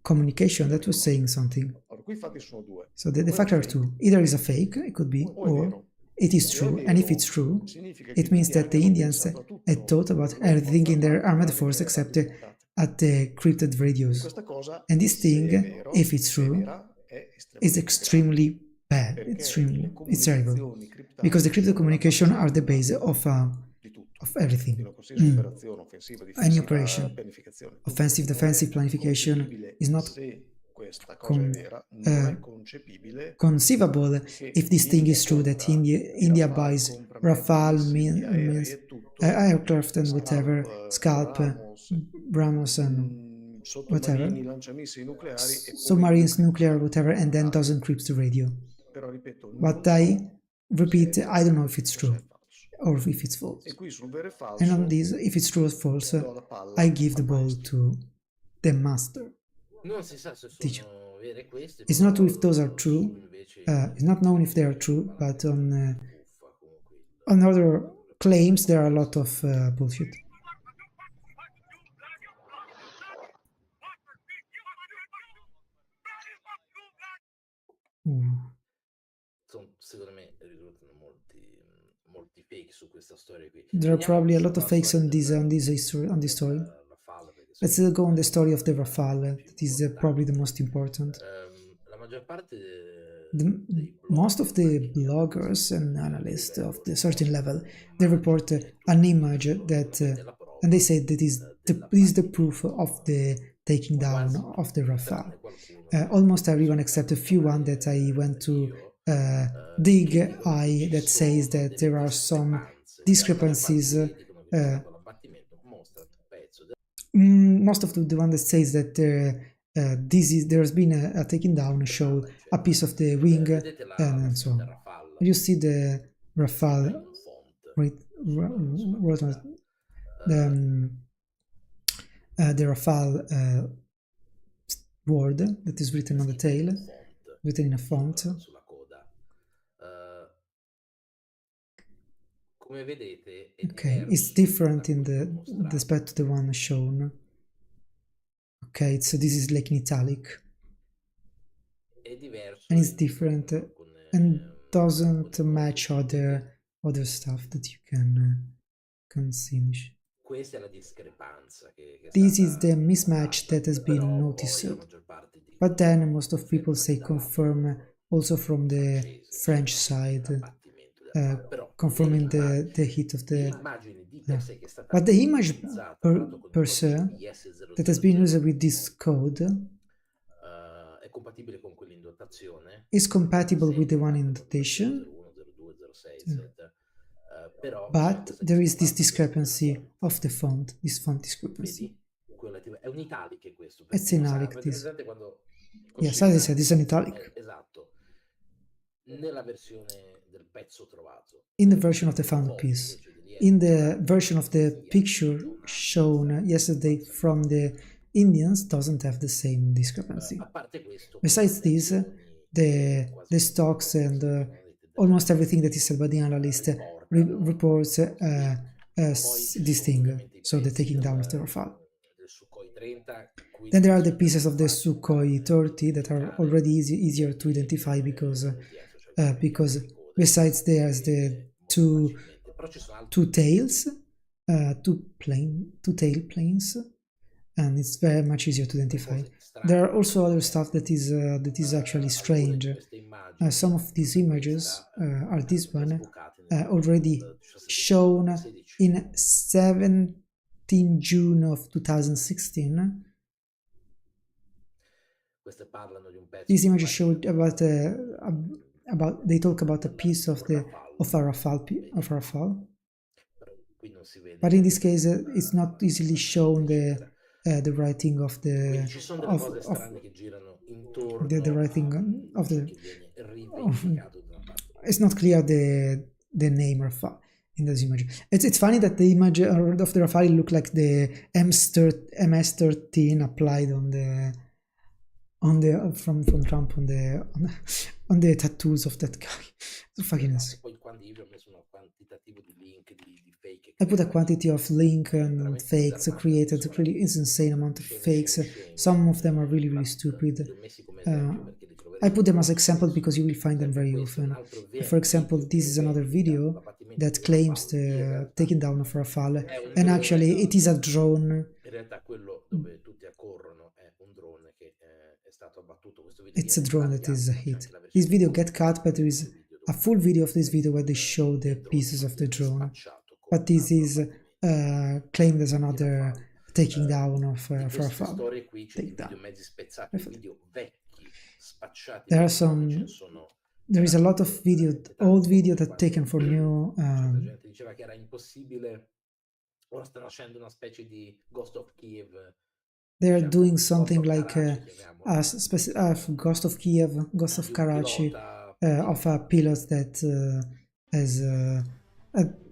communication that was saying something. Allora, qui infatti sono due. So the O è factor are fake, two. Either is a fake, it could be, o è or vero. it is Se è true. And if vero, it's true, significa che it gli means that the hanno Indians pensato a had tutto thought per about le loro everything forze in their armate armed tranne force che le except radio criptate. at the crypted Quindi radios. questa cosa, And this se è thing, vero, if it's se è true, vera, è is estremamente extremely bad. grave, Extremely, perché le it's terrible. comunicazioni criptate Because the crypted sono la communication base are the base di tutto, of di everything. una qualsiasi operazione offensiva, Any difensiva, operation. pianificazione. Dunque, Offensive, non è defensive planification concepibile is not se questa cosa è vera, non è concepibile conceivable che if this thing l'India is true that compra i India Rafale, buys compra mezzi, Rafale missili, aerei means e tutto, aircraft and whatever, Scalp, Brahmos and whatever, sottomarini, lanciamissili nucleari e poi submarines, nuclear, whatever, and then doesn't encrypt the radio. Però ripeto, But non I so repeat, se è I don't know vero if it's o se true è falso. or if it's false. E qui sul vero e And on falso this, if it's true or false, do la palla I give the al ball maestro. to the master. Non si sa se Teacher. sono vere queste. It's not però if those are su true. invece It's not known if they are true, but buffa comunque on other claims there are a lot of bullshit. Secondo me risultano molti fake su questa storia qui. There are Veniamo probably a lot of alla fakes storia on this story. Rafale, perché Let's secondo go on me the è story of the la Rafale. più That is importante. probably the most important. La maggior parte dei Most of the bloggers and analysts of the certain level, they report an image that, and they say that is the proof of the taking down of the Rafale. Almost everyone except a few one that I went to dig that says that there are some discrepancies. Most of the one that says that there's been a taking down show a piece of the wing and so on. You see the Rafale, the Rafale word that is written on the tail, written in a font. Okay, it's different in the respect to the one shown. Okay, so this is like in italic. And it's different and doesn't match other stuff that you can see. This is the mismatch that has been noticed. But then most of people say confirm also from the French side, confirming the hit of the... But the image per se that has been used with this code is compatible with the one in notation, but there is this discrepancy of the font, this font discrepancy. It's in italic, this. Yes, as I said, it's an italic. In the version of the found piece. In the version of the picture shown yesterday from the Indians doesn't have the same discrepancy. Besides this, the stocks and almost everything that is said by the analyst reports this thing, so the taking down of the Rafale. Then there are the pieces of the Sukhoi 30 that are already easier to identify because besides there's the two tails, two tail planes, and it's very much easier to identify. There are also other stuff that is actually strange. Some of these images are this one, already shown in 17 June of 2016. These images showed about they talk about a piece of a Rafale. But in this case, it's not easily shown the writing of the writing of the. It's not clear the name Rafale in this image. It's funny that the image of the Rafale look like the MS-13 applied on the from Trump on the tattoos of that guy. It's fucking nice. I put a quantity of link and fakes created, really it's insane amount of fakes. Some of them are really stupid. I put them as example because you will find them very often. For example, this is another video that claims the taking down of Rafale, and actually it is a drone. It's a drone that is a hit. This video get cut, but there is a full video of this video where they show the pieces of the drone. But this is claimed as another taking down of di queste Rafale. storie qui c'è di Take down. video mezzi spezzati, Rafale. video vecchi, spacciati There are per nuovi, ce some. ne sono There is a lot of video, veramente old tanti, video that quando taken for new. certa gente diceva che era impossibile, ora stanno facendo una specie di Ghost of Kiev. They're diciamo, doing Ghost something of like Karachi, chiamiamolo. Ghost of Kiev, Ghost of Di un Karachi, pilota of a pilot that has.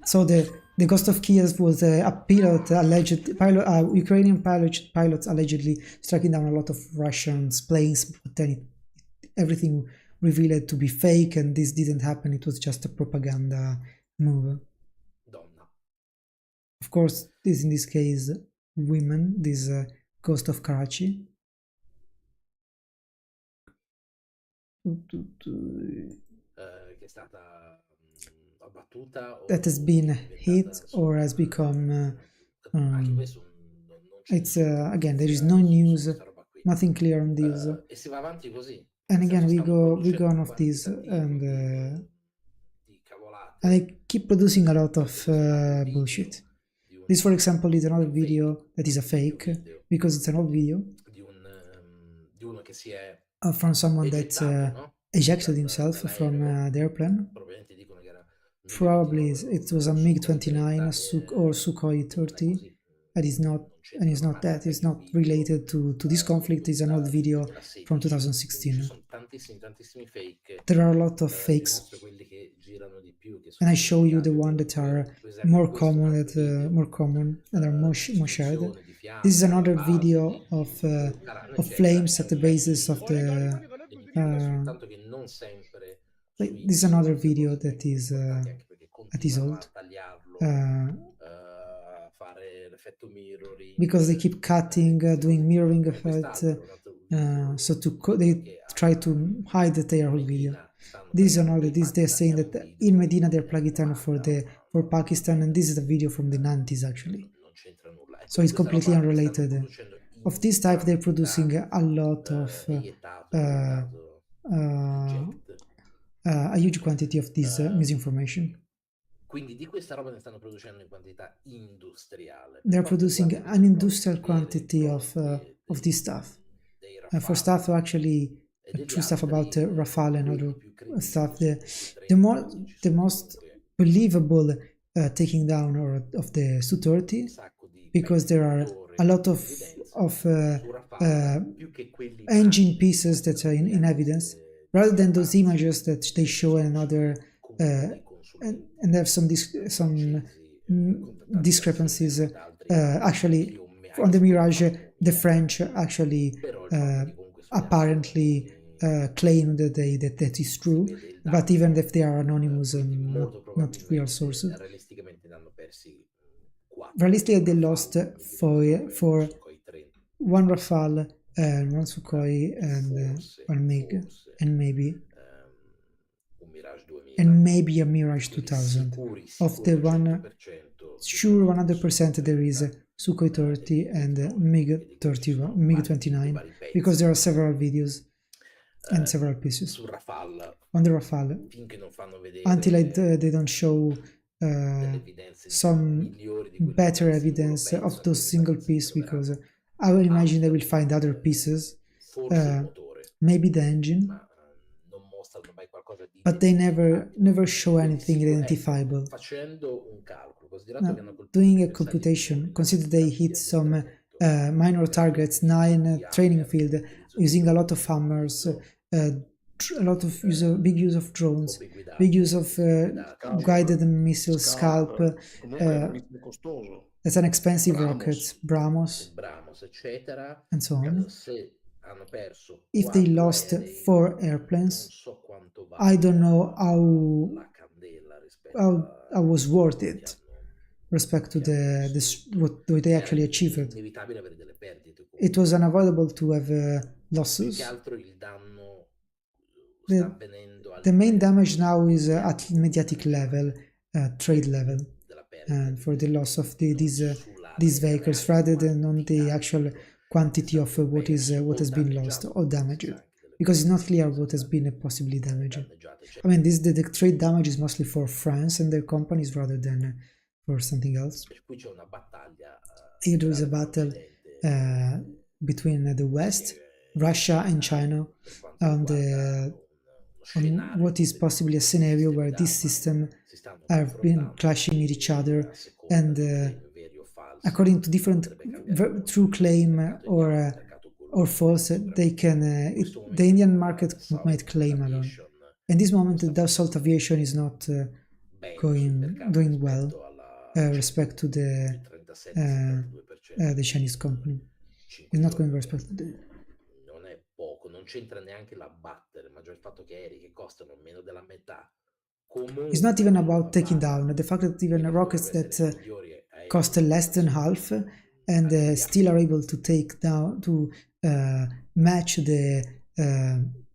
So the Ghost of Kiev was a pilot, Ukrainian pilots allegedly striking down a lot of Russian planes, but then everything revealed to be fake, and this didn't happen. It was just a propaganda move. Donna. Of course, in this case, women. This Ghost of Karachi. Che è stata abbattuta o That has been hit diventata or has become. anche questo non c'è It's nessuna again, there is notizia no su news, questa roba qui. nothing clear on this. E si va avanti così. And Nel again, senso, stanno we go on producendo of this, and di cavolate. they keep producing a lot Poi of se fosse stato un video bullshit. di un- This, for example, is another di un video fake, that is a un video fake because it's an old video di uno che si è from someone that egettato, no? ejected himself from dall'aereo. the airplane. Probabilmente dicono che era MiG Probably 29 it was a o MiG-29 Sukhoi or 30, Sukhoi non è 30, così. and is not Non and is c'entrano not that. abbastanza It's il not video, related to this conflict. It's an old video 2016. from Quindi 2016. ci sono tantissimi fake. There are a lot of Vi fakes, mostro quelli che girano di più, che and sono I show you the pubblicati one that are ovunque. Per esempio, more questo è un common, altro video, and are more shared. distruzione di This is fiamme, another basi, video di of carane, of eccetera. flames at the bases of the. E mi dicono soltanto che non sempre su This is X another queste video cose that vengono is riportate, anche perché that is continuano old. a tagliarlo, a fare l'effetto mirroring, Because they keep cutting, queste doing cose qui. mirroring Come effect, quest'altro, un altro video so che they try to hide that they are whole video. Medina stanno This is tagliando another. per il This they're Pakistan, saying è un that video in Medina they're degli plugging anni it for 90, for Pakistan, and this is a video from the 90s actually. non c'entra nulla. Ecco, So di it's questa completely roba stanno unrelated. producendo Of this type, they're producing quantità, a lot of eiettato, eject. a huge quantity of this misinformation. Quindi di questa roba ne stanno producendo in quantità industriale. Per They're quanto producing riguarda an invece industrial prove vere e quantity of proprie this stuff. dei For Rafale stuff actually, e degli true stuff about altri, Rafale and quelli other più credibili stuff. sono The quei 30 che ci the sono most comunque believable taking down of the un Su-30, sacco di because there are pezzi a lot evidenze su Rafale, più che quelli engine pratici, pieces that are in di evidence, altre rather than those discrepanze images that they show in another con dei consulenti and have some francesi, contattati discrepancies. da altri Actually, chi o on the Mirage, magari the French actually però il fatto che comunque sulle apparently azioni claim that is true, si vede il but even danno, if they are anonymous quindi and molto not real probabilmente sources. realisticamente ne hanno persi 4 Realistically, they lost for Sukhoi 30. one Rafale and one Sukhoi and one MiG and maybe un Mirage 2000 and maybe a Mirage quelli 2000. sicuri, Of the one, 100%, sure 100% there is Sukhoi 30 and MiG 31, MiG 29, because there are several videos and several pieces su Rafale, on the Rafale. finché non fanno vedere Until they don't show delle evidenze some migliori di quello better che il singolo evidence pezzo of è those single quello che piece, si troverà. because I will imagine they will find other pieces, Forse il motore, maybe the engine, ma non mostrano mai qualcosa di but they identificato. never show Quindi anything sicuro- identifiable. facendo un calcolo, considerato che hanno colpito Doing a bersagli computation, minori, consider they campi di hit some addestramento, minor targets, 9 training field, utilizzo using di a lot of hammers, a lot of big use of drones, bombe guidate, big use of guidate, guided missiles, Scalp. Comunque è un missile costoso. That's an expensive Brahmos. rocket, Brahmos, Brahmos, eccetera. and so on. Se hanno perso If they 4 lost aerei, 4 non airplanes, so quanto I don't know valga la candela rispetto how was worth it hanno respect to what they actually achieved. inevitabile avere delle perdite comunque. It was unavoidable to have Più losses. che altro il danno The- sta avvenendo al The main livello damage now is at mediatic level, trade level, della perdita and for the loss of these sull'area vehicles, reale, rather than on the quantificare actual quantity of what has been lost or damaged, because it's not clear what has been possibly damaged. danneggiate. Cioè, I mean, the trade damage is mostly for France and their companies rather than for something else. Per cui c'è una battaglia Here there is a tra battle l'Occidente between the West, e Russia and China China, per quanto on riguarda uno on scenario what is dei possibly a due scenario sistemi where this d'arma system si stanno have been confrontando clashing with each e other, a seconda and di claim veri o falsi according to different potrebbe cambiare il mondo. true Il claim mercato indiano è un mercato or globale false, they sicuramente. can In questo the momento Indian il market might South claim alone. Aviation In this moment, sta the Dassault facendo Aviation is not bene sul mercato doing well rispetto alla respect to più 37-72% the Chinese company. in 5 It's not going giorni. respect to the. Non è poco, non c'entra neanche l'abbattere, ma già il fatto che aerei che costano meno della metà comunque It's not even non lo about taking abbattono. down the fact that even Quindi rockets dovrebbero that essere i migliori aerei cost less than half and aerei still are able to take down to match the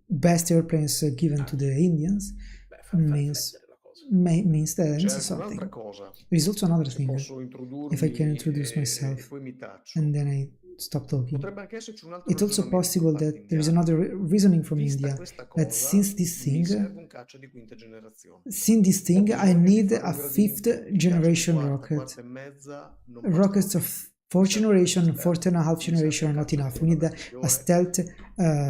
best airplanes given to the Indians Beh, fa means riflettere la cosa. means that C'è means anche un'altra something. cosa, There is also another se thing. posso If I can introdurmi introduce e myself poi mi taccio. and then I stop talking. Potrebbe anche esserci un altro It's also ragionamento possible da parte that there is indiana. another reasoning from Vista India questa that cosa, since this mi thing, serve un caccia di quinta generazione. since this Ho thing, I bisogno di need fare a un gradino in fifth più. I caccia di generation quarta, rocket. quarta e mezza non bastano Rockets più. of fourth Mi serve un generation, stealth. fourth and a half Mi serve generation un are not caccia enough. con We una need migliore. a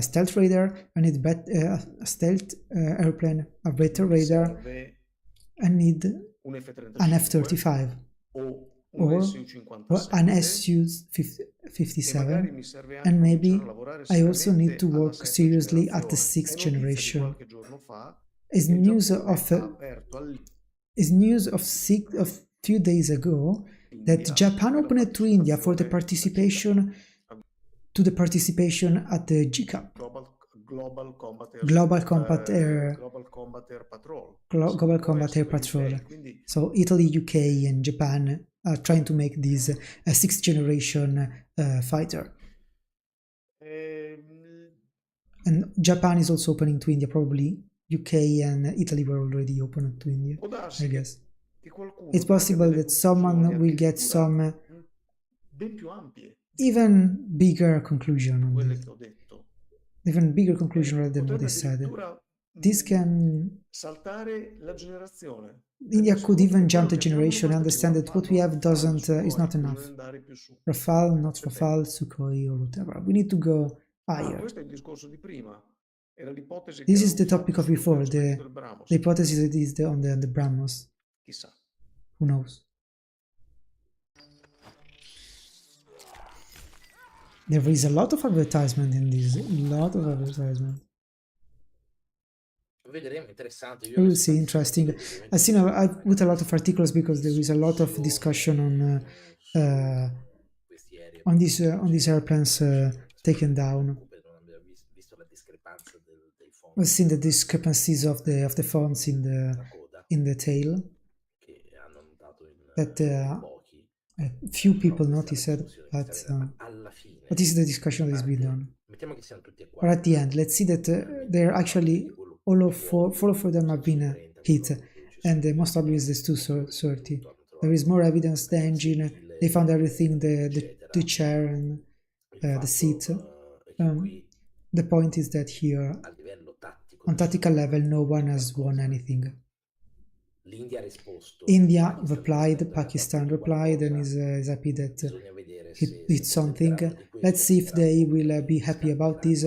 stealth radar. I need a stealth airplane, a better Mi radar. serve I need un an F-35 F-35 o un or an Su-57 e magari Su-57, mi serve anche and cominciare maybe a lavorare I also need seriamente to alla work sesta seriously at the generazione. sixth È notizia di generation. qualche giorno fa Is che il news Giappone of ha aperto is news of few days ago that all'India Japan per la opened to India for the partecipazione alla participation at the GCAP, Global Combat Air Global Combat Air Global Combat Air Patrol. Global Può Combat Air essere per gli Patrol. UK, quindi So Italy, UK, and Japan are trying to make this a sixth generation fighter, ehm, and Japan is also opening to India. Probably UK and Italy were already open to India, può I darsi guess. che qualcuno It's tragga possible delle that someone conclusioni will get addirittura some ben più ampie even bigger conclusion di on quelle this, che ho detto. even bigger conclusion rather than what Potrebbe is said. addirittura This can saltare la generazione. India Rendersi could conto even che jump quello the che abbiamo generation and non basta più. understand that what we have doesn't is not enough. Bisogna andare più su. Rafale, not Ripeto. Rafale, Sukhoi, or whatever. We need to go higher. Questo è il discorso di prima. Era l'ipotesi che This is the avevo topic fatto of before. sul trasferimento del Brahmos. The hypothesis that is on the BrahMos. Chissà. Who knows? There is a lot of advertisement in this. A lot of advertisement. Vedremo, interessante. We will see, interesting. I've seen I've put a lot of articles because there is a lot of discussion on these airplanes taken down. We've seen the discrepancies of the fonts in the tail that a few people noticed, but this is the discussion that is being done. But at the end, let's see that they're actually all of them have been hit, and the most obvious is 230. There is more evidence, the engine, they found everything, the chair and the seat. The point is that here, on tactical level, no one has won anything. India replied, Pakistan replied, and is happy that it did something. Let's see if they will be happy about this,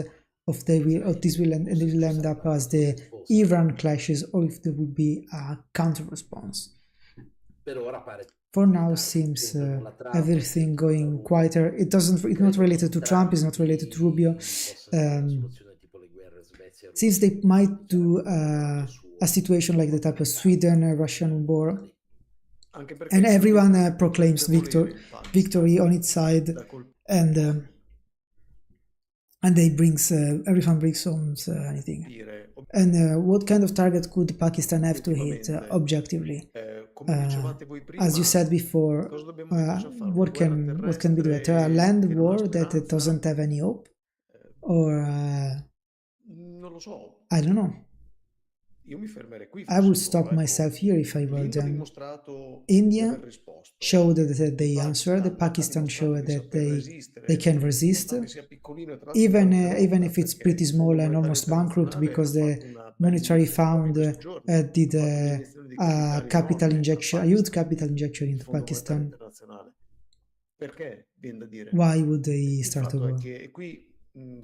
if this will end up as the Iran clashes, or if there will be a counter response. For now, seems everything going quieter. It's not related to Trump. It's not related to Rubio. Seems they might do a situation like the type of Sweden-Russian war, and everyone proclaims victory on its side, and everyone brings home anything. And what kind of target could Pakistan have to hit objectively? As you said before, what can be done? A land war that doesn't have any hope, or I don't know. I would stop myself here if I were them. India showed that they answered. Pakistan showed that they can resist, even if it's pretty small and almost bankrupt, because the monetary fund questi giorni did ha fatto un'iniezione di a capitali capital enorme injection, a al huge Pakistan, capital injection il into Fondo Monetario Pakistan. Internazionale. Perché, viene da dire? Why would they Il start a fatto è war? che, e qui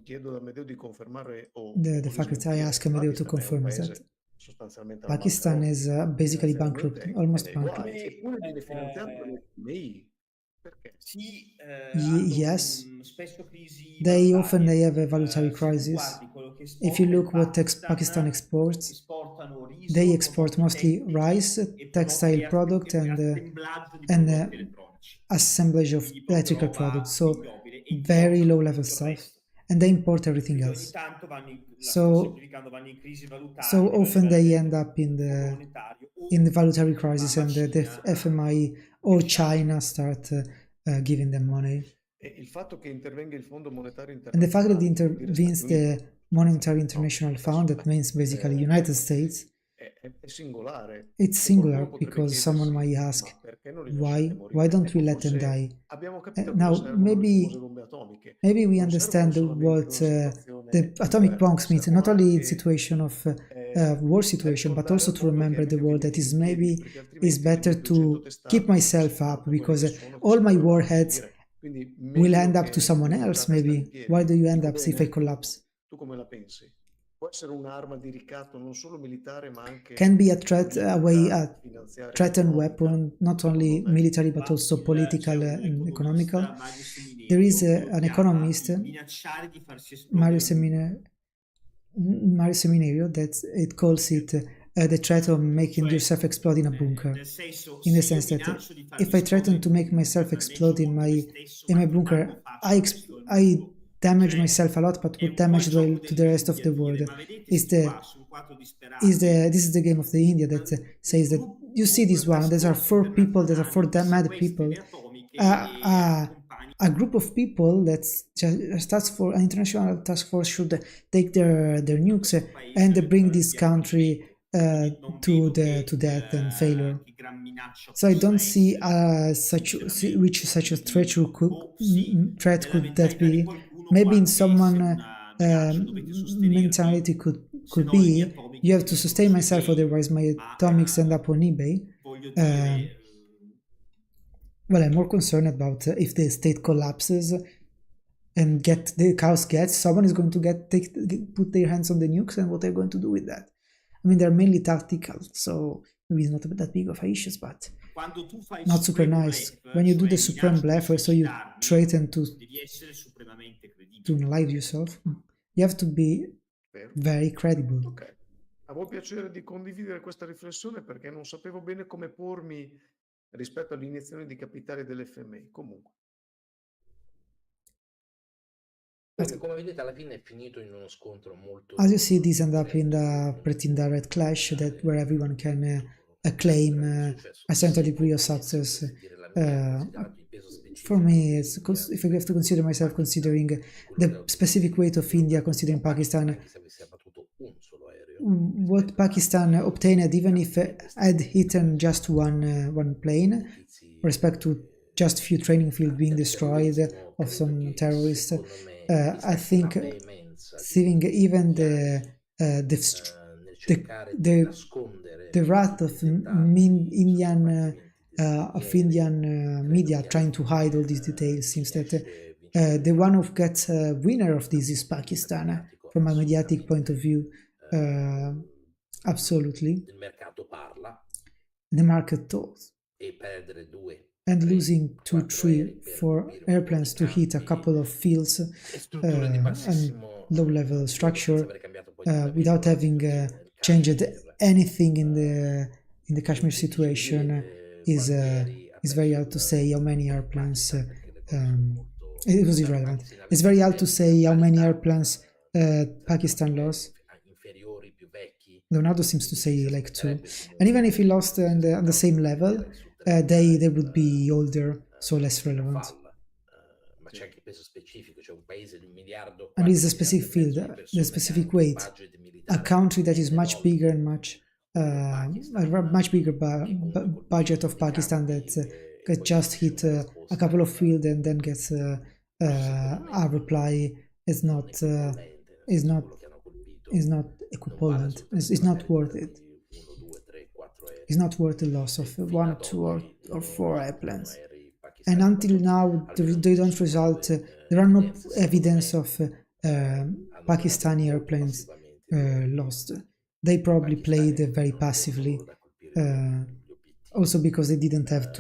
chiedo ad Amedeo di confermare The o fact that I smentire, ask Amedeo to Pakistan è un confirm is that paese sostanzialmente alla Pakistan bancarotta, is basically bankrupt, finanziariamente è almost nei bankrupt. guai, eppure viene finanziato dall'FMI. Perché? Sì, hanno Yes, spesso crisi they often valutarie. they have a valuary Se tu crisis. guardi quello che If you esporta il look what Pakistan exports, esportano they riso, export prodotti mostly tecnici rice, e textile e product, assemblaggio di and prodotti elettronici. assemblage of Quindi proprio electrical roba products. So ignobile. E very importano low level tutto il stuff, resto. and they import everything Quindi ogni else. tanto la sto So semplificando, vanno in crisi valutarie so a often livello they del end up in Fondo the Monetario o valuary la crisis, and the Cina FMI or China start giving them money. E il fatto che intervenga il Fondo Monetario And the fact that Internazionale, che vuol dire Stati intervenes Uniti, the Monetary no? International Adesso, Fund, that means basically United States, è singolare. it's E singular qualcuno potrebbe because someone chiedersi, might ask, ma perché non li lasciate why morire? don't we Ecco, let them forse die? abbiamo capito a cosa Now servono le famose bombe atomiche. maybe we Non servono understand solamente in what una the situazione di atomic guerra, bombs means, servono not only in anche situation of war situation, but ricordare also al to mondo che è remember the meglio che war, i that tieni is in piedi, maybe perché is altrimenti le better 1200 to keep testate si myself up, fanno da quelli che because sono, che all si my dovrebbero warheads favorire. Quindi will meglio end up to che someone else. cominciate a stare in Maybe piedi. why do you end Dico up if I bene? collapse? Tu come la pensi? Può essere un'arma di ricatto non solo militare, ma anche Can be a threat, a way, politica, a finanziaria, threat and economica? weapon, not Secondo only te? military but Ma also c'è political un and economical. economista, Mario There is Seminerio, che lo an chiama economist, il minacciare di farsi Mario esplodere il mondo. Seminario, that it calls it the threat of making Cioè, yourself explode in a bunker. nel senso, In the se io sense that minaccio di farmi if I threaten esplodere to il make myself mondo, ne explode esco contro me stesso, in ma my che danno bunker, faccio al resto del I mondo? damage Cioè, myself a lot, but è would un po' il damage gioco to the rest of dell'India the dire, world. ma vedete Is sti the qua, sono quattro disperati. this is the game of the India that says that you see this one. There are four people. There are four mad people. Le atomiche e accompagni A group of people that task for an international task force should take their nukes questo paese and bring this via country quindi non vedo to death and failure. che gran minaccia So I possa don't see essere, such a threat sì, threat nella could that mentalità di be. qualcuno Maybe in quando pensi ad someone una minaccia dovete sostenervi, mentality se could no le mie be atomiche you have to finiscono sustain su myself, eBay. otherwise my Ma atomics end up on eBay. voglio Um, dire, well, I'm more concerned about if the state collapses and the chaos gets, someone is going to put their hands on the nukes, and what they're going to do with that. I mean, they're mainly tactical, so maybe it's not that big of a issues, but quando tu fai il not super supremo nice. bluff, When you do cioè the supreme minacci di bluff, so you suicidarmi, threaten devi essere supremamente credibile. to unalive yourself, you have to be Vero? very credible. Ok. Avevo piacere di condividere questa riflessione perché non sapevo bene come pormi rispetto all'iniezione di capitali dell'FMI. Comunque. Comunque, come vedete, alla fine è finito in uno scontro molto As you see, these end up in diretto, the molto pretty direct clash that where everyone can molto claim grande successo. a certain Sì, degree of ovviamente, se success. dovessi dire la mia, considerato il peso For specifico me, di it's, India, if I have to consider myself Pakistan, considering quello the che specific weight of India, considering Pakistan, Pakistan, anche se avesse abbattuto un solo aereo, what rispetto a Pakistan altri obtained, even if campi had allestiti, hidden just one plane, edifici respect to just few training fields being del destroyed terrorismo, of credo some che terrorists. secondo me, I vista think la veemenza di seeing even indiani the nel the cercare di the nascondere the wrath of i dettagli sui Indian combattimenti degli aerei, media credo che trying alla to hide all fine these details chi seems that esce vincitore the one sarà who gets winner of this is dal punto di vista Pakistan mediatico from a mediatic point of assolutamente. view. Absolutely, Il mercato parla the market talks. e perdere 2, And 3, losing 2, 4 aerei 3, per 4 colpire un po' airplanes di to hit a campi couple of fields e strutture di and bassissimo low level livello, structure senza aver cambiato poi nulla without la having situazione nel changed Kashmir. anything in the Kashmir È difficile situation dire quanti aerei ha is very perso hard to say how many il airplanes Pakistan, perché le cose sono molto it was mutate, irrelevant. anche se in It's alcuni very hard to tempi say how many parità, airplanes Pakistan modelli lost. inferiori, più vecchi, Leonardo seems to say si like 2, aspetterebbe and even comunque if he lost si on the aspettava same di level, vedere su 3 they would be older, so less in relevant. Rafale. Ma c'è anche il peso specifico, c'è un paese di 1 miliardo, And it's a quasi 1 miliardo specific e field, mezzo di the persone, che ha specific anche un weight. budget A militare country that is much enorme, bigger and much come il Pakistan, much bigger che comunque colpisce budget of molti Pakistan campi that e could poi just subisce hit una a risposta couple of fields and then gets secondo me a reply is non not equipollente, nel senso quello che hanno colpito is not equivalent. It's not worth it. 1, 2, 3, 4 aerei. It's not worth the loss of Fino 1, ad 2, oggi or non 4 ci sono airplanes. aerei And pakistani until abbattuti, now, almeno they don't sulle result. There are nuove no evidenze, secondo evidence me, of hanno Pakistani operato molto airplanes passivamente lost. They probably pakistani played e very non hanno avuto passively, da colpire gli obiettivi. also because they didn't have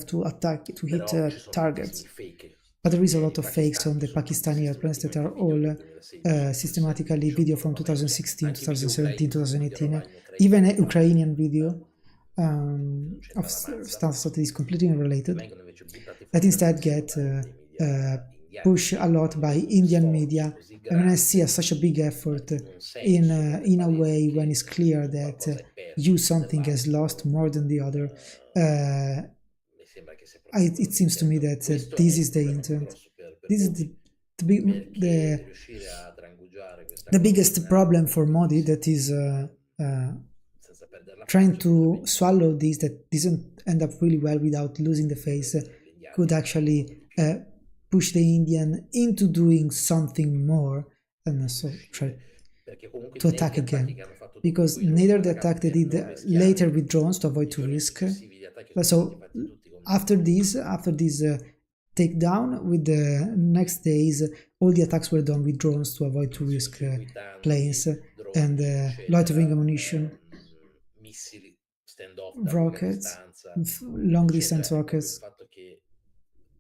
to attack, to hit Però ci sono targets. tantissimi fake But there is a aerei lot of fakes on pakistani, the sono Pakistani airplanes that are sistematicamente video all del 2016, systematically 17, video 18, from roba vecchia, 2016, anche video 2017, ucraini, 2018, roba in even ucraino, Ukrainian video non of c'entra una mazza, stuff that is completely che unrelated, vengono invece buttate that fuori instead get tantissimo dai media indiani, pushed a lot quando by vedono un Indian sforzo media. così I mean, I grande see such a big effort in un senso dove è in a palese way when che it's clear that qualcosa è perso you something has lost nell'ambito, more than the other. mi sembra che sia proprio quello It seems to me l'intento. that Questo this è is il the problema più intent. grosso per This is Modi, the perché riuscire a trangugiare questa the cosa biggest in problem ambito for Modi, così, that is senza perdere la trying faccia, to ovviamente, swallow this, that doesn't end up really well without losing the face, gli indiani could hanno actually di più push the Indian into doing something more and so try perché comunque to negli attack attacchi again. che hanno fatto Because dopo quei neither giorni the attaccato attack they per did non rischiare later with drones to avoid i to giorni risk. successivi, gli attacchi sono stati So fatti tutti con after this takedown, with the next days, all the attacks were done with drones to avoid to risk planes and loitering ammunition, missili stand-off da lunga rockets, distanza, long distance eccetera. Proprio il rockets. fatto che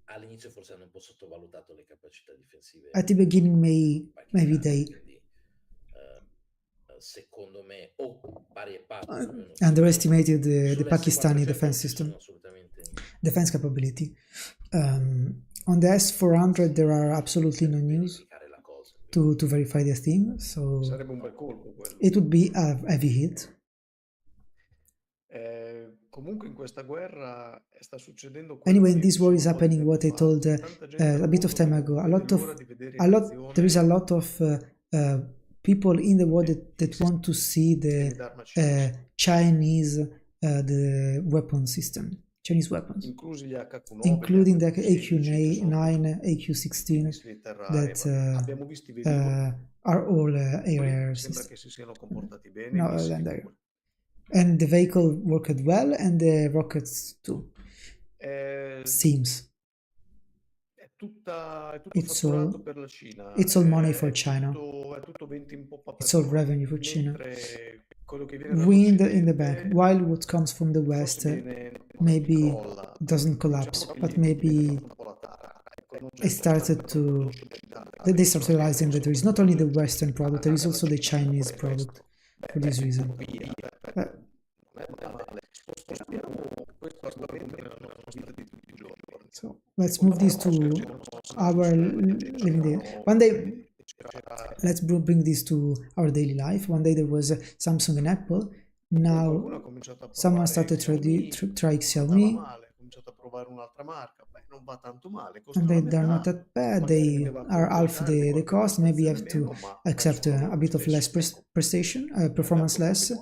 all'inizio forse hanno un po' sottovalutato le capacità difensive At the beginning, maybe pakistane, they quindi secondo me o pari e passo underestimated the sulle Pakistani S-400 defense ci system, sono assolutamente defense capability. On the S-400, there are absolutely no news verificare la cosa, to verify the thing, so Sarebbe un bel colpo quello. it would be a heavy hit. Comunque in questa guerra sta succedendo quello Anyway, che in io this war is dicevo un po' di happening what I tempo fa. told C'è tanta gente al a bit of mondo time che ago. non A vede lot of l'ora di vedere in there is a azione lot of people in the world that want to see sistemi the d'arma Chinese the weapon system, Chinese weapons, inclusi gli H-9, including gli the AQ-16, che sono AQ9, tutti AQ16 missili terra-aria. that Abbiamo visti velivoli, are all air sembra systems. che si siano comportati bene, No, i missili land air. pure. And the vehicle worked well, and the rockets too. Eh, Seems È tutto It's fatturato all- per la Cina. it's all money for China. È tutto vento in poppa per It's all loro. revenue for China. Mentre quello che viene Wind in the dall'Occidente back, while what comes from the forse west maybe maybe doesn't collapse, diciamo che but gli viene maybe fatto un po' la tara. Ecco, non c'è it started to they start realizing that there is not only the western product, there is also the Chinese product for this reason. So let's move this to our living day. One day, let's bring this to our daily life. One day there was Samsung and Apple. Now someone started to try Xiaomi, ha cominciato a provare un'altra marca. Beh, non va tanto male, and they're not that bad. They are half the cost. Maybe you have to accept a bit of less prestation, performance less.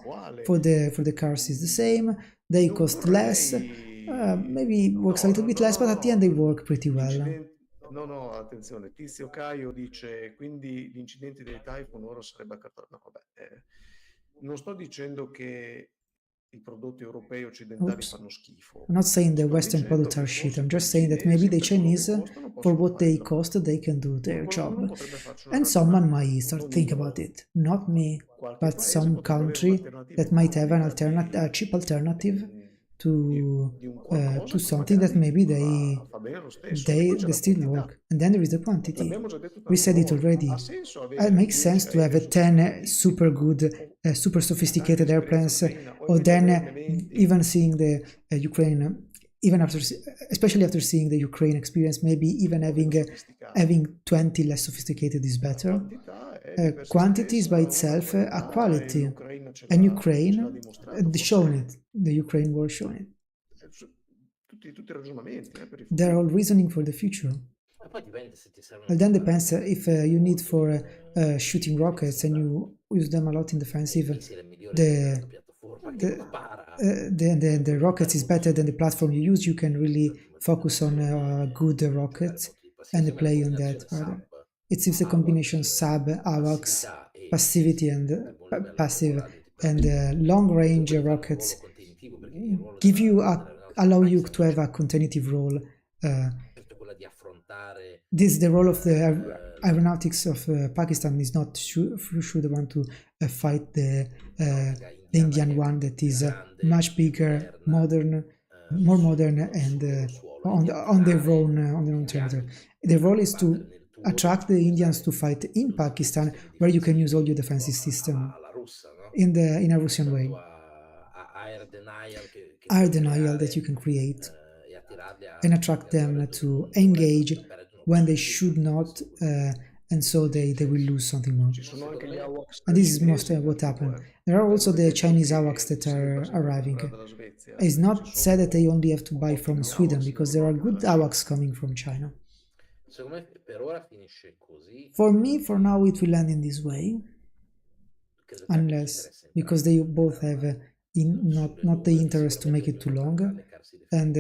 For the cars is the same. They cost less. Maybe works a little bit less, but at the end they work pretty well. No, attenzione, Tizio Caio dice quindi gli incidenti dei Typhoon ora sarebbe accartato. No, vabbè, non sto dicendo che i prodotti europei occidentali fanno schifo. I'm not saying the Western products are shit. I'm just saying that maybe the Chinese, for what they cost, they can do their job. And someone might start think about it. Not me, but some country that might have an a cheap alternative to something that maybe they still work. And then there is the quantity. We said it already. It makes sense to have 10 super good, super sophisticated airplanes, or then even seeing the Ukraine, even after, especially after seeing the Ukraine experience, maybe even having 20 less sophisticated is better. Quantity is by itself a quality, and Ukraine shown it. The Ukraine war shown it. Tutti ragionamenti per il They're all reasoning for the future. Ma poi dipende se ti servono. Well, then depends if you need for shooting rockets and you use them a lot in defensive. The rockets is better than the platform you use. You can really focus on good rockets and play on that further. It seems the combination sub, AVAX, passivity and passive and long-range rockets give you allow you to have a continuative role. quella di affrontare The role of the aeronautics of Pakistan is not sure the one to fight the Indian one that is much bigger, modern, more modern, and on their own territory. The role is to attract the Indians to fight in Pakistan, where you can use all your defensive system in a Russian way. Air denial that you can create and attract them to engage when they should not, and so they will lose something more. And this is mostly what happened. There are also the Chinese AWACS that are arriving. It's not said that they only have to buy from Sweden, because there are good AWACS coming from China. For me, for now, it will end in this way, unless, because they both have not the interest to make it too long, and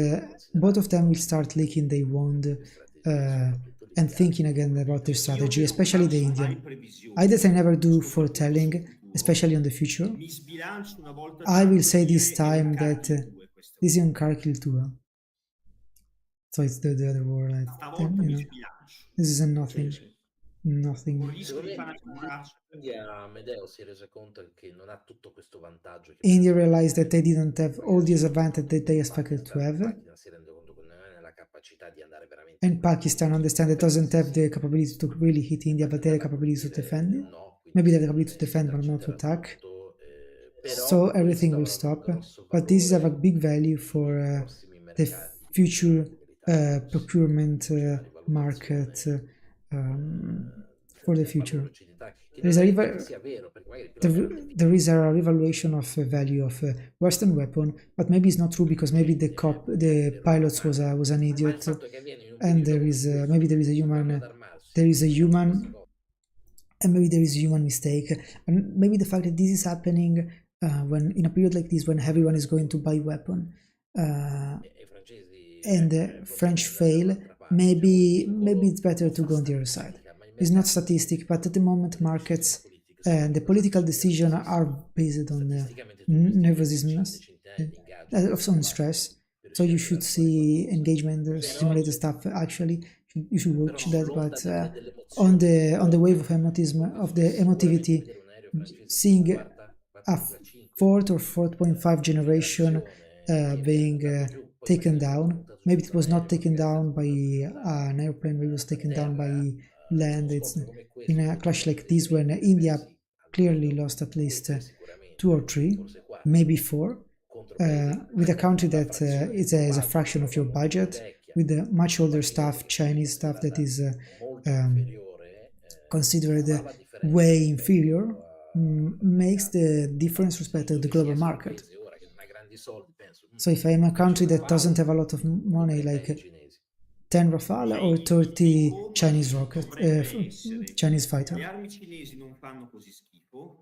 both of them will start leaking they want and thinking again about their strategy, especially the Indian. I that I never do foretelling, especially on the future. I will say this time that this is on Karkil 2. So it's the other war. This is a nothing. Nothing. India realized that they didn't have all these advantages that they expected to have, and Pakistan understands that doesn't have the capability to really hit India, but they have the capability to defend. Maybe they have the capability to defend, but not to attack. So everything will stop. But this is of a big value for the future procurement market. For the future, there is a revaluation of value of Western weapon, but maybe it's not true, because maybe the pilot was an idiot, and maybe there is a human mistake, and maybe the fact that this is happening when in a period like this, when everyone is going to buy weapon, and the French fail. Maybe it's better to go on the other side. It's not statistic, but at the moment markets and the political decisions are based on nervousness, on stress. So you should see engagement simulated stuff. Actually, you should watch that. But on the wave of emotivity, seeing a fourth or 4.5 generation being taken down. Maybe it was not taken down by an airplane, but it was taken down by land. It's in a clash like this, when India clearly lost at least 2 or 3, maybe 4, with a country that is a fraction of your budget, with the much older stuff, Chinese stuff that is considered way inferior, makes the difference respect to the global market. So if I'm a country that doesn't have a lot of money, like 10 Rafale or 30 Chinese Chinese fighter.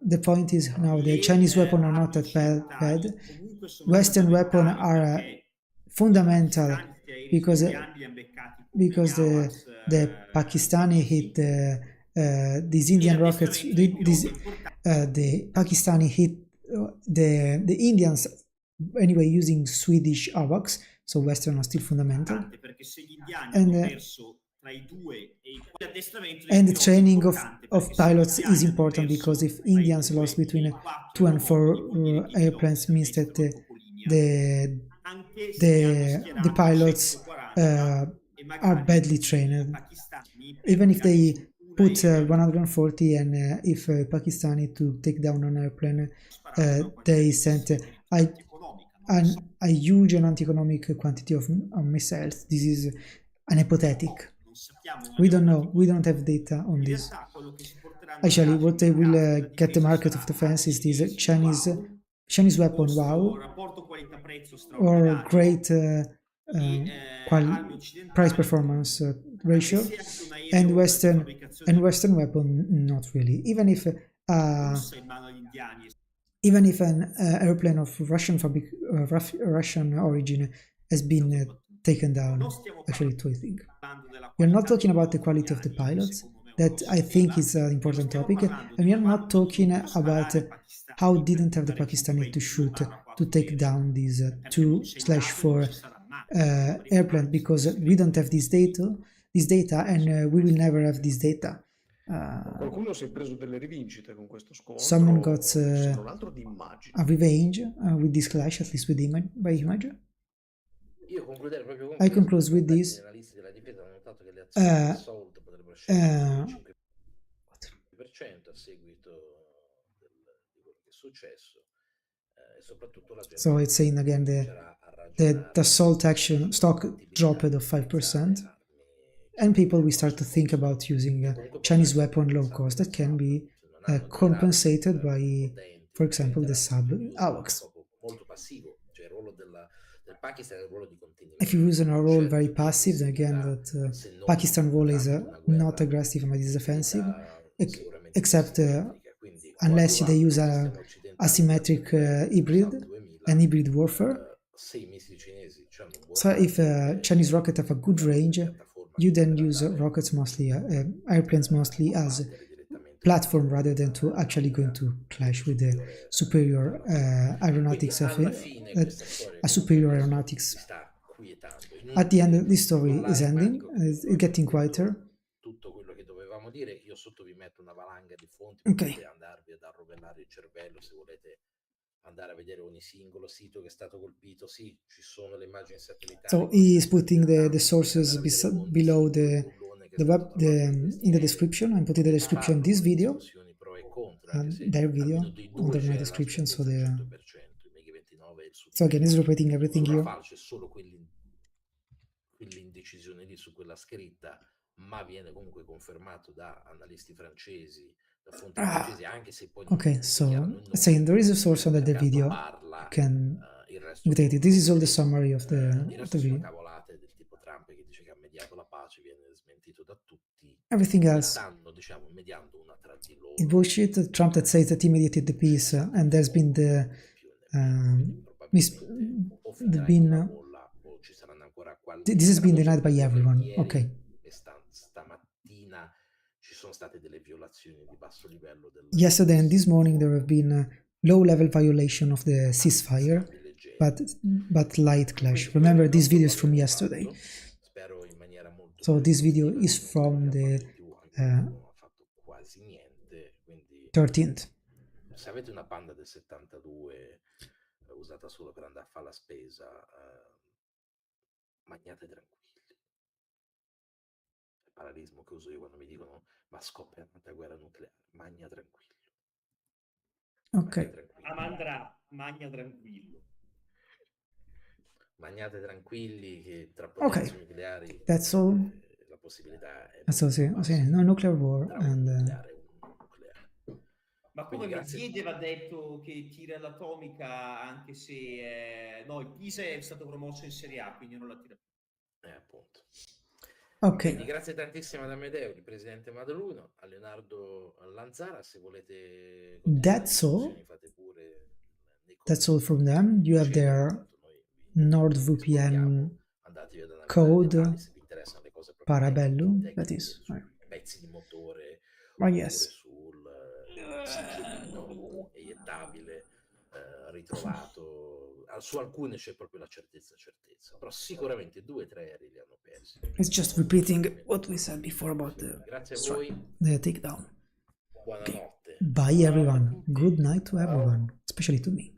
The point is now the Chinese weapons are not that bad. Western weapons are fundamental because the Pakistani hit these Indian rockets. The Pakistani hit the Indians. Anyway, using Swedish AWACS, so Western are still fundamental, and the training of pilots is important, because if Indians lost between 2 and 4 airplanes, means that the pilots are badly trained. Even if they put 140, and if Pakistani to take down an airplane, they sent a huge and anti-economic quantity of missiles. This is an hypothetic. We don't know. We don't have data on this. Actually, what they will get the market of defense is this Chinese weapon, wow, or great price-performance ratio, and Western weapon, not really. Even if an airplane of Russian origin has been taken down, actually 2, I think. We're not talking about the quality of the pilots, that I think is an important topic, and we are not talking about how didn't have the Pakistani to shoot to take down these 2/4 airplane, because we don't have this data, and we will never have this data. Qualcuno si è preso delle rivincite con questo Someone got scontro, se non altro di immagini. a revenge with this clash, at least with by image. Io concluderei proprio con I conclude with Infatti, this. gli analisti della difesa hanno notato che le azioni di assault potrebbero scendere del 5% a seguito di quello che è successo, e soprattutto la gente So it's saying again the assault action stock dropped of 5%, and people will start to think about using Chinese weapon low cost that can be compensated by, for example, the sub AWACS. molto passivo, cioè il ruolo del Pakistan è il ruolo di contenimento. If you use a role very passive, then again that Pakistan role is not aggressive but is defensive, except unless they use a asymmetric an hybrid warfare. So if Chinese rockets have a good range, you then use rockets mostly, airplanes mostly as platform rather than to actually going to clash with the superior aeronautics of a superior aeronautics. At the end, this story is ending. It's getting quieter. Tutto quello che dovevamo dire. Io sotto vi metto una valanga di fonti, potete andarvi ad arrovellare il cervello se volete andare a vedere ogni singolo sito che è stato colpito. Sì, ci sono le immagini satellitari. So he is putting the sources below the web in the description. I'm putting the description this video and their video under my description. So again, he's repeating everything here. C'è solo quell'indecisione lì su quella scritta, ma viene comunque confermato da analisti francesi, da fonti francesi, anche se poi okay, so saying there is a source under the video. You can dictate it. This is all the summary of the video. Cavolate del tipo Trump che dice che ha mediato la pace, viene smentito da tutti. Everything else, stanno, diciamo, mediando una tra di loro. It bullshit. Trump that says that he mediated the peace, and there's been the this has been denied by everyone. Okay. Stamattina ci sono state delle violazioni di basso livello yesterday and this morning there have been low-level violation of the ceasefire, but light clash. Remember, this video is from yesterday. So this video is from the 13th. Se avete una Panda del 72 usata solo per andare a fare la spesa, magnate tranquilli. Il parallelismo che uso io quando mi dicono ma scoppia una guerra nucleare, magna tranquillo. Ok. Amandrà, magna tranquillo. Magnate tranquilli che tra potenze nucleari that's all. La possibilità è no nuclear war and ma come Medvedev ha detto che tira l'atomica, anche se no, il Pisa è stato promosso in Serie A, quindi non la tira più. Appunto. Ok. Quindi grazie tantissimo ad Amedeo, il presidente Madeluno, a Leonardo Lanzara, se volete that's all. fate pure that's all from them. You have their NordVPN code Parabellum, that is pezzi di motore yes. sul eiettabile ritrovato. Su alcune c'è proprio la certezza, però sicuramente 2 o 3 aerei li hanno persi. It's just repeating what we said before about the takedown. Buonanotte. Bye everyone. Good night to everyone, especially to me.